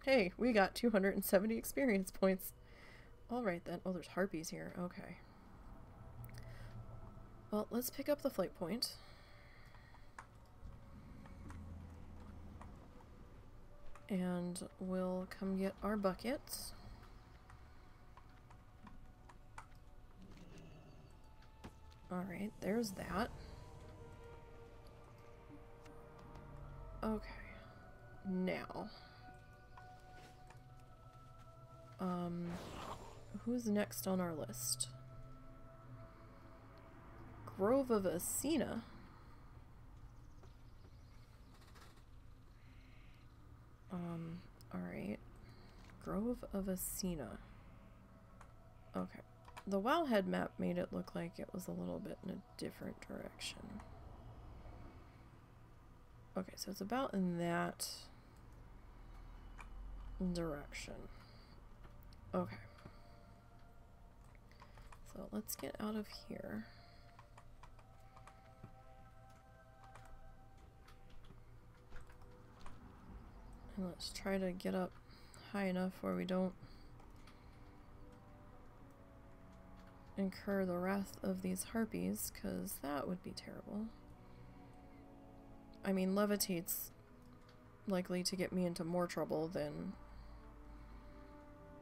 S1: Hey, we got 270 experience points. Alright then. Oh, there's harpies here. Okay. Well, let's pick up the flight point. And we'll come get our buckets. Alright, there's that. Okay. Now. Who's next on our list? Grove of Athena. Alright. Grove of Athena. Okay. The Wowhead map made it look like it was a little bit in a different direction. Okay, so it's about in that direction. Okay. So let's get out of here. And let's try to get up high enough where we don't incur the wrath of these harpies, because that would be terrible. I mean, levitate's likely to get me into more trouble than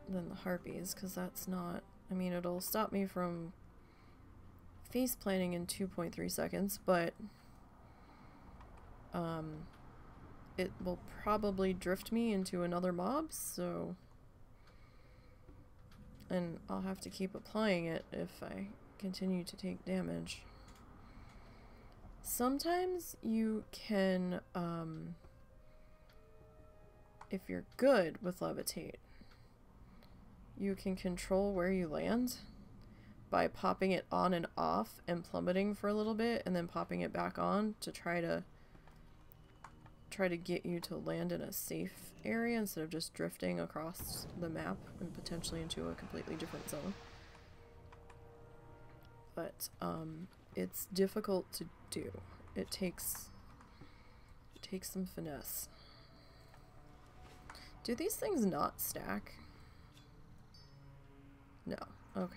S1: the harpies, because that's not... I mean, it'll stop me from face planting in 2.3 seconds, but it will probably drift me into another mob, so... And I'll have to keep applying it if I continue to take damage. Sometimes you can, if you're good with levitate, you can control where you land by popping it on and off and plummeting for a little bit and then popping it back on to try to get you to land in a safe area instead of just drifting across the map and potentially into a completely different zone. But it's difficult to do. It takes some finesse. Do these things not stack? No. Okay.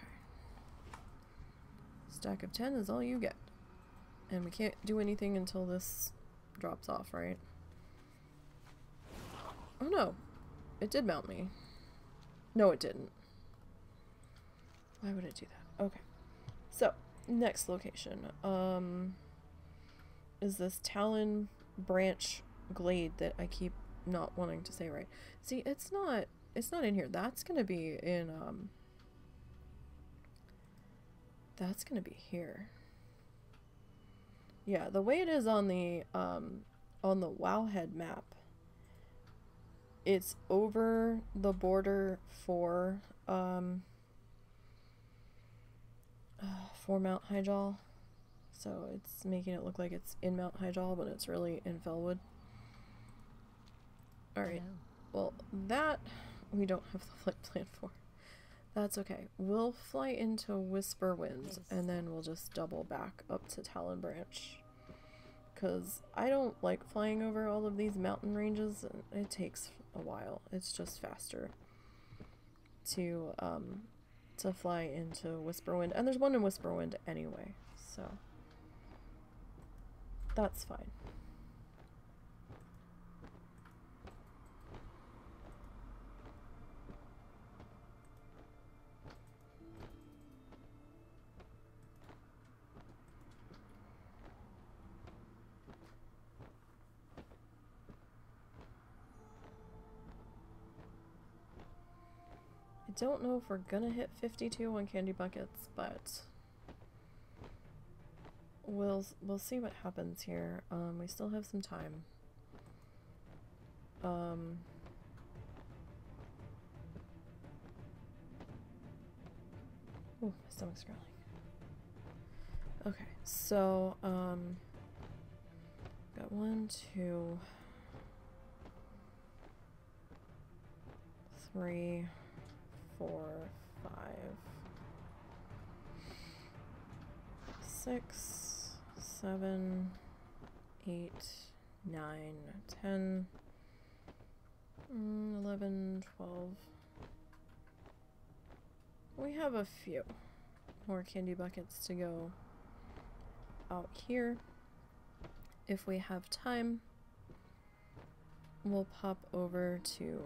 S1: Stack of 10 is all you get. And we can't do anything until this drops off, right? Oh no. It did mount me. No, it didn't. Why would it do that? Okay. So, next location. Is this Talon Branch Glade that I keep not wanting to say right. See, it's not in here. That's gonna be in, that's gonna be here. Yeah, the way it is on the Wowhead map, it's over the border for Mount Hyjal. So it's making it look like it's in Mount Hyjal, but it's really in Felwood. Alright, well, that we don't have the flight plan for. That's okay. We'll fly into Whisperwind, and then we'll just double back up to Talon Branch. Because I don't like flying over all of these mountain ranges, and it takes a while. It's just faster to fly into Whisperwind. And there's one in Whisperwind anyway, so that's fine. I don't know if we're gonna hit 52 on candy buckets, but we'll see what happens here. We still have some time. Oh, my stomach's growling. Okay, so got 1, 2, 3, 4, 5, 6, 7, 8, 9, 10, 11, 12. We have a few more candy buckets to go out here. If we have time, we'll pop over to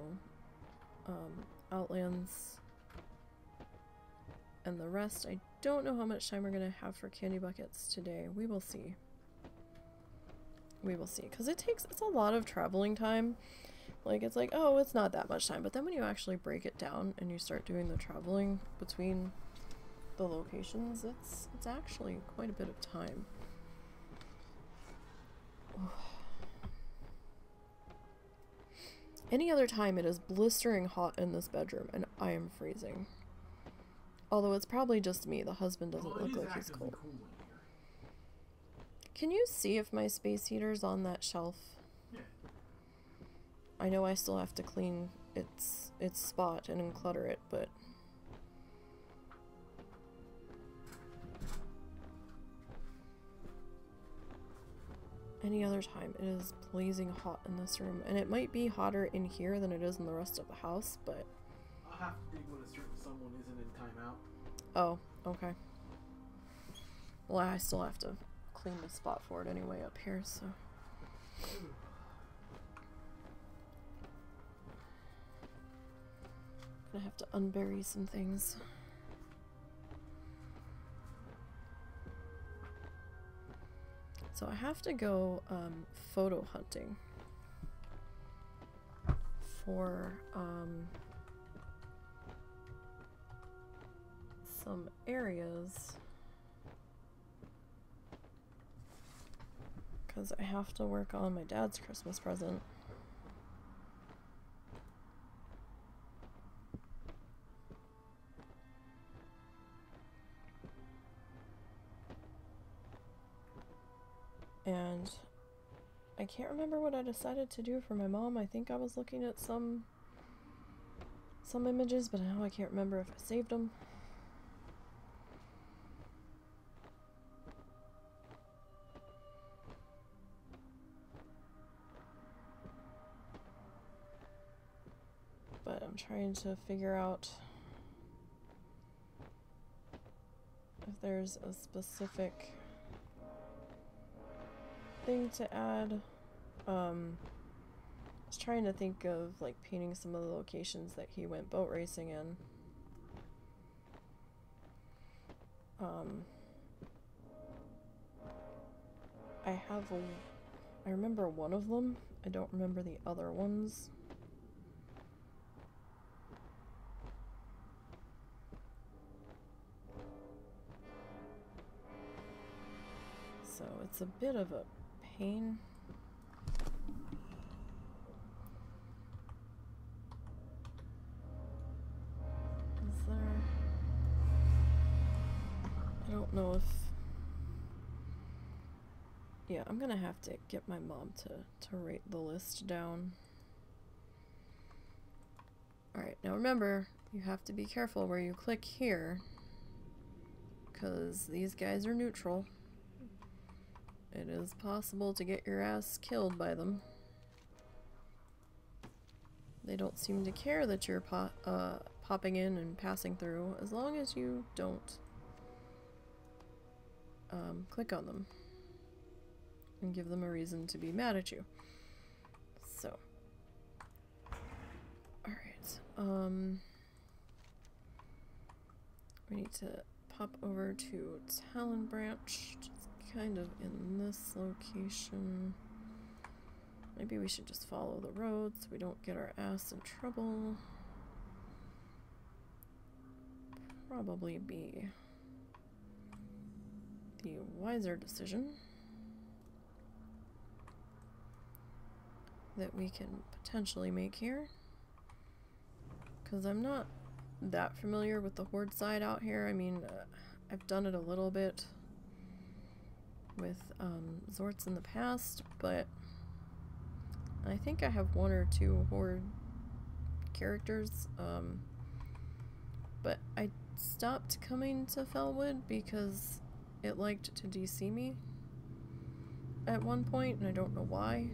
S1: Outlands. And the rest, I don't know how much time we're gonna have for candy buckets today. We will see. We will see. Because it's a lot of traveling time. Like, it's like, oh, it's not that much time. But then when you actually break it down and you start doing the traveling between the locations, it's actually quite a bit of time. Any other time, it is blistering hot in this bedroom, and I am freezing. Although it's probably just me. The husband doesn't look like he's cold. Can you see if my space heater's on that shelf? I know I still have to clean its spot and unclutter it, but any other time it is blazing hot in this room, and it might be hotter in here than it is in the rest of the house, but
S3: I'll have to dig when a certain someone isn't in timeout.
S1: oh, okay. Well, I still have to clean the spot for it anyway up here, so gonna have to unbury some things. So I have to go photo hunting for some areas because I have to work on my dad's Christmas present. And I can't remember what I decided to do for my mom. I think I was looking at some images, but now I can't remember if I saved them. But I'm trying to figure out if there's a specific thing to add. I was trying to think of like painting some of the locations that he went boat racing in. I remember one of them. I don't remember the other ones. So it's a bit of a pain. Is there... I don't know if... Yeah, I'm gonna have to get my mom to write the list down. Alright, now remember, you have to be careful where you click here, because these guys are neutral. It is possible to get your ass killed by them. They don't seem to care that you're popping in and passing through, as long as you don't click on them and give them a reason to be mad at you. So, alright, we need to pop over to Talon Branch. It's kind of in this location. Maybe we should just follow the road so we don't get our ass in trouble. Probably be the wiser decision that we can potentially make here, because I'm not that familiar with the horde side out here. I mean, I've done it a little bit with Zorts in the past, but I think I have one or two horde characters, but I stopped coming to Felwood because it liked to DC me at one point, and I don't know why.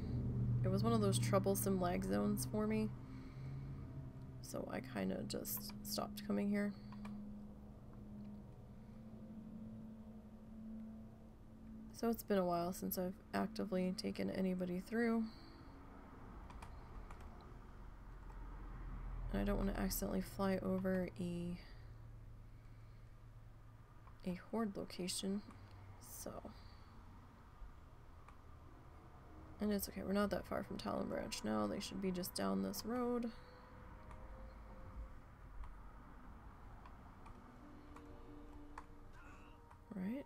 S1: It was one of those troublesome lag zones for me, so I kind of just stopped coming here. So it's been a while since I've actively taken anybody through. And I don't want to accidentally fly over a horde location, so... And it's okay, we're not that far from Talon Branch now. They should be just down this road. Right?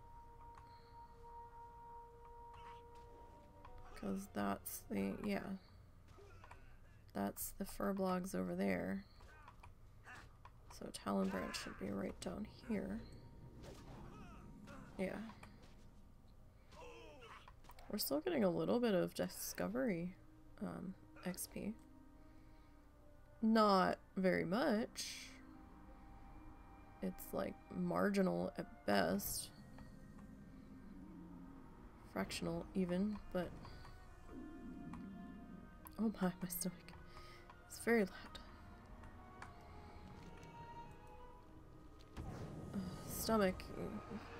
S1: Because that's the, yeah. That's the fur blogs over there. So Talon Branch should be right down here. Yeah. We're still getting a little bit of discovery XP. not very much. It's like marginal at best. Fractional even, but oh my stomach. It's very loud. Stomach,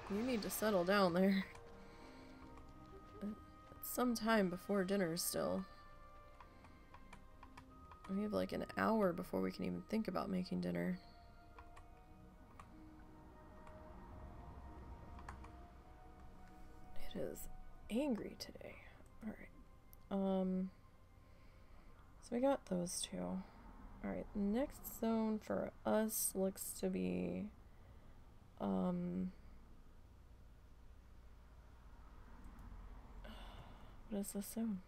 S1: you need to settle down there. It's some time before dinner still. We have like an hour before we can even think about making dinner. It is angry today. Alright. So we got those two. Alright, next zone for us looks to be what is this zone?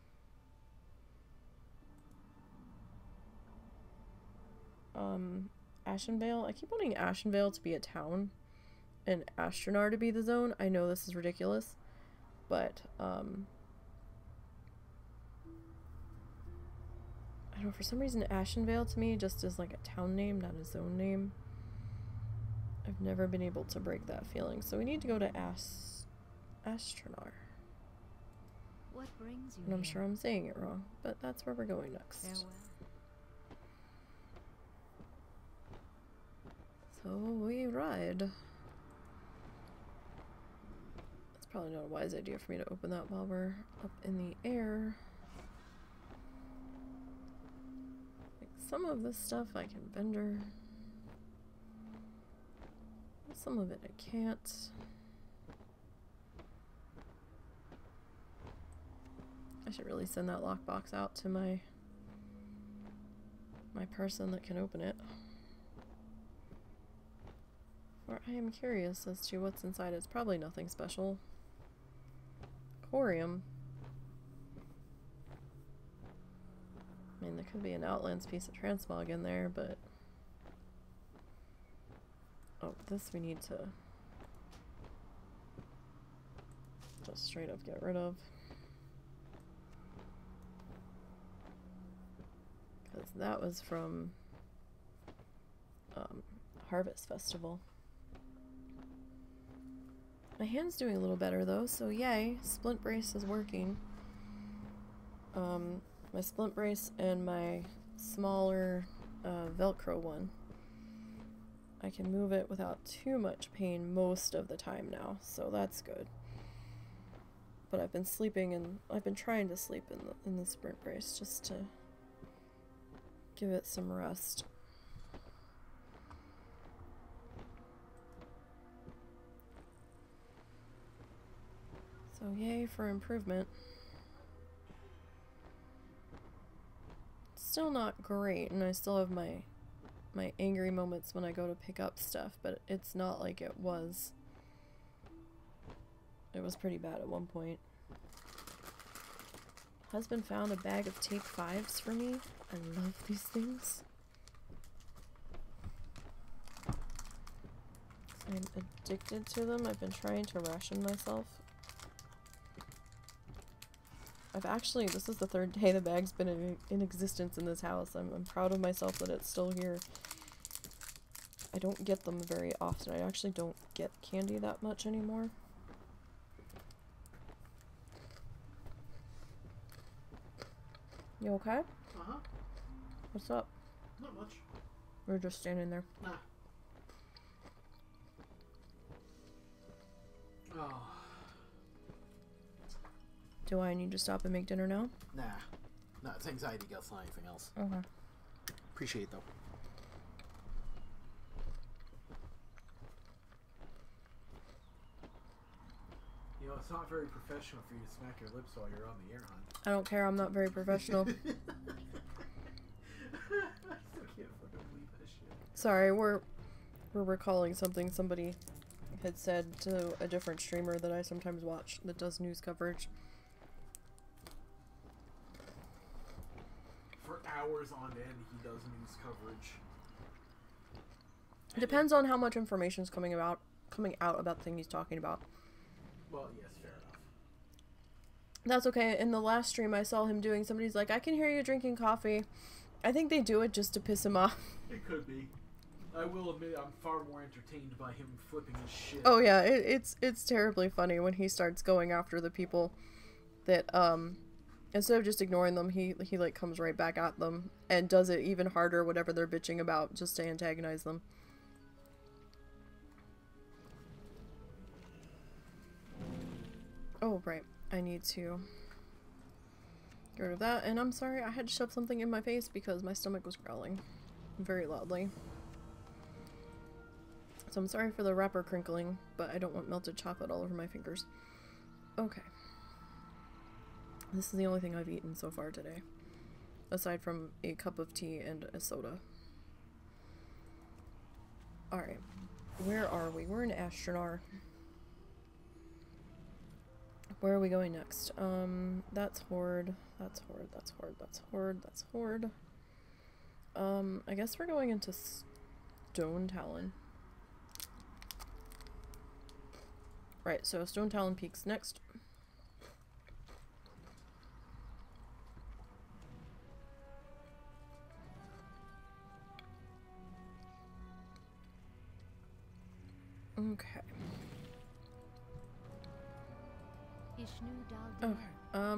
S1: Ashenvale. I keep wanting Ashenvale to be a town and Astronar to be the zone. I know this is ridiculous, but I don't know, for some reason Ashenvale to me just is like a town name, not a zone name. I've never been able to break that feeling, so we need to go to Astronar.
S2: What brings you
S1: And I'm
S2: here?
S1: sure I'm saying it wrong, but that's where we're going next.
S2: Farewell.
S1: So we ride. It's probably not a wise idea for me to open that while we're up in the air. Like, some of this stuff I can bender. Some of it I can't. I should really send that lockbox out to my person that can open it. For I am curious as to what's inside. It's probably nothing special. Corium. I mean, there could be an Outlands piece of transmog in there, but oh, this we need to just straight up get rid of. Because that was from Harvest Festival. My hand's doing a little better though, so yay, Splint Brace is working. My Splint Brace and my smaller Velcro one. I can move it without too much pain most of the time now, so that's good. But I've been sleeping, and I've been trying to sleep in the Sprint Brace just to give it some rest. So yay for improvement. Still not great, and I still have my angry moments when I go to pick up stuff, but it's not like it was. It was pretty bad at one point. Husband found a bag of Take 5s for me. I love these things. I'm addicted to them. I've been trying to ration myself. This is the third day the bag's been in existence in this house. I'm proud of myself that it's still here. I don't get them very often. I actually don't get candy that much anymore. You okay?
S3: Uh-huh.
S1: What's up?
S3: Not much.
S1: We're just standing there.
S3: Nah. Oh.
S1: Do I need to stop and make dinner now?
S3: Nah. No, it's anxiety guts, not anything else.
S1: Okay.
S3: Appreciate it, though. You know, it's not very professional for you to smack your lips while you're on the air hunt.
S1: I don't care. I'm not very professional.
S3: I still can't fucking believe that shit.
S1: Sorry, we're recalling something somebody had said to a different streamer that I sometimes watch that does news coverage.
S3: For hours on end, he does news coverage.
S1: It depends on how much information's coming out about the thing he's talking about.
S3: Well, yes, fair enough.
S1: That's okay. In the last stream I saw him doing, somebody's like, I can hear you drinking coffee. I think they do it just to piss him off.
S3: It could be. I will admit I'm far more entertained by him flipping his shit.
S1: Oh yeah, it's terribly funny when he starts going after the people that instead of just ignoring them, he like comes right back at them and does it even harder, whatever they're bitching about, just to antagonize them. Oh right, I need to get rid of that, and I'm sorry I had to shove something in my face because my stomach was growling very loudly. So I'm sorry for the wrapper crinkling, but I don't want melted chocolate all over my fingers. Okay. This is the only thing I've eaten so far today, aside from a cup of tea and a soda. Alright. Where are we? We're in Astronar. Where are we going next? That's Horde. That's Horde. That's Horde. That's Horde. That's Horde. I guess we're going into Stone Talon. Right, so Stone Talon Peak's next. Okay. Okay.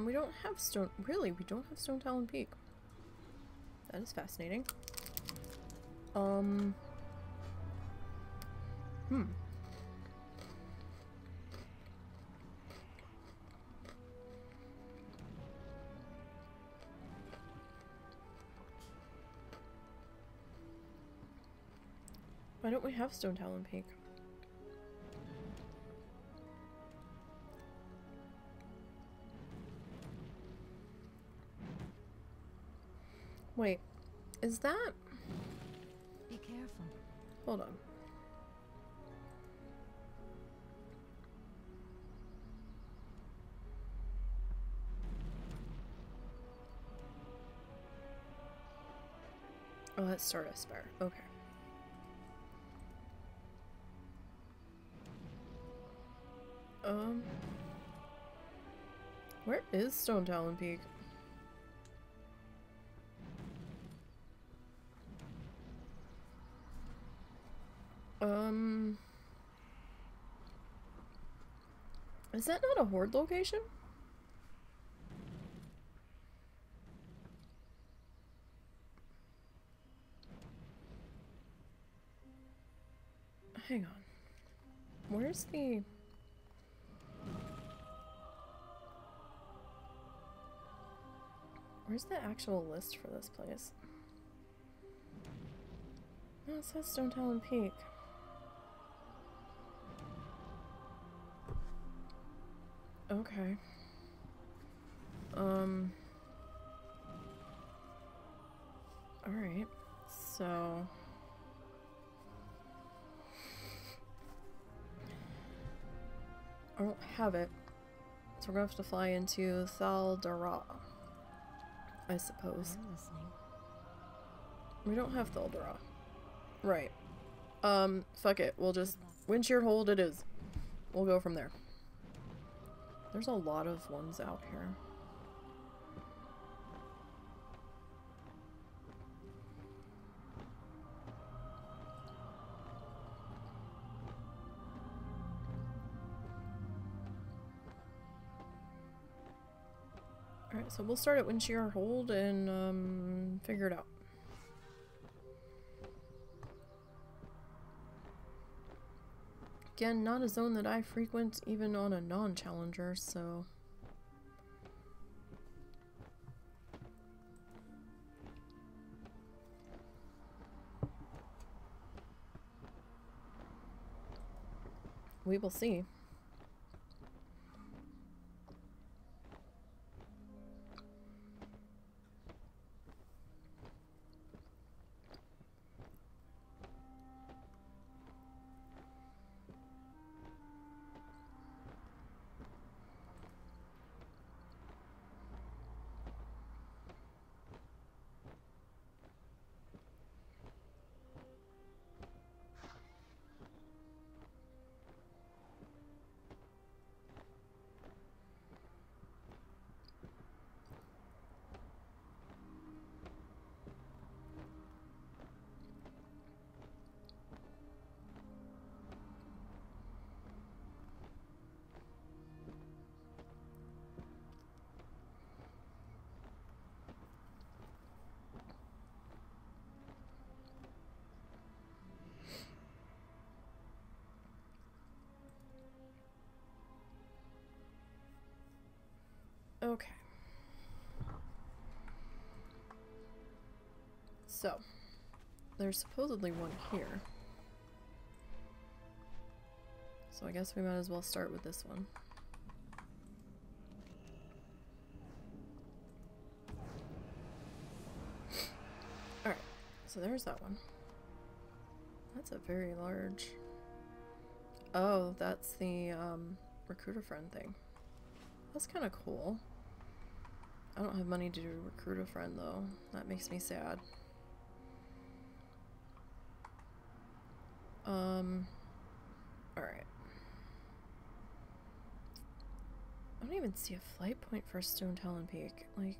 S1: We don't have Stone... Really, we don't have Stone Talon Peak. That is fascinating. Why don't we have Stone Talon Peak? Wait, is that...
S2: Be careful.
S1: Hold on. Oh, that's Stardust Spire. Okay. Where is Stone Talon Peak? Is that not a Horde location? Hang on. Where's the... Where's the actual list for this place? No, it says Stone Talon Peak. Okay. Alright. So... I don't have it. So we're gonna have to fly into Thaldara, I suppose.
S2: I'm listening.
S1: We don't have Thaldara. Right. Fuck it. We'll just... Wind Shear Hold it is. We'll go from there. There's a lot of ones out here. Alright, so we'll start at Wind Shear Hold and figure it out. Again, not a zone that I frequent even on a non-challenger, so... we will see. So, there's supposedly one here. So I guess we might as well start with this one. Alright, so there's that one. That's a very large... Oh, that's the recruiter friend thing. That's kind of cool. I don't have money to recruit a friend though. That makes me sad. Alright. I don't even see a flight point for Stone Talon Peak. Like...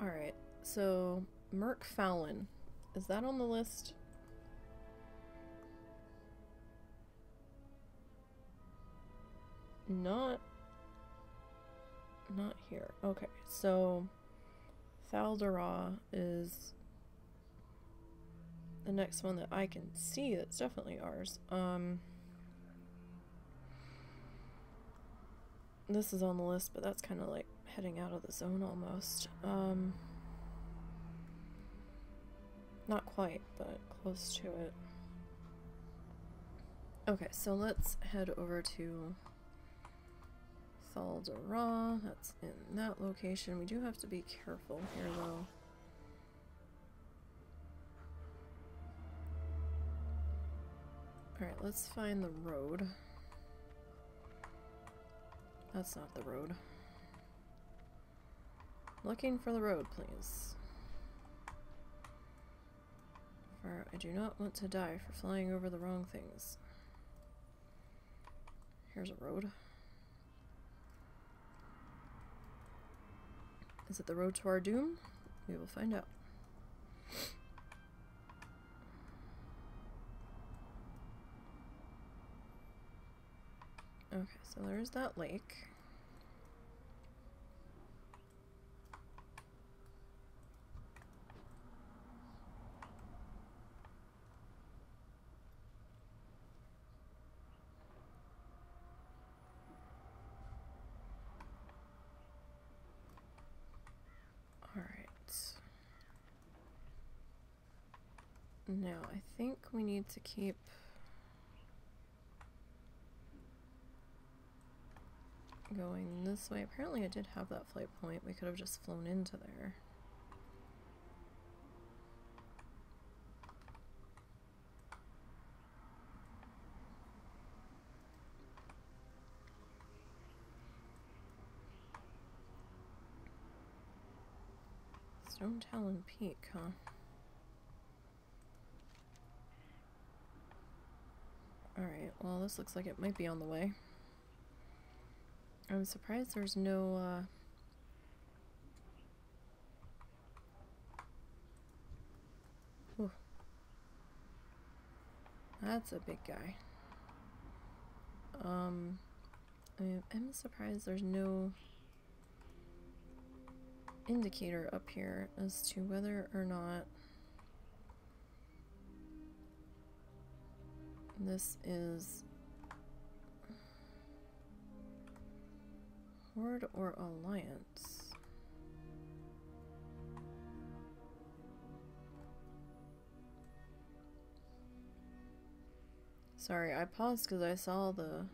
S1: Alright, so... Merc Fallon. Is that on the list? Not here. Okay, so Thaldera is the next one that I can see that's definitely ours. This is on the list, but that's kind of like heading out of the zone almost. Not quite, but close to it. Okay, so let's head over to Thaldera. That's in that location. We do have to be careful here, though. Alright, let's find the road. That's not the road. Looking for the road, please. For I do not want to die for flying over the wrong things. Here's a road. Is it the road to our doom? We will find out. Okay, so there's that lake. Now, I think we need to keep going this way. Apparently I did have that flight point. We could have just flown into there. Stone Talon Peak, huh? Alright, well this looks like it might be on the way. I'm surprised there's no, Ooh. That's a big guy. I'm surprised there's no indicator up here as to whether or not this is Horde or Alliance. Sorry, I paused because I saw the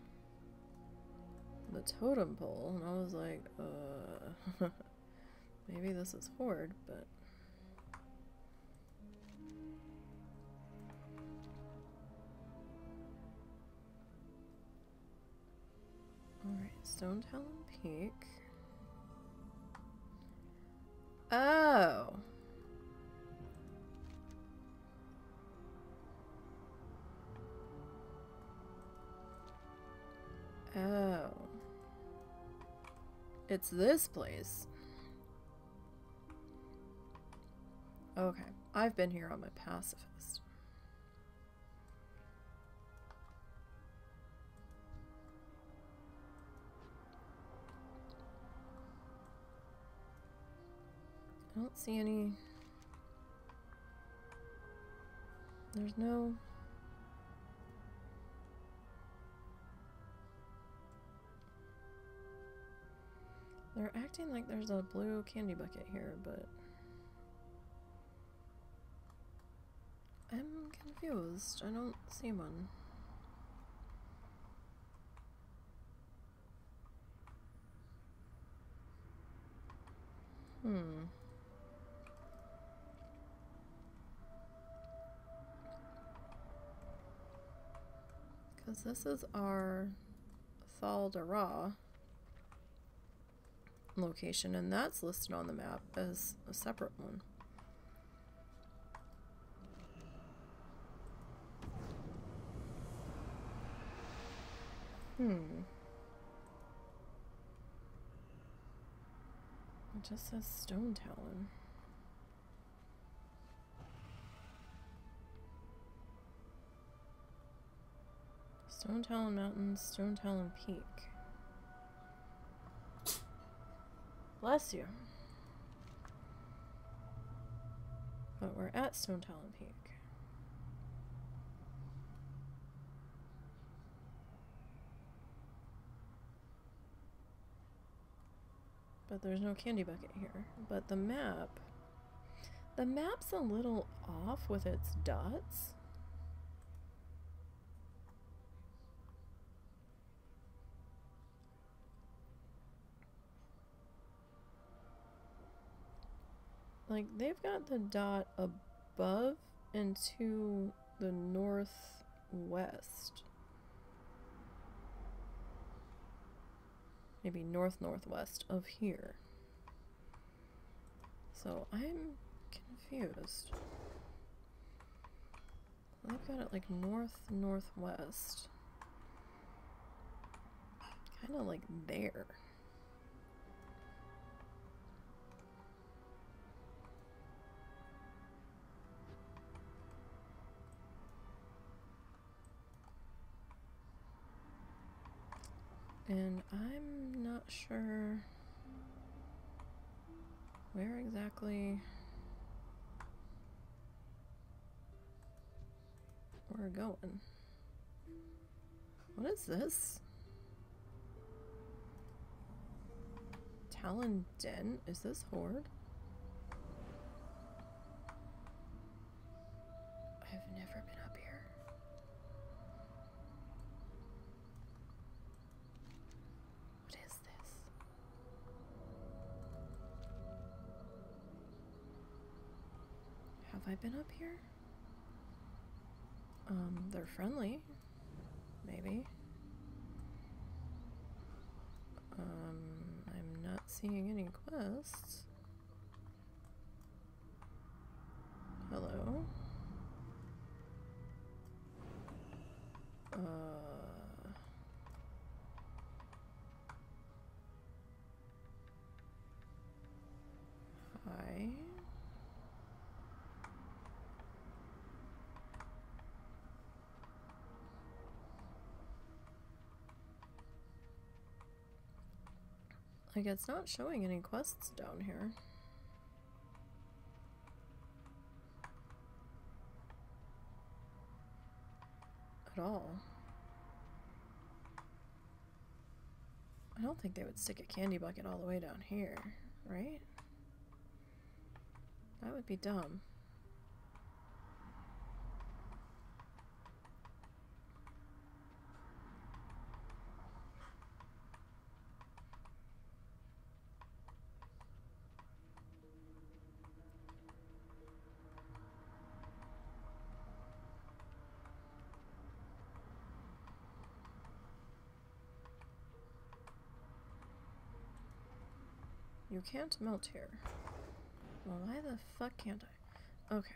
S1: totem pole and I was like, maybe this is Horde, but alright, Stone Talon Peak. Oh! Oh. It's this place. Okay, I've been here on my pacifist. I don't see any... There's no... They're acting like there's a blue candy bucket here, but I'm confused. I don't see one. Because this is our Thal-Dara location, and that's listed on the map as a separate one. It just says Stone Talon. Stone Talon Mountains, Stone Talon Peak. Bless you. But we're at Stone Talon Peak. But there's no candy bucket here. But the map's a little off with its dots. Like, they've got the dot above and to the northwest. Maybe northwest of here. So I'm confused. They've got it like northwest. Kind of like there. And I'm not sure where exactly we're going. What is this? Talon Den? Is this Horde? I've never been up here. What is this? Have I been up here? They're friendly. Maybe. I'm not seeing any quests. Hello? Hi. Like, it's not showing any quests down here. At all. I don't think they would stick a candy bucket all the way down here, right? That would be dumb. You can't melt here. Well, why the fuck can't I? Okay,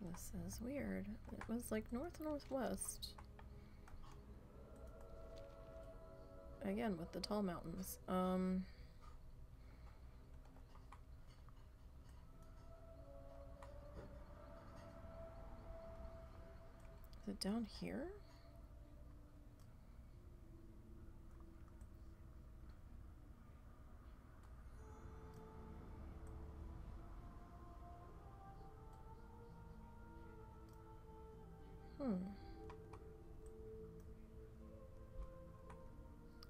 S1: this is weird. It was like northwest. Again, with the tall mountains. Is it down here?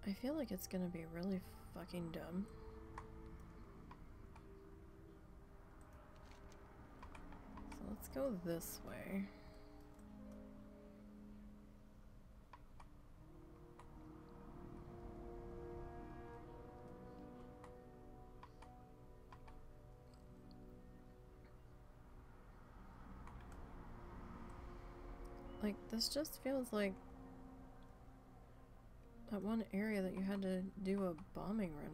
S1: I feel like it's gonna be really fucking dumb. So let's go this way. Like, this just feels like that one area that you had to do a bombing run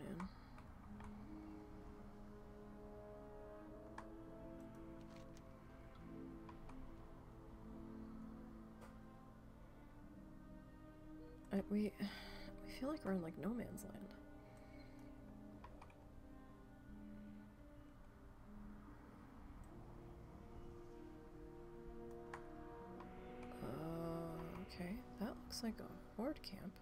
S1: in. We feel like we're in like no man's land. Okay, that looks like a horde camp.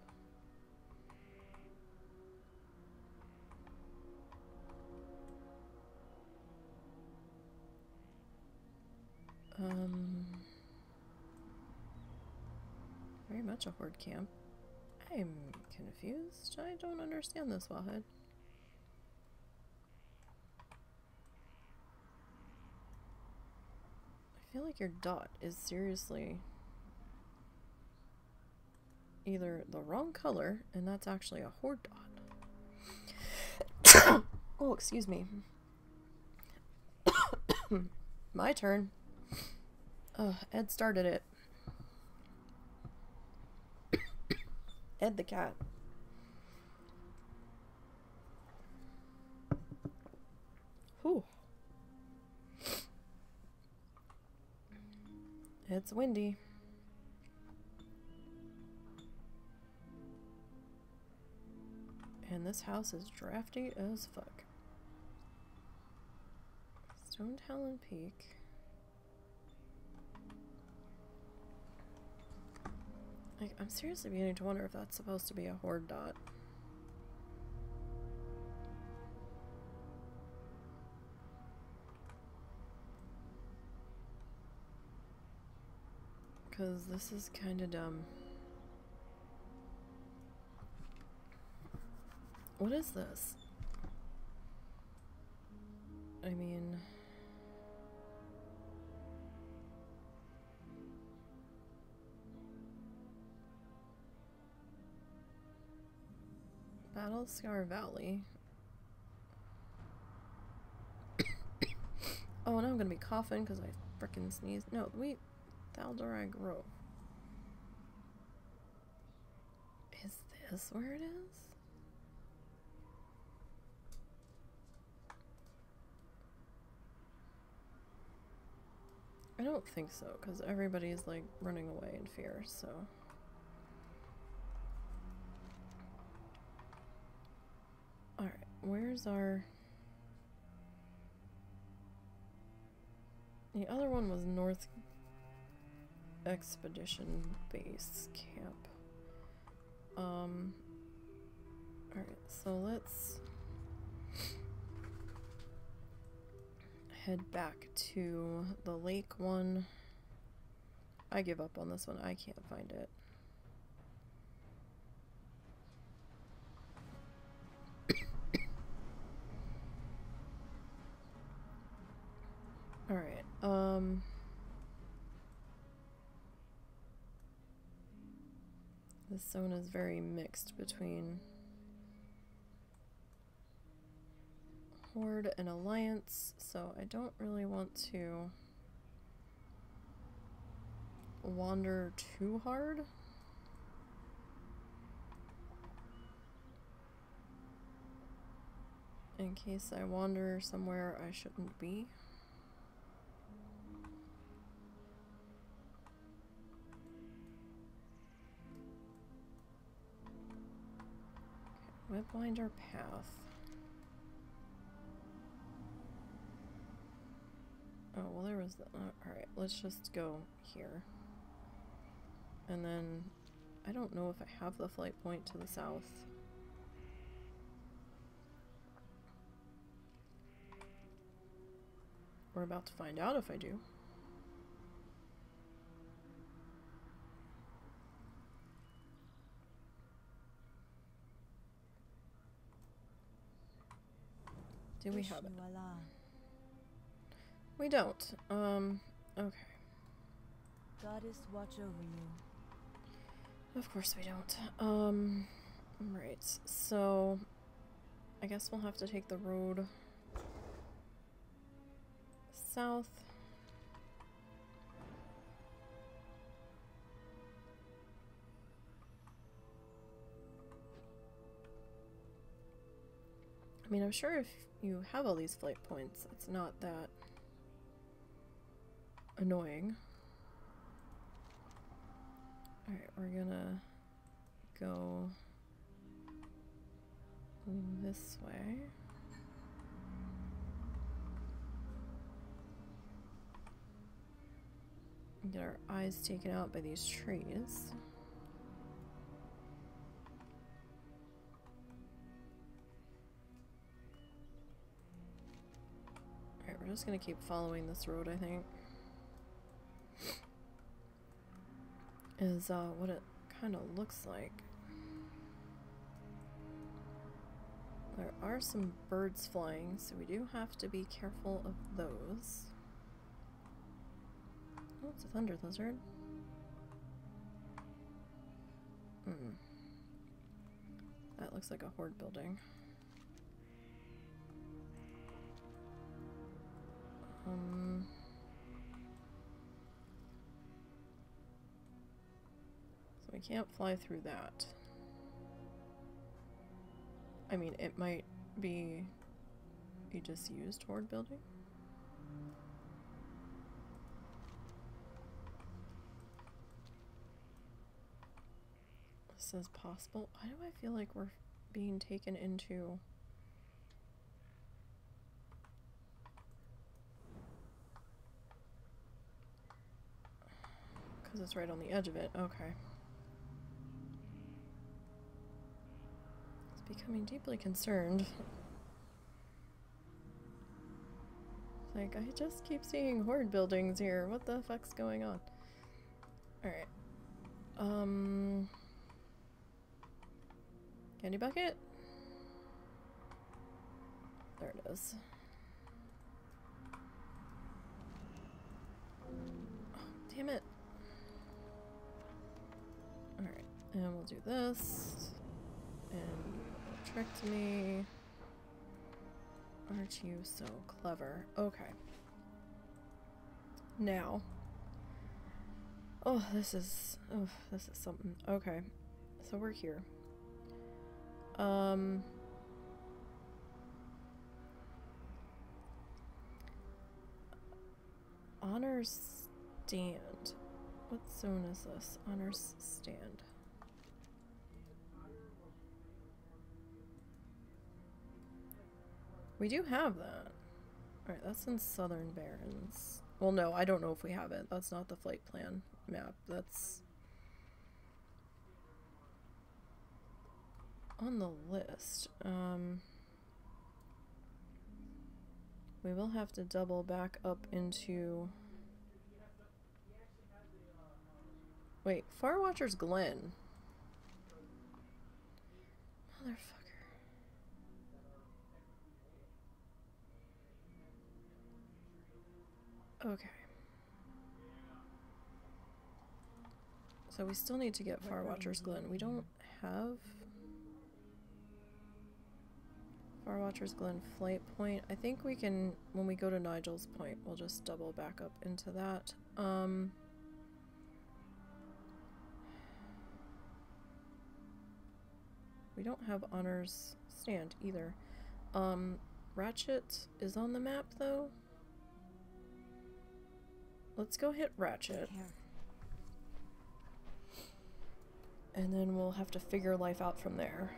S1: Very much a horde camp. I'm confused. I don't understand this, Wellhead. I feel like your dot is seriously either the wrong color, and that's actually a horde dot. Oh, excuse me. My turn. Ed started it. Ed the cat. Whew. It's windy. And this house is drafty as fuck. Stone Talon Peak. Like, I'm seriously beginning to wonder if that's supposed to be a horde dot. Because this is kind of dumb. What is this? I mean... Battlescar Valley. Oh, now I'm gonna be coughing because I frickin' sneezed. No, wait. Thaldorai Grove. Is this where it is? I don't think so, because everybody's like running away in fear, so. Alright, where's our... The other one was North Expedition Base Camp. Alright, so let's head back to the lake one. I give up on this one, I can't find it. Alright, this zone is very mixed between Horde and Alliance, so I don't really want to wander too hard. In case I wander somewhere I shouldn't be. Okay, Webwinder Path. Oh, well there was the... alright, let's just go here. And then, I don't know if I have the flight point to the south. We're about to find out if I do. Do we have it?
S5: Voila.
S1: We don't. Okay.
S5: Goddess watch over you.
S1: Of course we don't. Right. So I guess we'll have to take the road south. I mean, I'm sure if you have all these flight points, it's not that annoying. Alright, we're gonna go this way. And get our eyes taken out by these trees. Alright, we're just gonna keep following this road, I think. Is what it kind of looks like. There are some birds flying, so we do have to be careful of those. Oh, it's a thunder lizard. That looks like a horde building. So we can't fly through that. I mean, it might be a disused horde building. This is possible. Why do I feel like we're being taken into... Because it's right on the edge of it. Okay. It's becoming deeply concerned. Like, I just keep seeing horde buildings here. What the fuck's going on? Alright. Candy bucket? There it is. Oh, damn it. Alright, and we'll do this. And you tricked me. Aren't you so clever? Okay. Now. Oh, this is something. Okay. So we're here. Honors stand. What zone is this? Honors stand. We do have that. Alright, that's in Southern Barrens. Well, no, I don't know if we have it. That's not the flight plan map. That's on the list. We will have to double back up into... Wait, Farwatcher's Glen. Motherfucker. Okay. So we still need to get Farwatcher's Glen. We don't have Farwatcher's Glen flight point. I think we can, when we go to Nigel's Point, we'll just double back up into that. We don't have Honors Stand either. Ratchet is on the map though. Let's go hit Ratchet. And then we'll have to figure life out from there.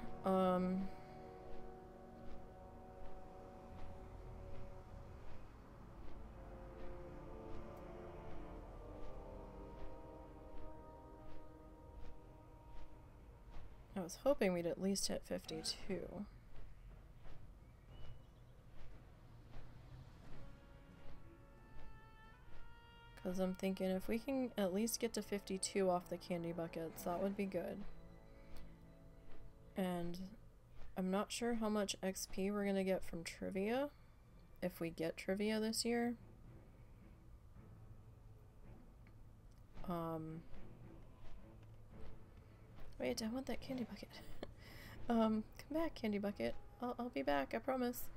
S1: I was hoping we'd at least hit 52. Because I'm thinking if we can at least get to 52 off the candy buckets, that would be good. And I'm not sure how much XP we're gonna get from trivia, if we get trivia this year. Wait, I want that candy bucket. Come back, candy bucket. I'll be back, I promise.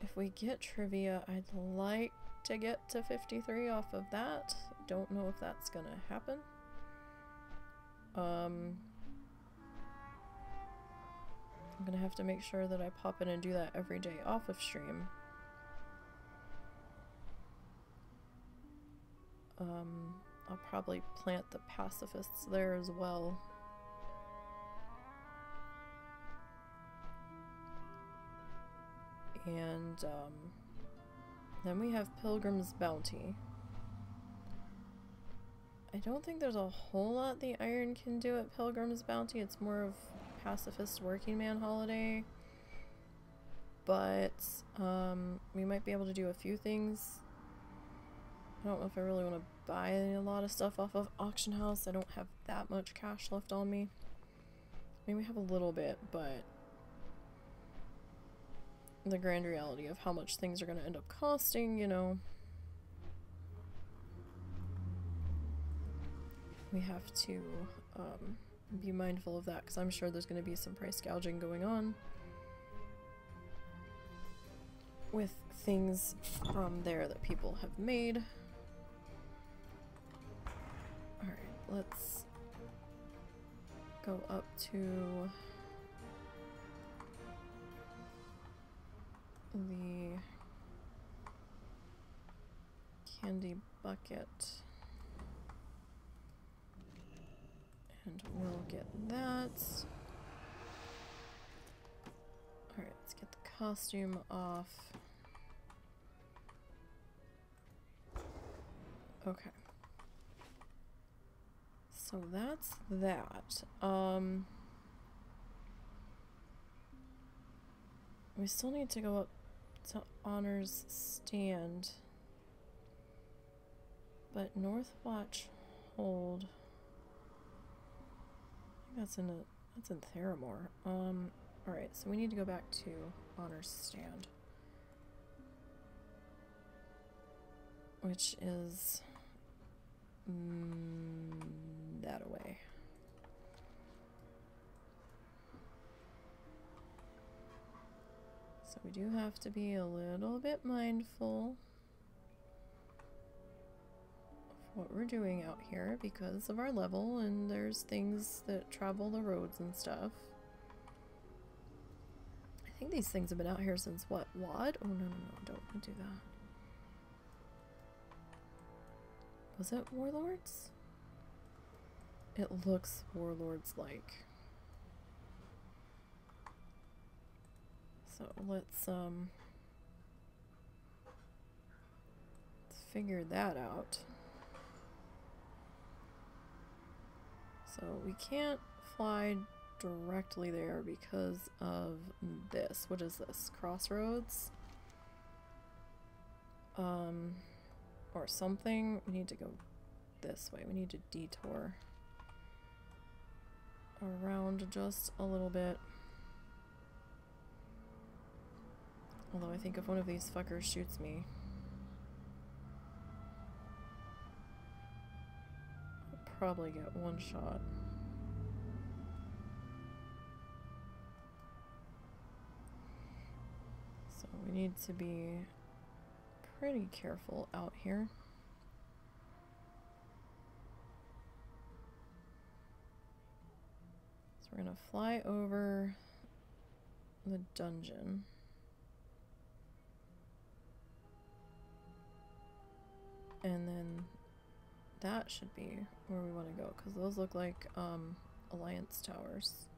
S1: If we get trivia, I'd like to get to 53 off of that. Don't know if that's gonna happen. I'm gonna have to make sure that I pop in and do that every day off of stream. I'll probably plant the pacifists there as well. And then we have Pilgrim's Bounty. I don't think there's a whole lot the Iron can do at Pilgrim's Bounty. It's more of pacifist working man holiday. But we might be able to do a few things. I don't know if I really want to buy a lot of stuff off of Auction House. I don't have that much cash left on me. I mean, we have a little bit, but the grand reality of how much things are going to end up costing, you know. We have to be mindful of that, because I'm sure there's going to be some price gouging going on with things from there that people have made. Alright, let's go up to the candy bucket. And we'll get that. Alright, let's get the costume off. Okay. So that's that. We still need to go up to Honor's stand. But Northwatch Hold. That's in Theramore. Alright, so we need to go back to Honor's stand. Which is that away. So we do have to be a little bit mindful what we're doing out here because of our level, and there's things that travel the roads and stuff. I think these things have been out here since what? WoD? Oh no, don't do that. Was it Warlords? It looks Warlords-like. So let's figure that out. So we can't fly directly there because of this. What is this? Crossroads? Or something. We need to go this way. We need to detour around just a little bit. Although I think if one of these fuckers shoots me, I'll probably get one shot. So we need to be pretty careful out here. So we're gonna fly over the dungeon. And then that should be where we want to go, because those look like Alliance towers.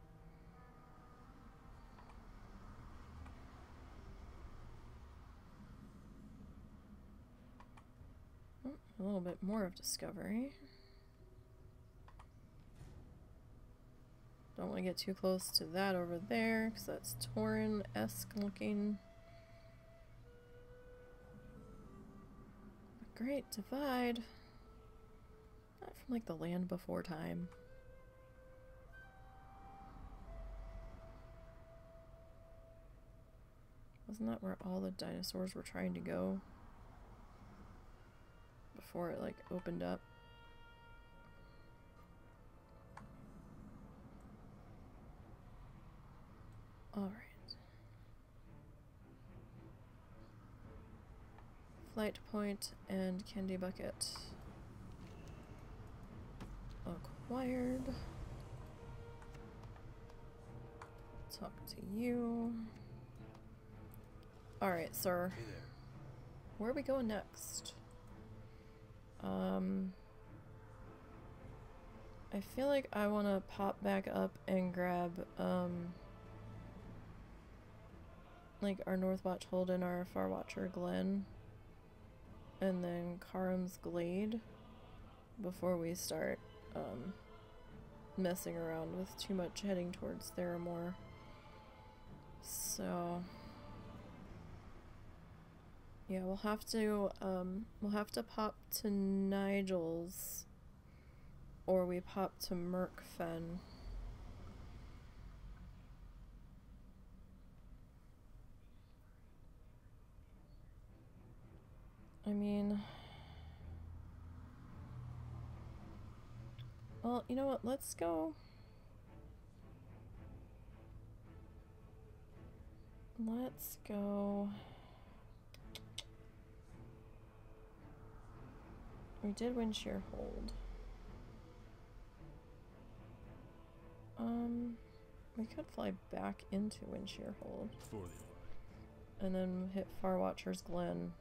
S1: Oh, a little bit more of discovery. Don't want to get too close to that over there, because that's Tauren-esque looking. Great Divide. Not from like the Land Before Time. Wasn't that where all the dinosaurs were trying to go? Before it, like, opened up? Alright. Flight point and candy bucket. Acquired. Talk to you. Alright, sir.
S6: Hey there.
S1: Where are we going next? I feel like I want to pop back up and grab, like our Northwatch Hold and our Farwatcher Glen, and then Karam's Glade before we start, messing around with too much heading towards Theramore. So yeah, we'll have to pop to Nigel's, or we pop to Merkfen. I mean, well, you know what, let's go. Let's go. We did Windshear Hold. We could fly back into Windshear Hold. And then hit Farwatcher's Glen.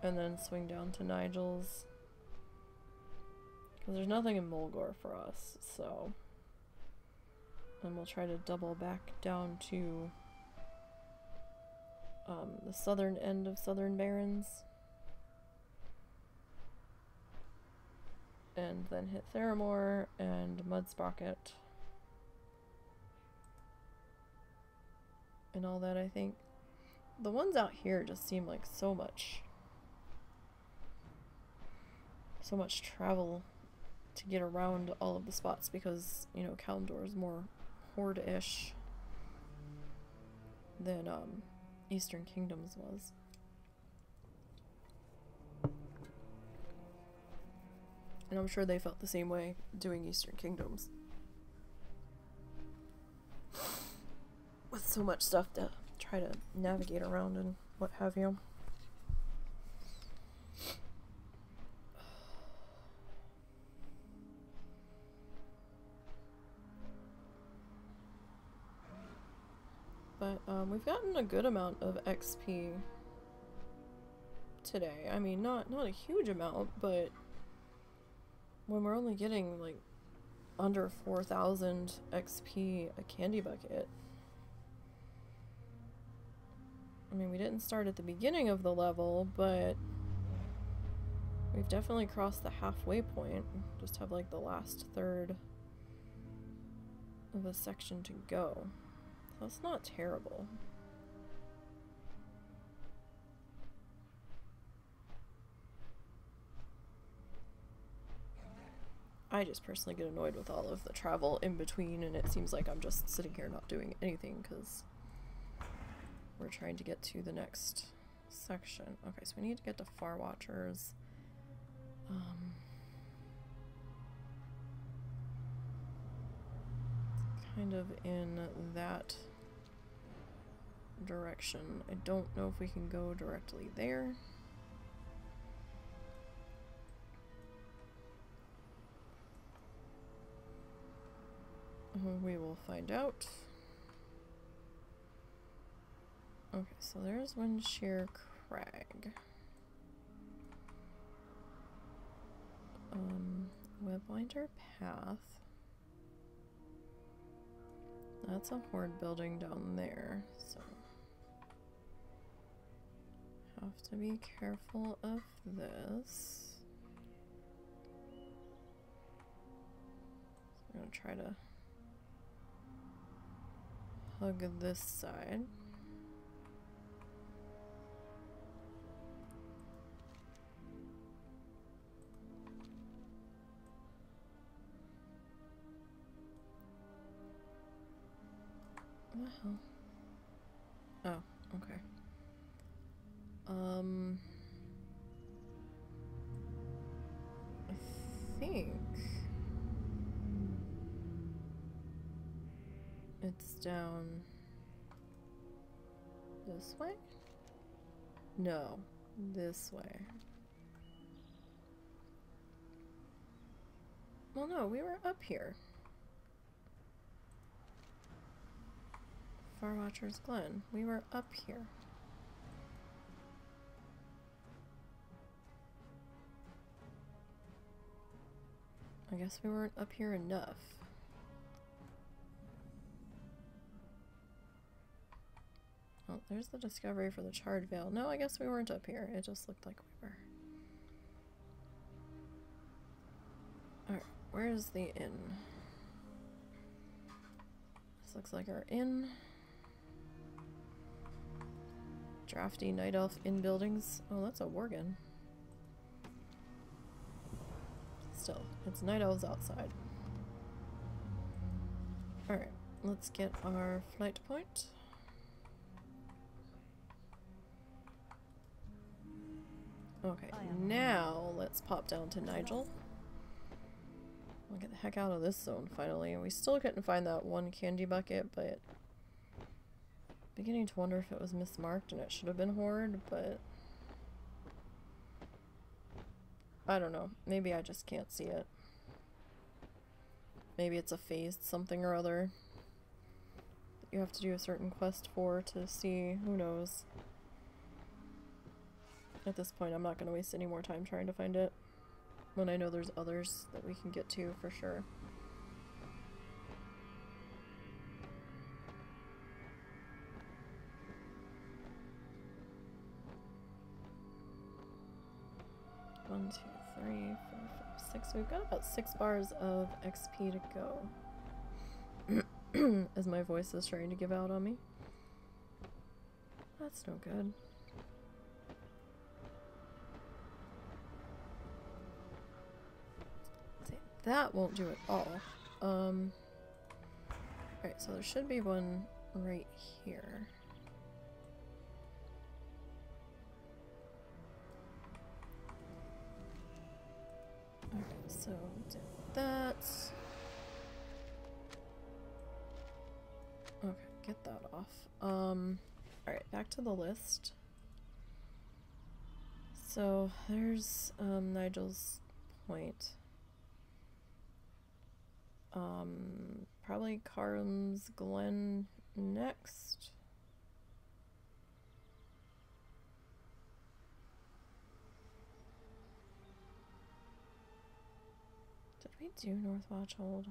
S1: And then swing down to Nigel's. Because there's nothing in Mulgore for us, so. And we'll try to double back down to the southern end of Southern Barrens. And then hit Theramore and Mudsprocket. And all that, I think. The ones out here just seem like so much travel to get around all of the spots because, you know, Kalimdor is more horde-ish than Eastern Kingdoms was. And I'm sure they felt the same way doing Eastern Kingdoms. With so much stuff to try to navigate around and what have you. But we've gotten a good amount of XP today. I mean, not a huge amount, but when we're only getting like under 4,000 XP a candy bucket. I mean, we didn't start at the beginning of the level, but we've definitely crossed the halfway point. Just have like the last third of a section to go. That's not terrible. I just personally get annoyed with all of the travel in between, and it seems like I'm just sitting here not doing anything because we're trying to get to the next section. Okay, so we need to get to Farwatchers. Kind of in that direction. I don't know if we can go directly there. We will find out. Okay, so there's Windshear Crag. Webwinder Path. That's a horde building down there, so have to be careful of this. So I'm gonna try to hug this side. What the hell? Oh, okay. I think it's down this way? No, this way. Well, no, we were up here. Farwatcher's Glen. We were up here. I guess we weren't up here enough. Oh, there's the discovery for the Charred Veil. No, I guess we weren't up here. It just looked like we were. Alright, where's the inn? This looks like our inn. Drafty Night Elf Inn buildings. Oh, that's a worgen. Still, it's Night Elves outside. Alright, let's get our flight point. Okay, now let's pop down to Nigel. We'll get the heck out of this zone finally. We still couldn't find that one candy bucket, but beginning to wonder if it was mismarked and it should have been Horde, but I don't know. Maybe I just can't see it. Maybe it's a phased something or other that you have to do a certain quest for to see. Who knows? At this point, I'm not going to waste any more time trying to find it when I know there's others that we can get to for sure. One, 2, 3, 4, 5, 6. We've got about 6 bars of XP to go. As my voice is trying to give out on me. That's no good. See, that won't do it all. Alright, so there should be one right here. Okay, so did that. Okay, get that off. Alright, back to the list. So there's Nigel's point. Probably Karam's Glen next. Did we do North Watchhold?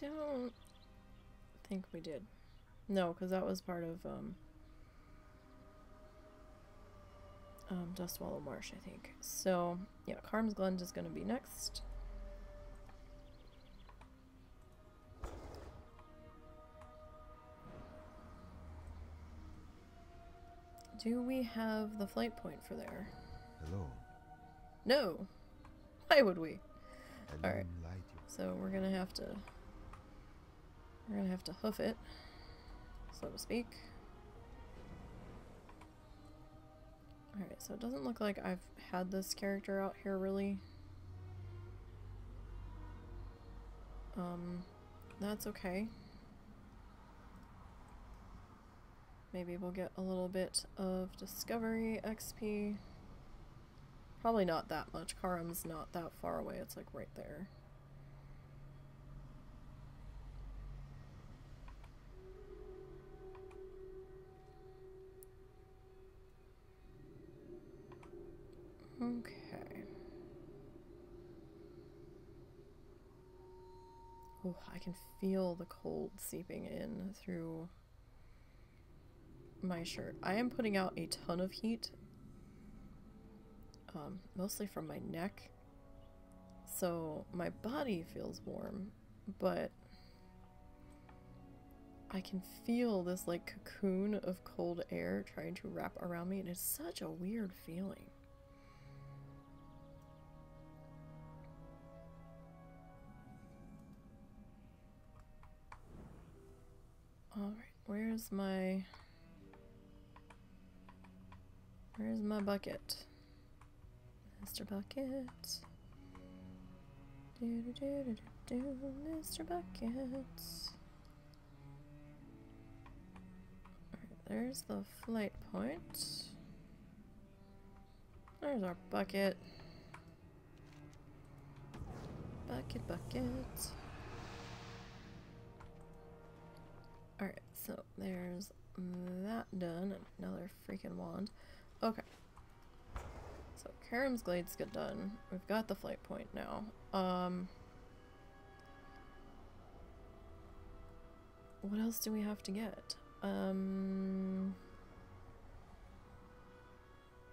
S1: Don't think we did. No, because that was part of Dustwallow Marsh, I think. So yeah, Karam's Glen is going to be next. Do we have the flight point for there?
S7: Hello.
S1: No. Why would we?
S7: I
S1: All right.
S7: don't like you.
S1: So we're gonna have to hoof it, so to speak. Alright, so it doesn't look like I've had this character out here really. That's okay. Maybe we'll get a little bit of discovery XP. Probably not that much. Karam's not that far away. It's like right there. Okay. Oh, I can feel the cold seeping in through my shirt. I am putting out a ton of heat, mostly from my neck, so my body feels warm, but I can feel this like cocoon of cold air trying to wrap around me, and it's such a weird feeling. Where's my bucket? Mr. Bucket. Mr. Bucket. Alright, there's the flight point. There's our bucket. Bucket. Alright, so there's that done. Another freaking wand. Okay. So Karam's Glades get done. We've got the flight point now. What else do we have to get?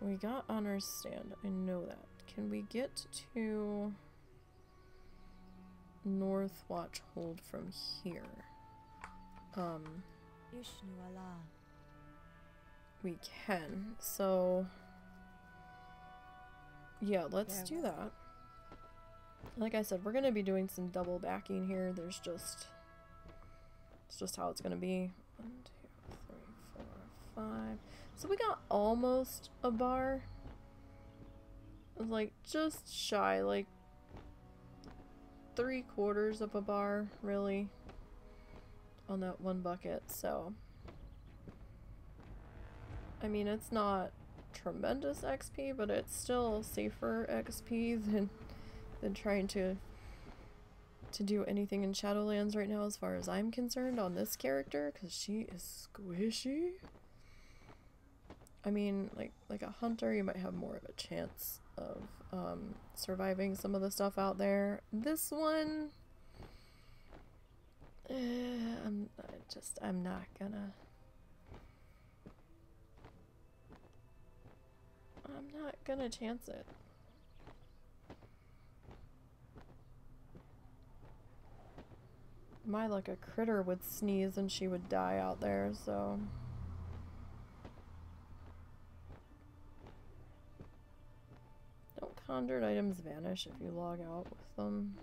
S1: We got Honor's Stand. I know that. Can we get to North Watch Hold from here?
S5: Ishnu Allah.
S1: We can. So yeah, let's do that. Like I said, we're gonna be doing some double backing here. It's just how it's gonna be. 1, 2, 3, 4, 5. So we got almost a bar. Like just shy, like 3/4 of a bar, really, on that one bucket. So I mean, it's not tremendous XP, but it's still safer XP than trying to do anything in Shadowlands right now, as far as I'm concerned, on this character, because she is squishy. I mean, like a hunter, you might have more of a chance of surviving some of the stuff out there. This one, I'm not gonna chance it. My luck, a critter would sneeze and she would die out there, so. Don't conjured items vanish if you log out with them?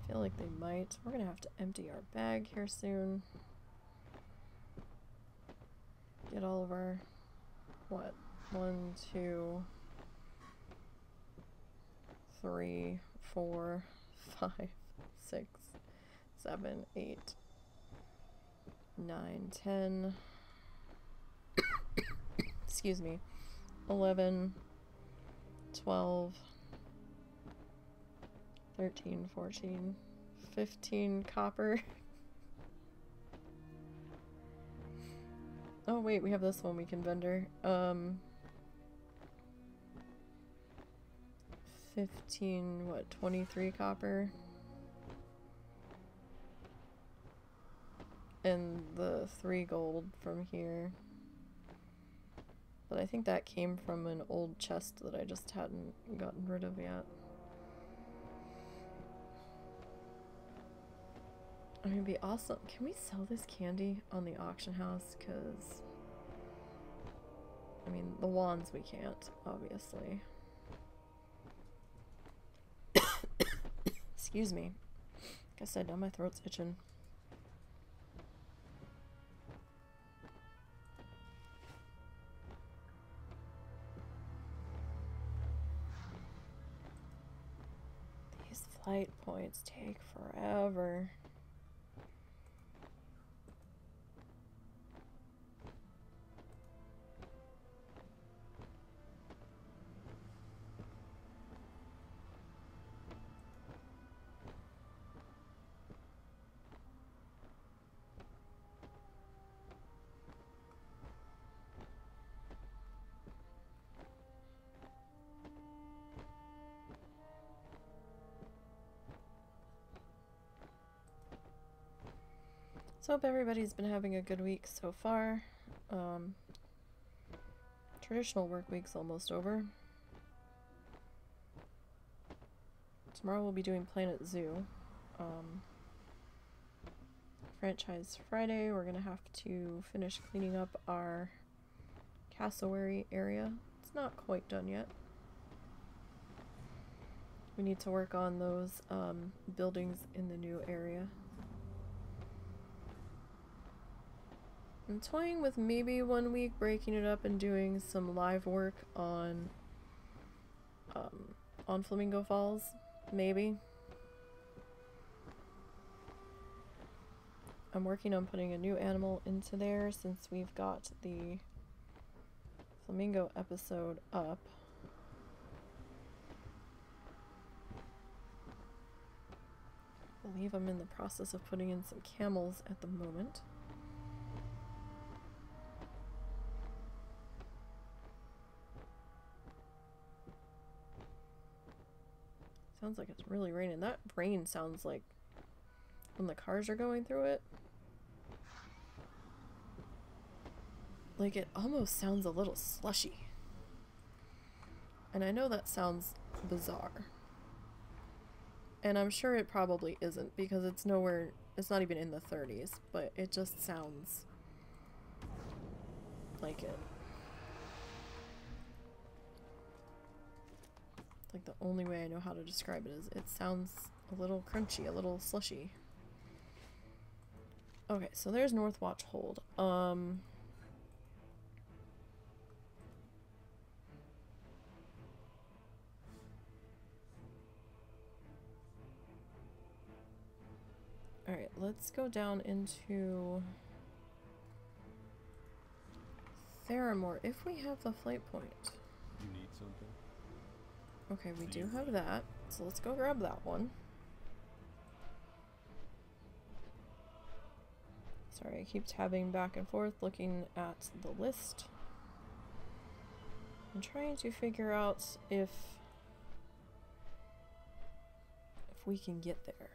S1: I feel like they might. We're gonna have to empty our bag here soon. Get all of our, what, 1, 2, 3, 4, 5, 6, 7, 8, 9, 10, excuse me, 11, 12, 13, 14, 15 copper. Oh wait, we have this one we can vendor. 15, what, 23 copper? And the 3 gold from here. But I think that came from an old chest that I just hadn't gotten rid of yet. I mean, it'd be awesome. Can we sell this candy on the auction house? Because, I mean, the wands we can't, obviously. Excuse me. Like I said, now my throat's itching. These flight points take forever. So hope everybody's been having a good week so far. Traditional work week's almost over. Tomorrow we'll be doing Planet Zoo. Franchise Friday, we're gonna have to finish cleaning up our cassowary area. It's not quite done yet. We need to work on those buildings in the new area. I'm toying with maybe 1 week breaking it up and doing some live work on Flamingo Falls, maybe. I'm working on putting a new animal into there since we've got the Flamingo episode up. I believe I'm in the process of putting in some camels at the moment. Sounds like it's really raining. That rain sounds like when the cars are going through it. Like it almost sounds a little slushy. And I know that sounds bizarre. And I'm sure it probably isn't because it's nowhere, it's not even in the 30s, but it just sounds like it. Like the only way I know how to describe it is it sounds a little crunchy, a little slushy. Okay, so there's North Watch Hold. Alright, let's go down into Theramore if we have the flight point.
S6: You need something?
S1: Okay, we do have that, so let's go grab that one. Sorry, I keep tabbing back and forth looking at the list. I'm trying to figure out if we can get there.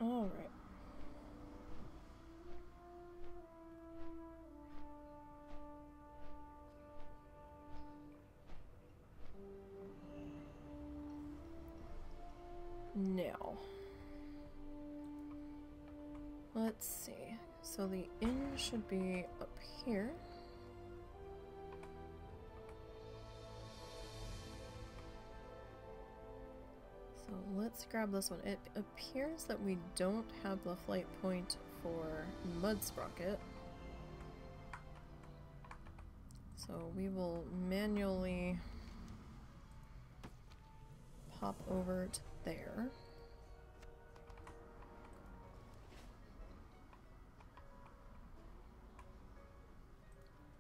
S1: All right. Now, let's see. So the inn should be up here. So let's grab this one. It appears that we don't have the flight point for Mud Sprocket. So we will manually pop over to there.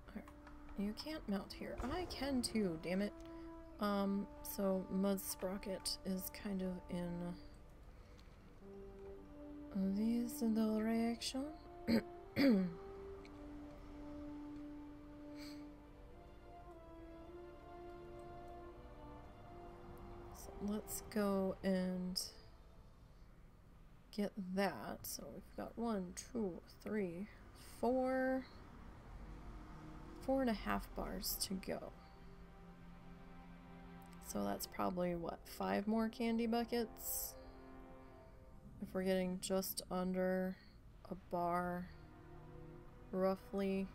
S1: Alright, you can't mount here. I can too, damn it. So Mud Sprocket is kind of in this direction. So let's go and get that. So we've got 1, 2, 3, 4, 4.5 bars to go. So that's probably, what, 5 more candy buckets? If we're getting just under a bar, roughly.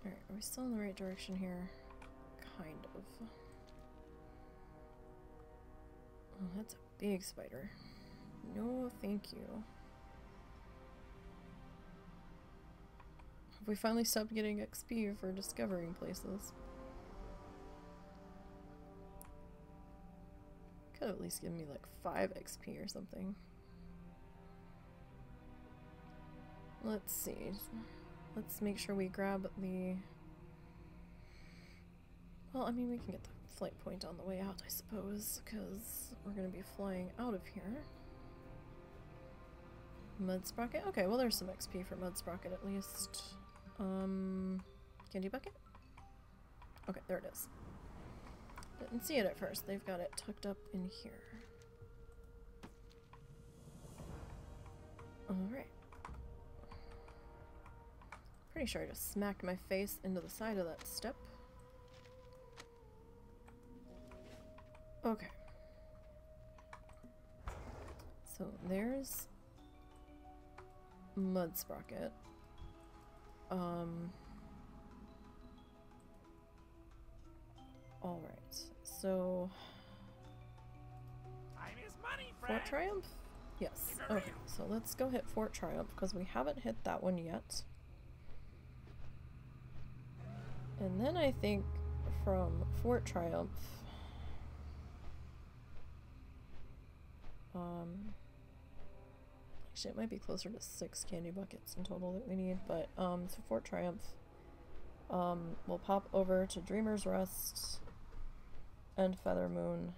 S1: Alright, are we still in the right direction here? Kind of. Oh, that's a big spider. No, thank you. Have we finally stopped getting XP for discovering places? Could at least give me like 5 XP or something. Let's see. Let's make sure we grab the Well, I mean, we can get the flight point on the way out, I suppose, because we're going to be flying out of here. Mud Sprocket? Okay, well there's some XP for Mud Sprocket at least. Candy Bucket? Okay, there it is. Didn't see it at first. They've got it tucked up in here. Alright. Pretty sure I just smacked my face into the side of that step. Okay. So there's Mud Sprocket. Alright, so Fort Triumph? Yes. Okay, so let's go hit Fort Triumph because we haven't hit that one yet. And then I think from Fort Triumph, actually it might be closer to 6 candy buckets in total that we need, but so Fort Triumph, we'll pop over to Dreamer's Rest and Feather Moon.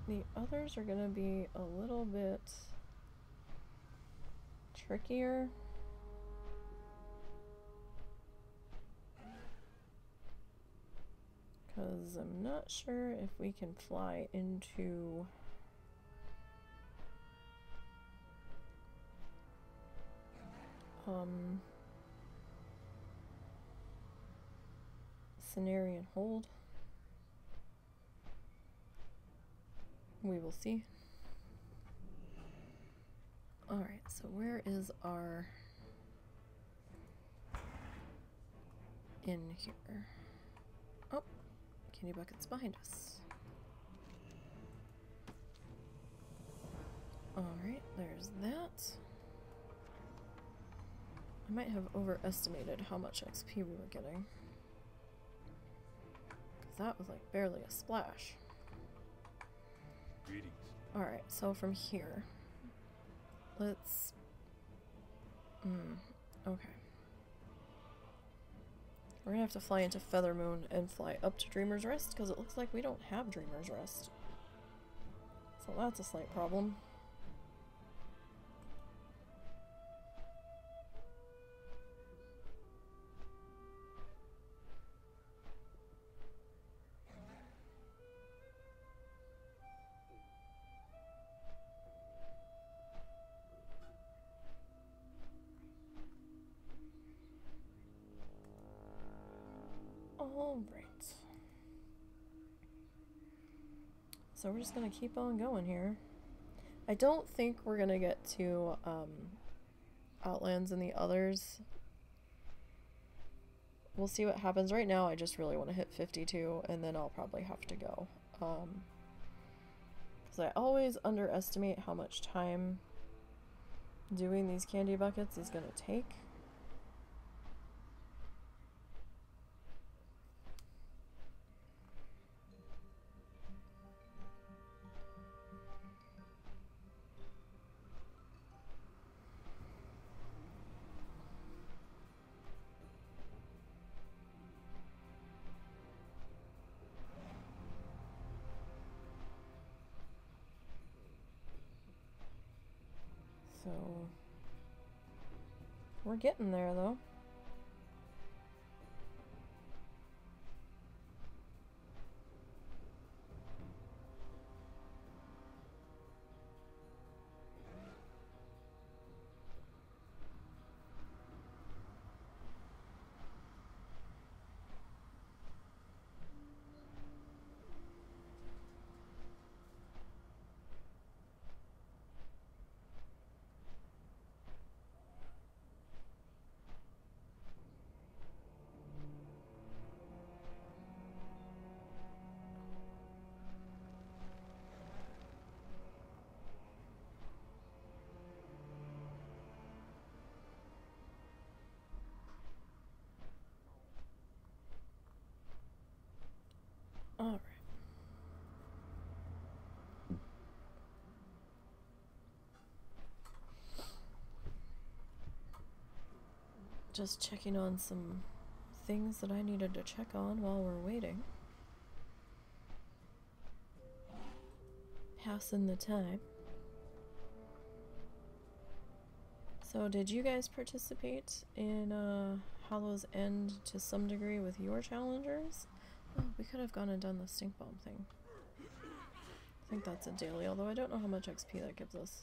S1: The others are gonna be a little bit trickier. Because I'm not sure if we can fly into Cenarian Hold. We will see. Alright, so where is our inn here? Oh, candy bucket's behind us. Alright, there's that. I might have overestimated how much XP we were getting. Because that was like barely a splash.
S6: Greetings.
S1: Alright, so from here, let's... okay. We're gonna have to fly into Feather Moon and fly up to Dreamer's Rest, because it looks like we don't have Dreamer's Rest. So that's a slight problem. Alright. So we're just gonna keep on going here. I don't think we're gonna get to Outlands and the others. We'll see what happens. Right now I just really want to hit 52 and then I'll probably have to go. Because I always underestimate how much time doing these candy buckets is gonna take. So, we're getting there though. just checking on some things that I needed to check on while we're waiting. Passing the time. So did you guys participate in Hallow's End to some degree with your challengers? Oh, we could have gone and done the stink bomb thing. I think that's a daily, although I don't know how much XP that gives us.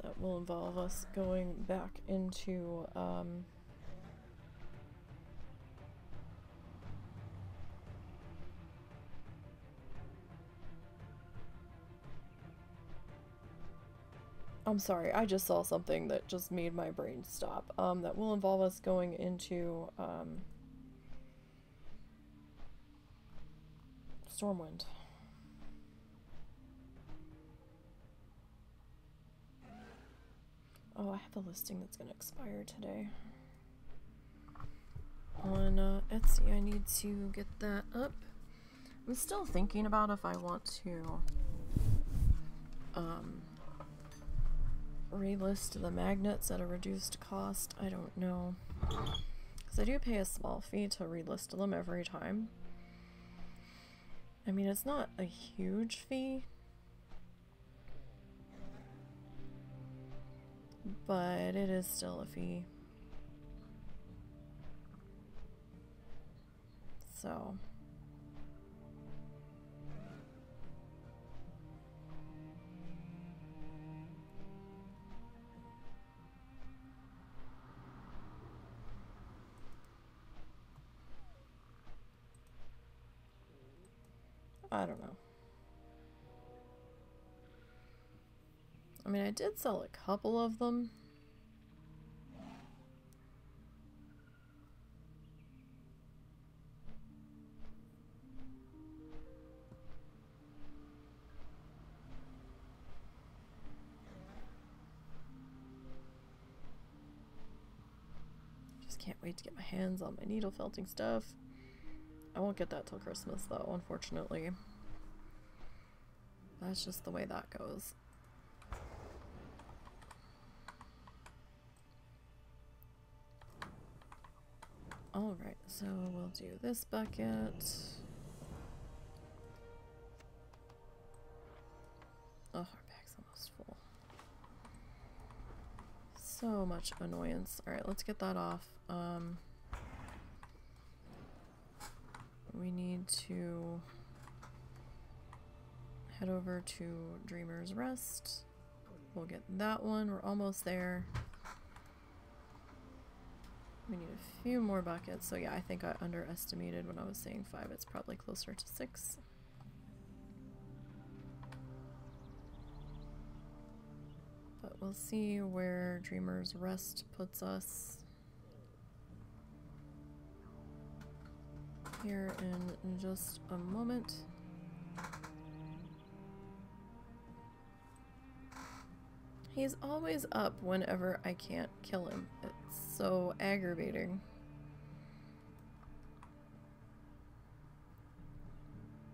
S1: That will involve us going back into I'm sorry, I just saw something that just made my brain stop. That will involve us going into Stormwind. Oh, I have a listing that's going to expire today. On Etsy, I need to get that up. I'm still thinking about if I want to relist the magnets at a reduced cost. I don't know. Because I do pay a small fee to relist them every time. I mean, it's not a huge fee, but it is still a fee. So I don't know. I mean, I did sell a couple of them. Just can't wait to get my hands on my needle felting stuff. I won't get that till Christmas though, unfortunately. That's just the way that goes. Alright, so we'll do this bucket. Oh, our bag's almost full. So much annoyance. Alright, let's get that off. We need to head over to Dreamer's Rest. We'll get that one. We're almost there. We need a few more buckets. So yeah, I think I underestimated when I was saying 5. It's probably closer to 6. But we'll see where Dreamer's Rest puts us here in just a moment. He's always up whenever I can't kill him. It's so aggravating.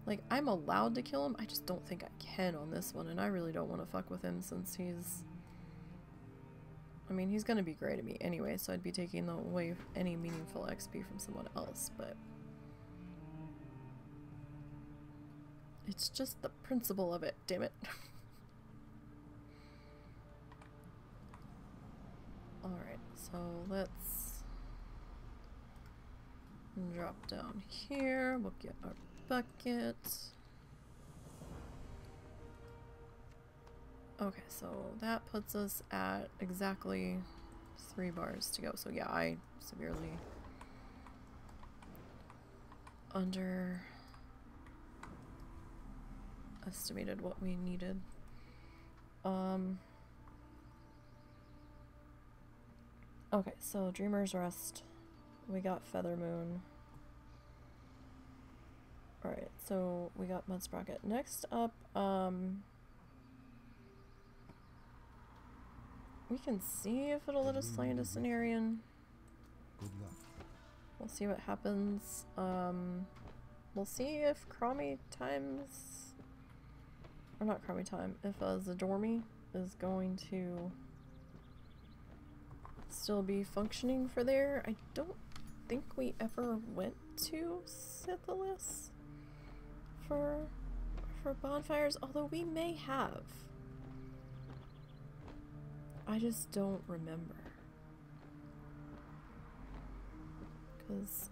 S1: Like, I'm allowed to kill him, I just don't think I can on this one, and I really don't want to fuck with him since he's... I mean, he's gonna be great at me anyway, so I'd be taking away any meaningful XP from someone else, but... it's just the principle of it, damn it. Alright, so let's drop down here. We'll get our bucket. Okay, so that puts us at exactly 3 bars to go. So yeah, I severely underestimated what we needed. Okay, so Dreamer's Rest. We got Feather Moon. Alright, so we got Mud Sprocket. Next up, we can see if it'll let us land a Cenarian.
S6: Good luck.
S1: We'll see what happens. We'll see if Crommy times... or not Crommy time, if Zadormi is going to still be functioning for there. I don't think we ever went to Syphilis for bonfires, although we may have. I just don't remember. Because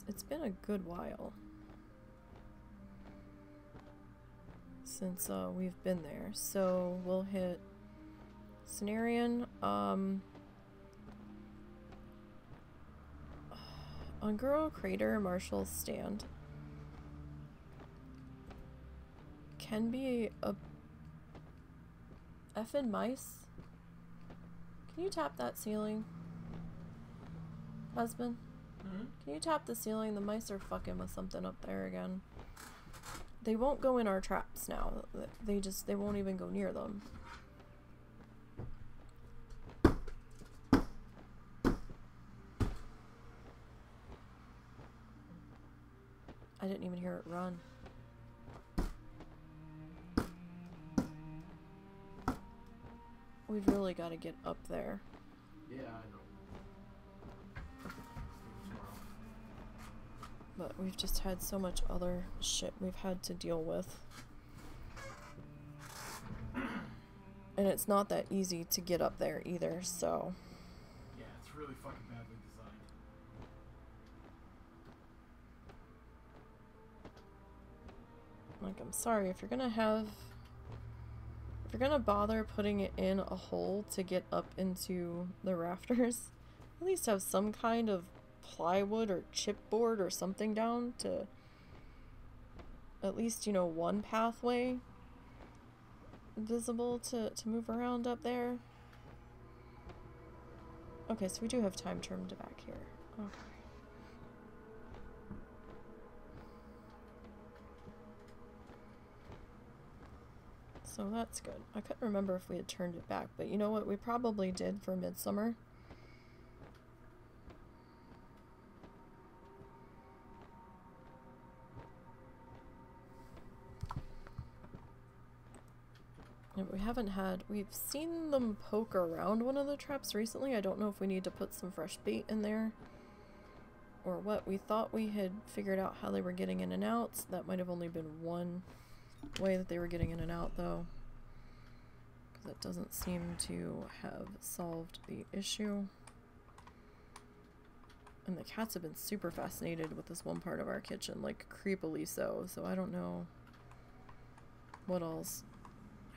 S1: it's been a good while since we've been there. So we'll hit Cenarion. Unguro Crater, Marshall's Stand. Can be a effing mice. Can you tap that ceiling? Husband? Can you tap the ceiling? The mice are fucking with something up there again. They won't go in our traps now. They won't even go near them. I didn't even hear it run. We've really got to get up there.
S3: Yeah, I know.
S1: But we've just had so much other shit we've had to deal with. And it's not that easy to get up there either, so...
S3: Yeah, it's really fucking badly designed.
S1: Like, I'm sorry, if you're gonna bother putting it in a hole to get up into the rafters, at least have some kind of plywood or chipboard or something down to at least, you know, one pathway visible to move around up there. Okay, so we do have time turned back here. Okay. So that's good. I couldn't remember if we had turned it back, but you know what? We probably did for Midsummer. Yeah, we haven't had... We've seen them poke around one of the traps recently. I don't know if we need to put some fresh bait in there or what. We thought we had figured out how they were getting in and out. So that might have only been one way that they were getting in and out, though. Because it doesn't seem to have solved the issue. And the cats have been super fascinated with this one part of our kitchen, like creepily so. So I don't know what all's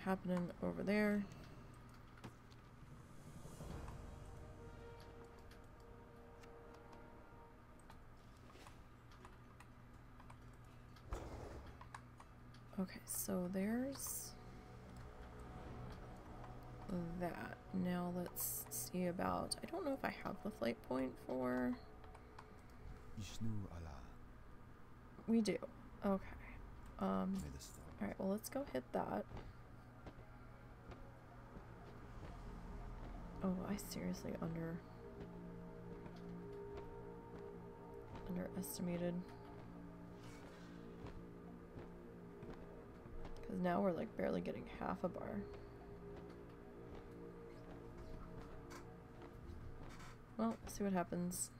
S1: happening over there. Okay, so there's that. Now let's see about... I don't know if I have the flight point for... We do. Okay. Alright, well let's go hit that. Oh, I seriously underestimated. Because now we're like barely getting half a bar. Well, see what happens.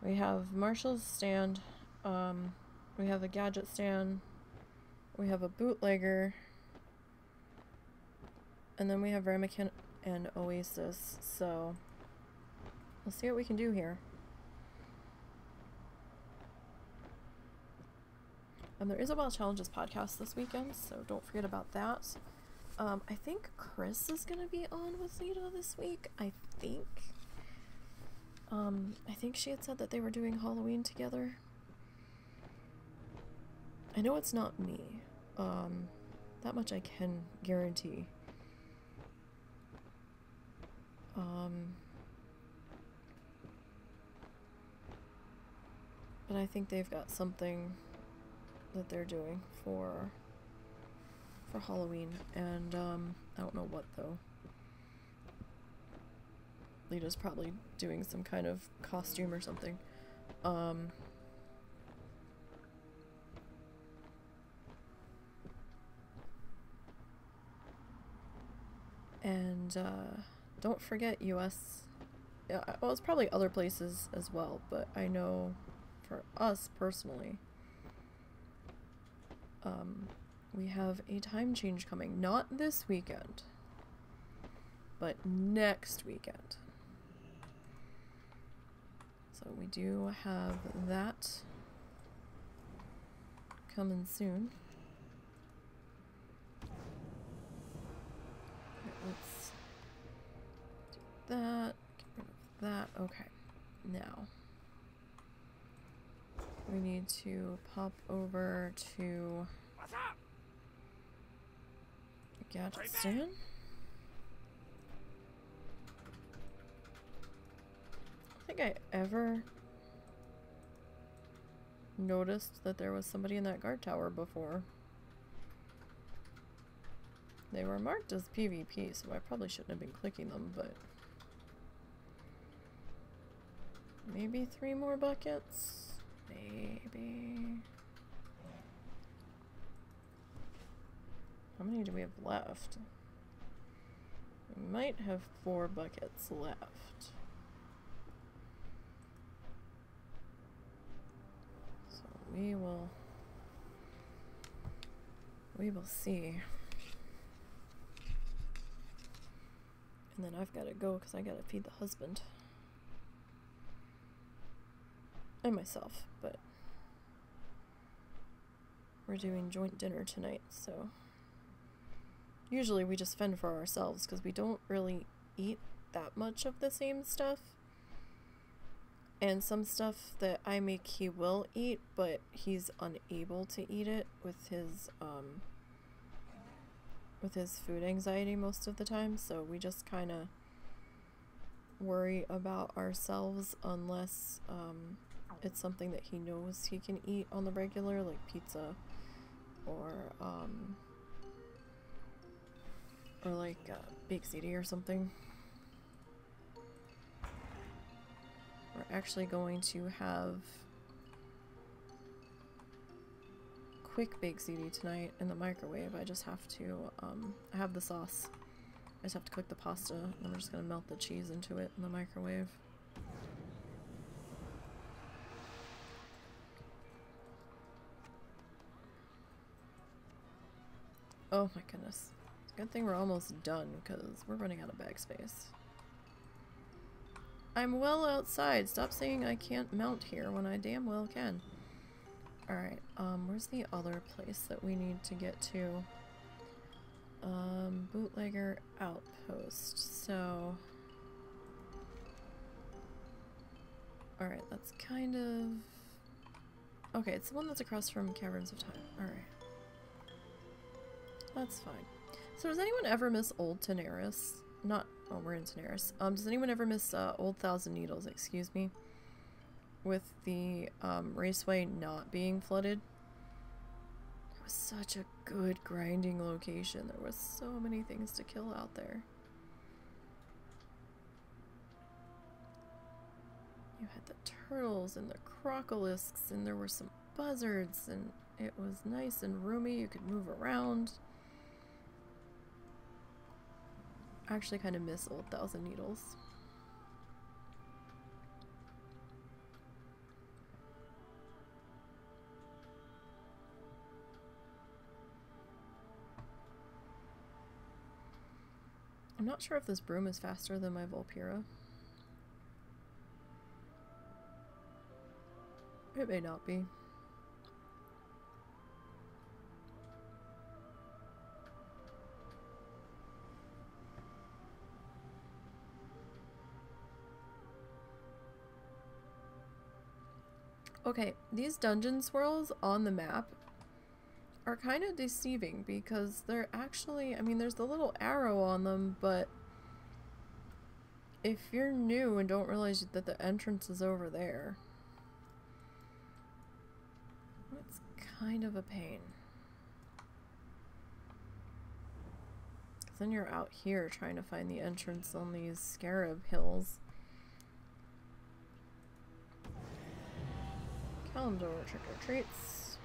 S1: We have Marshall's stand. We have a gadget stand. We have a bootlegger. And then we have Ramekin and Oasis. So we'll see what we can do here. There is a WoW Challenges podcast this weekend, so don't forget about that. I think Chris is going to be on with Lita this week. I think she had said that they were doing Halloween together. I know it's not me. That much I can guarantee. But I think they've got something that they're doing for Halloween, and I don't know what though. Lita's probably doing some kind of costume or something. And don't forget US. Yeah, well, it's probably other places as well, but I know for us personally, we have a time change coming. Not this weekend, but next weekend. So we do have that coming soon. Okay, let's do that. Get rid of that. Okay. Now we need to pop over to Gadget Stand. I don't think I ever noticed that there was somebody in that guard tower before. They were marked as PvP, so I probably shouldn't have been clicking them, but maybe 3 more buckets? Maybe. How many do we have left? We might have 4 buckets left. So we will see. And then I've got to go because I got to feed the husband. And myself, but we're doing joint dinner tonight, so usually we just fend for ourselves because we don't really eat that much of the same stuff. And some stuff that I make he will eat, but he's unable to eat it with his food anxiety most of the time, so we just kind of worry about ourselves unless it's something that he knows he can eat on the regular, like pizza or like baked ziti or something. We're actually going to have quick baked ziti tonight in the microwave. I just have to, I have the sauce. I just have to cook the pasta, and I'm just gonna melt the cheese into it in the microwave. Oh my goodness. It's a good thing we're almost done, because we're running out of bag space. I'm well outside. Stop saying I can't mount here when I damn well can. Alright, where's the other place that we need to get to? Bootlegger Outpost. So... Alright, that's kind of... Okay, it's the one that's across from Caverns of Time. Alright. That's fine. So does anyone ever miss Old Tenaris? Not... Oh, we're in Tenaris. Does anyone ever miss Old Thousand Needles, excuse me? With the raceway not being flooded? It was such a good grinding location. There was so many things to kill out there. You had the turtles and the crocolisks, and there were some buzzards, and it was nice and roomy. You could move around. I actually kind of miss Old Thousand Needles. I'm not sure if this broom is faster than my Volpira. It may not be. Okay, these dungeon swirls on the map are kind of deceiving because they're actually, I mean, there's the little arrow on them, but if you're new and don't realize that the entrance is over there, it's kind of a pain. Because then you're out here trying to find the entrance on these scarab hills. Kalimdor trick or treats.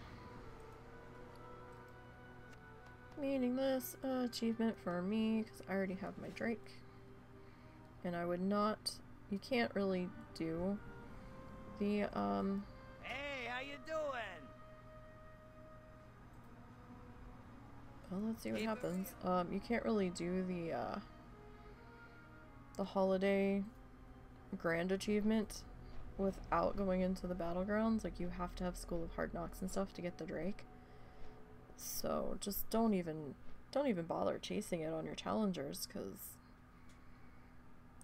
S1: Meaningless achievement for me because I already have my Drake. And I would not... You can't really do the,
S7: Hey, how you doing?
S1: Well, let's see what happens. You can't really do the holiday grand achievement without going into the battlegrounds. Like, you have to have School of Hard Knocks and stuff to get the Drake. So, just don't even bother chasing it on your challengers, because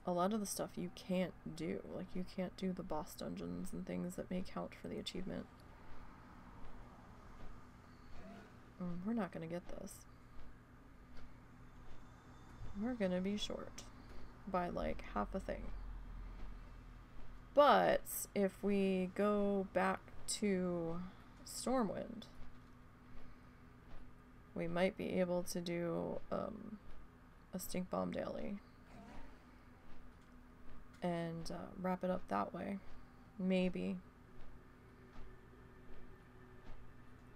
S1: a lot of the stuff you can't do. Like, you can't do the boss dungeons and things that may count for the achievement. We're not gonna get this. We're gonna be short by like half a thing. But if we go back to Stormwind, we might be able to do a Stink Bomb daily and wrap it up that way. Maybe.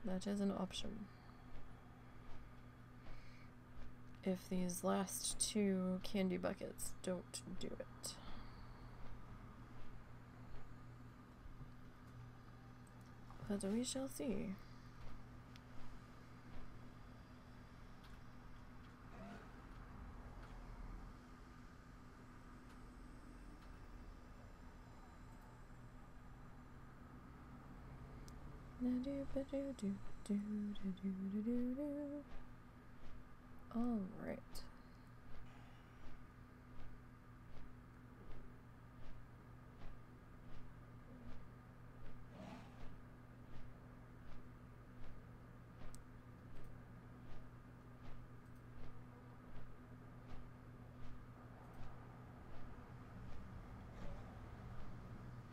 S1: That is an option. If these last two candy buckets don't do it. But we shall see. All right.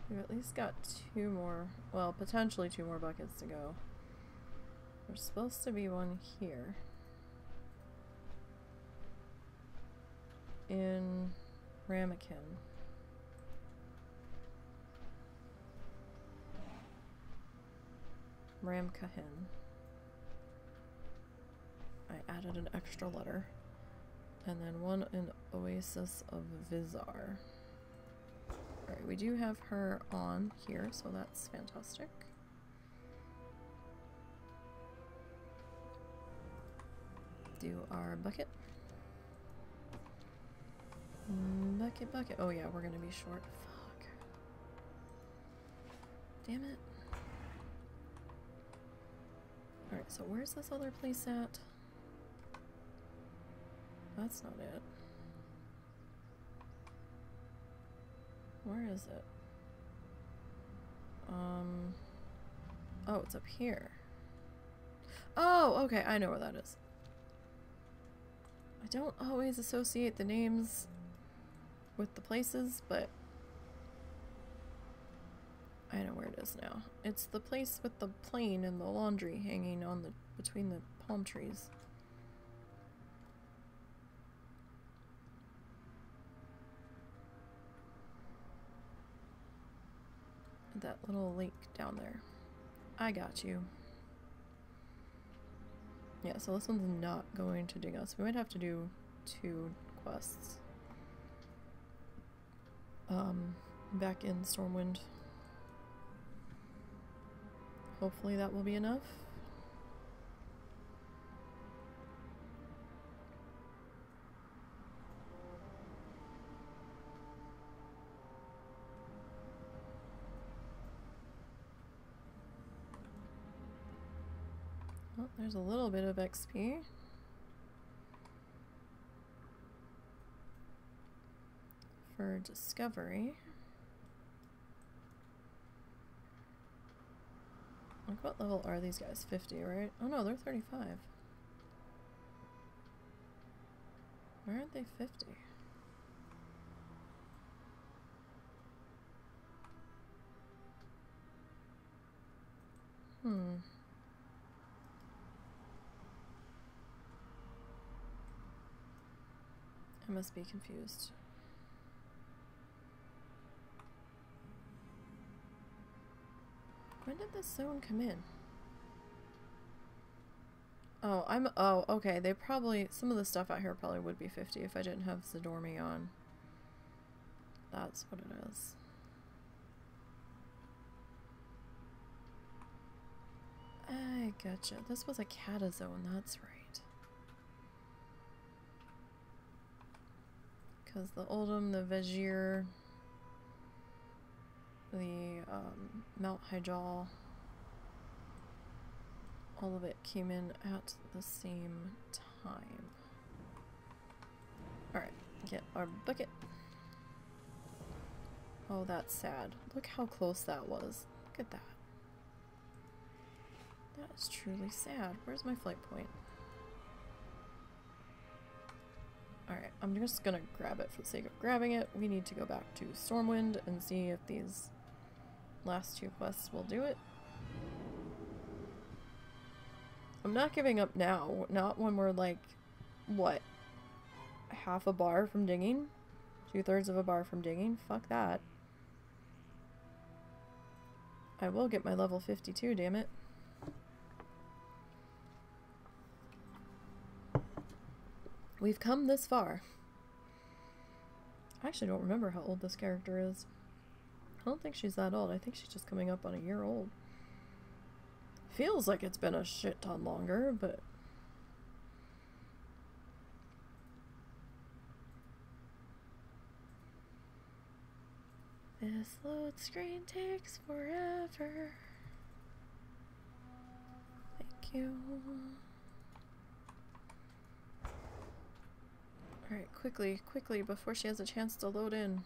S1: We've at least got two more, well, potentially two more buckets to go. There's supposed to be one here. In Ramekin. Ramkahin. I added an extra letter. And then one in Oasis of Vizar. Alright, we do have her on here, so that's fantastic. Do our bucket. Bucket. Oh yeah, we're gonna be short. Fuck. Damn it. Alright, so where's this other place at? That's not it. Where is it? Oh, it's up here. Oh, okay, I know where that is. I don't always associate the names with the places, but I know where it is now. It's the place with the plane and the laundry hanging on the between the palm trees. That little lake down there. I got you. Yeah, so this one's not going to dig us. We might have to do 2 quests. Back in Stormwind. Hopefully that will be enough. Oh, there's a little bit of XP. For discovery. Like, what level are these guys? 50, right? Oh no, they're 35. Why aren't they 50? I must be confused. When did this zone come in? Oh, okay. They probably, some of the stuff out here probably would be 50 if I didn't have Zadormi on. That's what it is. I gotcha. This was a catazone, that's right. Because the Oldham, the Vegir, the Mount Hyjal, all of it came in at the same time. Alright, get our bucket. Oh, that's sad. Look how close that was. Look at that. That is truly sad. Where's my flight point? Alright, I'm just gonna grab it for the sake of grabbing it. We need to go back to Stormwind and see if these last two quests will do it. I'm not giving up now. Not when we're like, what? Half a bar from digging? 2/3 of a bar from digging? Fuck that. I will get my level 52, damn it. We've come this far. I actually don't remember how old this character is. I don't think she's that old. I think she's just coming up on a year old. Feels like it's been a shit ton longer, but... This load screen takes forever. Thank you. Alright, quickly, quickly, before she has a chance to load in.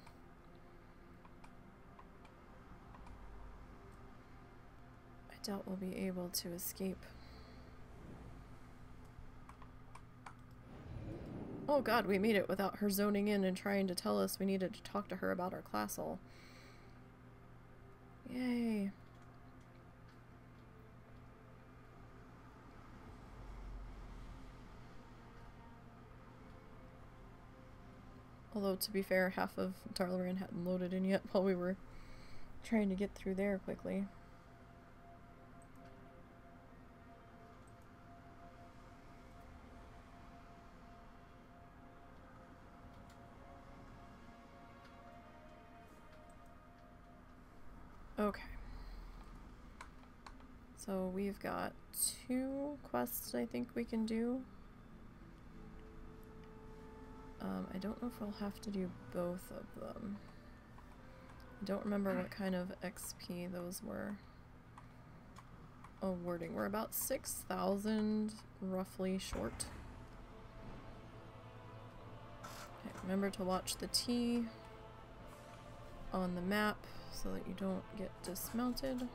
S1: I doubt we'll be able to escape. Oh god, we made it without her zoning in and trying to tell us we needed to talk to her about our class hole. Yay. Although, to be fair, half of Darlaran hadn't loaded in yet while we were trying to get through there quickly. Okay. So we've got 2 quests I think we can do. I don't know if we'll have to do both of them. I don't remember what kind of XP those were awarding. We're about 6,000 roughly short. Okay, remember to watch the T on the map so that you don't get dismounted.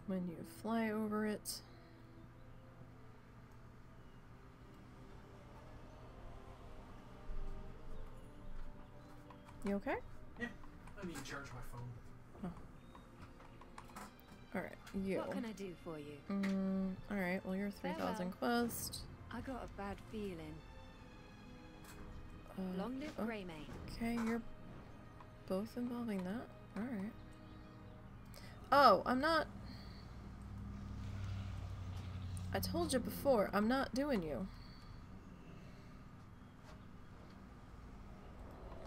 S1: When you fly over it. You okay?
S3: Yeah, I need to charge my phone.
S1: Oh. Alright, you.
S5: What can I do for you?
S1: Alright, well you're 3,000 quest.
S5: I got a bad feeling. Long live Greymane.
S1: Okay, you're both involving that? Alright. Oh, I'm not... I told you before, I'm not doing you.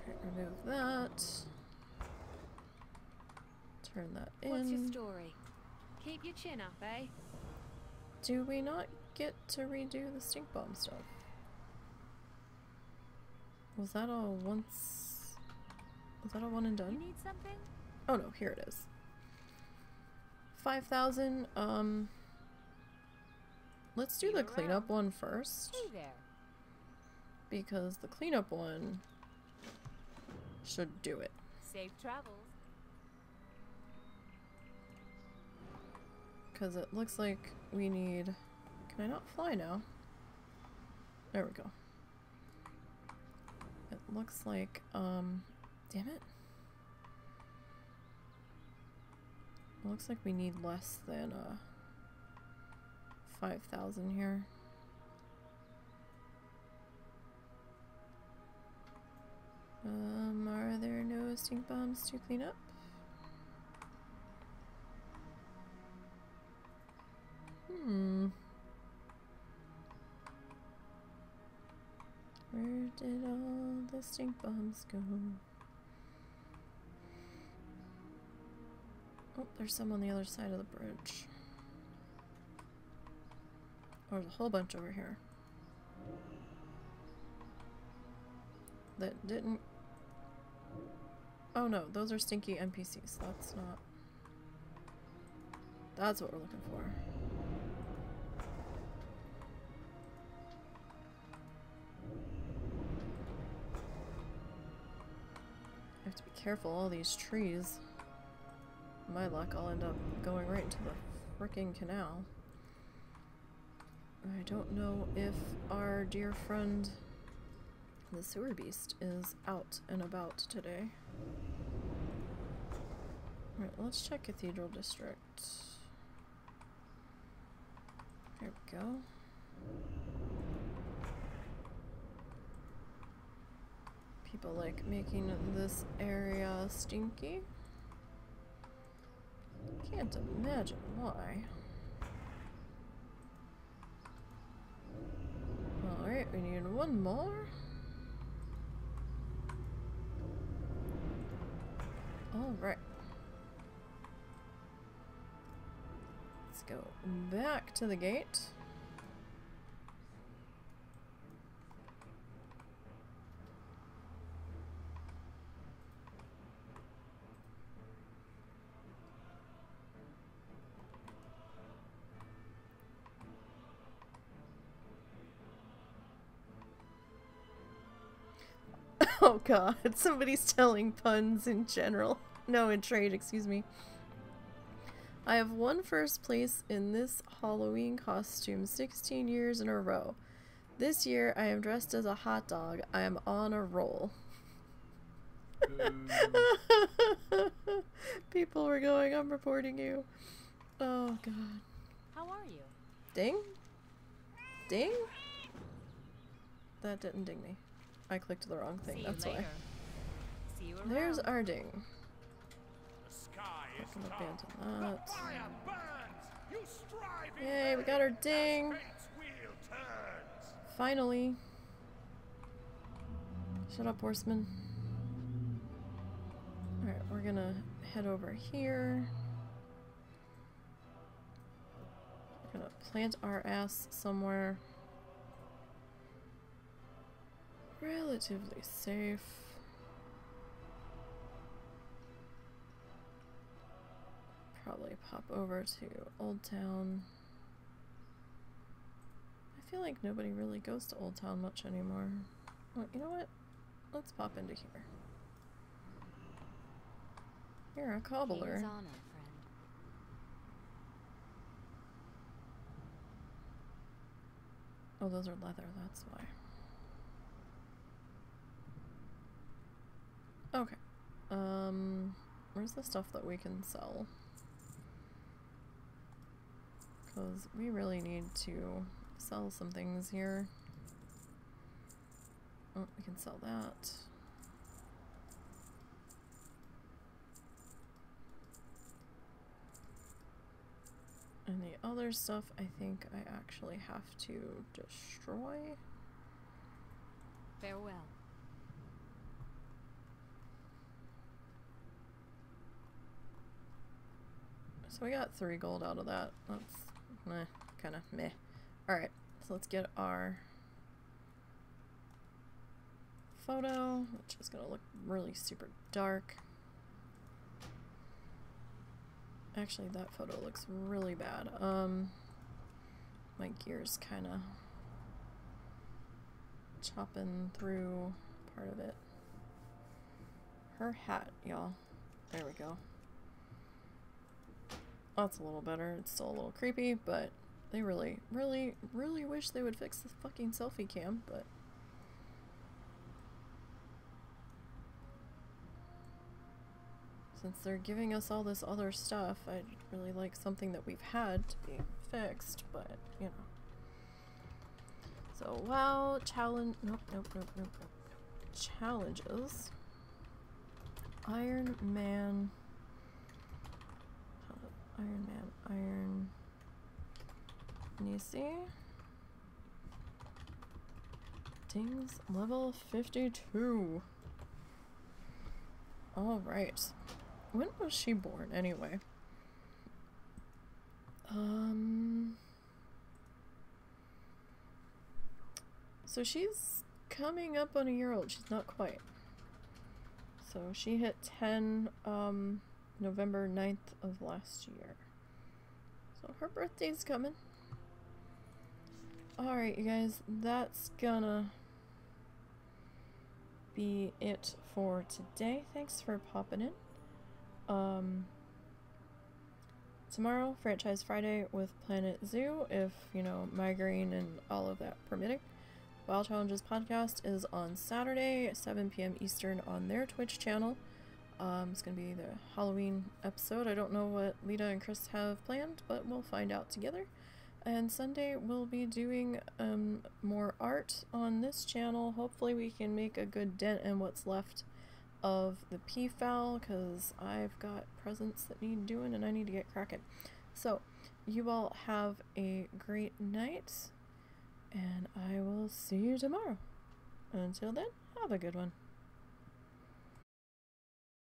S1: Alright, remove that. Turn that in.
S5: What's your story? Keep your chin up, eh?
S1: Do we not get to redo the stink bomb stuff? Was that a once... Was that a one and done?
S5: You need something?
S1: Oh no, here it is. 5,000, let's do the cleanup one first.
S5: Hey there.
S1: Because the cleanup one should do it.
S5: Safe travels.
S1: Because it looks like we need... Can I not fly now? There we go. It looks like, damn it. It looks like we need less than, 5,000 here. Are there no stink bombs to clean up? did all the stink bombs go? Oh, there's some on the other side of the bridge. Oh, there's a whole bunch over here. That didn't... Oh no, those are stinky NPCs. That's not... That's what we're looking for. I have to be careful, all these trees. My luck, I'll end up going right into the frickin' canal. I don't know if our dear friend, the sewer beast, is out and about today. Alright, let's check Cathedral District. There we go. People like making this area stinky. Can't imagine why. Alright, we need one more. Alright. Let's go back to the gate. Oh god, somebody's telling puns in general. No, in trade, excuse me. I have won first place in this Halloween costume 16 years in a row. This year I am dressed as a hot dog. I am on a roll. People were going, I'm reporting you. Oh god.
S8: How are you?
S1: Ding? Ding? That didn't ding me. I clicked the wrong thing, that's why.
S8: See you
S1: There's
S8: around.
S1: our ding.
S7: The sky is
S1: I can abandon
S7: dark.
S1: that.
S7: The fire burns. You strive in
S1: Yay, we
S7: vain
S1: got our
S7: as
S1: ding.
S7: fate's wheel turns.
S1: Finally. Shut up, horseman. Alright, we're gonna head over here. We're gonna plant our ass somewhere relatively safe. Probably pop over to Old Town. I feel like nobody really goes to Old Town much anymore. Well, you know what? Let's pop into here. You're a cobbler.
S8: King's honor, friend.
S1: Oh, those are leather, that's why. Okay. Where's the stuff that we can sell? Because we really need to sell some things here. Oh, we can sell that. And the other stuff I think I actually have to destroy.
S8: Farewell.
S1: So we got 3 gold out of that. That's meh, kind of meh. Alright, so let's get our photo, which is going to look really super dark. Actually, that photo looks really bad. My gear's kind of chopping through part of it. Her hat, y'all. There we go. That's a little better. It's still a little creepy, but they really, really, really wish they would fix this fucking selfie cam, but... Since they're giving us all this other stuff, I'd really like something that we've had to be fixed, but, you know. So, WoW challenge... Nope. Challenges. Iron Man... Iron Nisey. Ding's level 52. Alright. When was she born, anyway? So she's coming up on a year old. She's not quite. So she hit 10, November 9th of last year. So her birthday's coming. Alright, you guys, that's gonna be it for today. Thanks for popping in. Tomorrow, Franchise Friday with Planet Zoo, if, you know, migraine and all of that permitting. WoW Challenges podcast is on Saturday, 7 p.m. Eastern on their Twitch channel. It's gonna be the Halloween episode. I don't know what Lita and Chris have planned, but we'll find out together. And Sunday we'll be doing more art on this channel. Hopefully we can make a good dent in what's left of the PFAL, because I've got presents that need doing and I need to get cracking. So you all have a great night, and I will see you tomorrow. Until then, have a good one.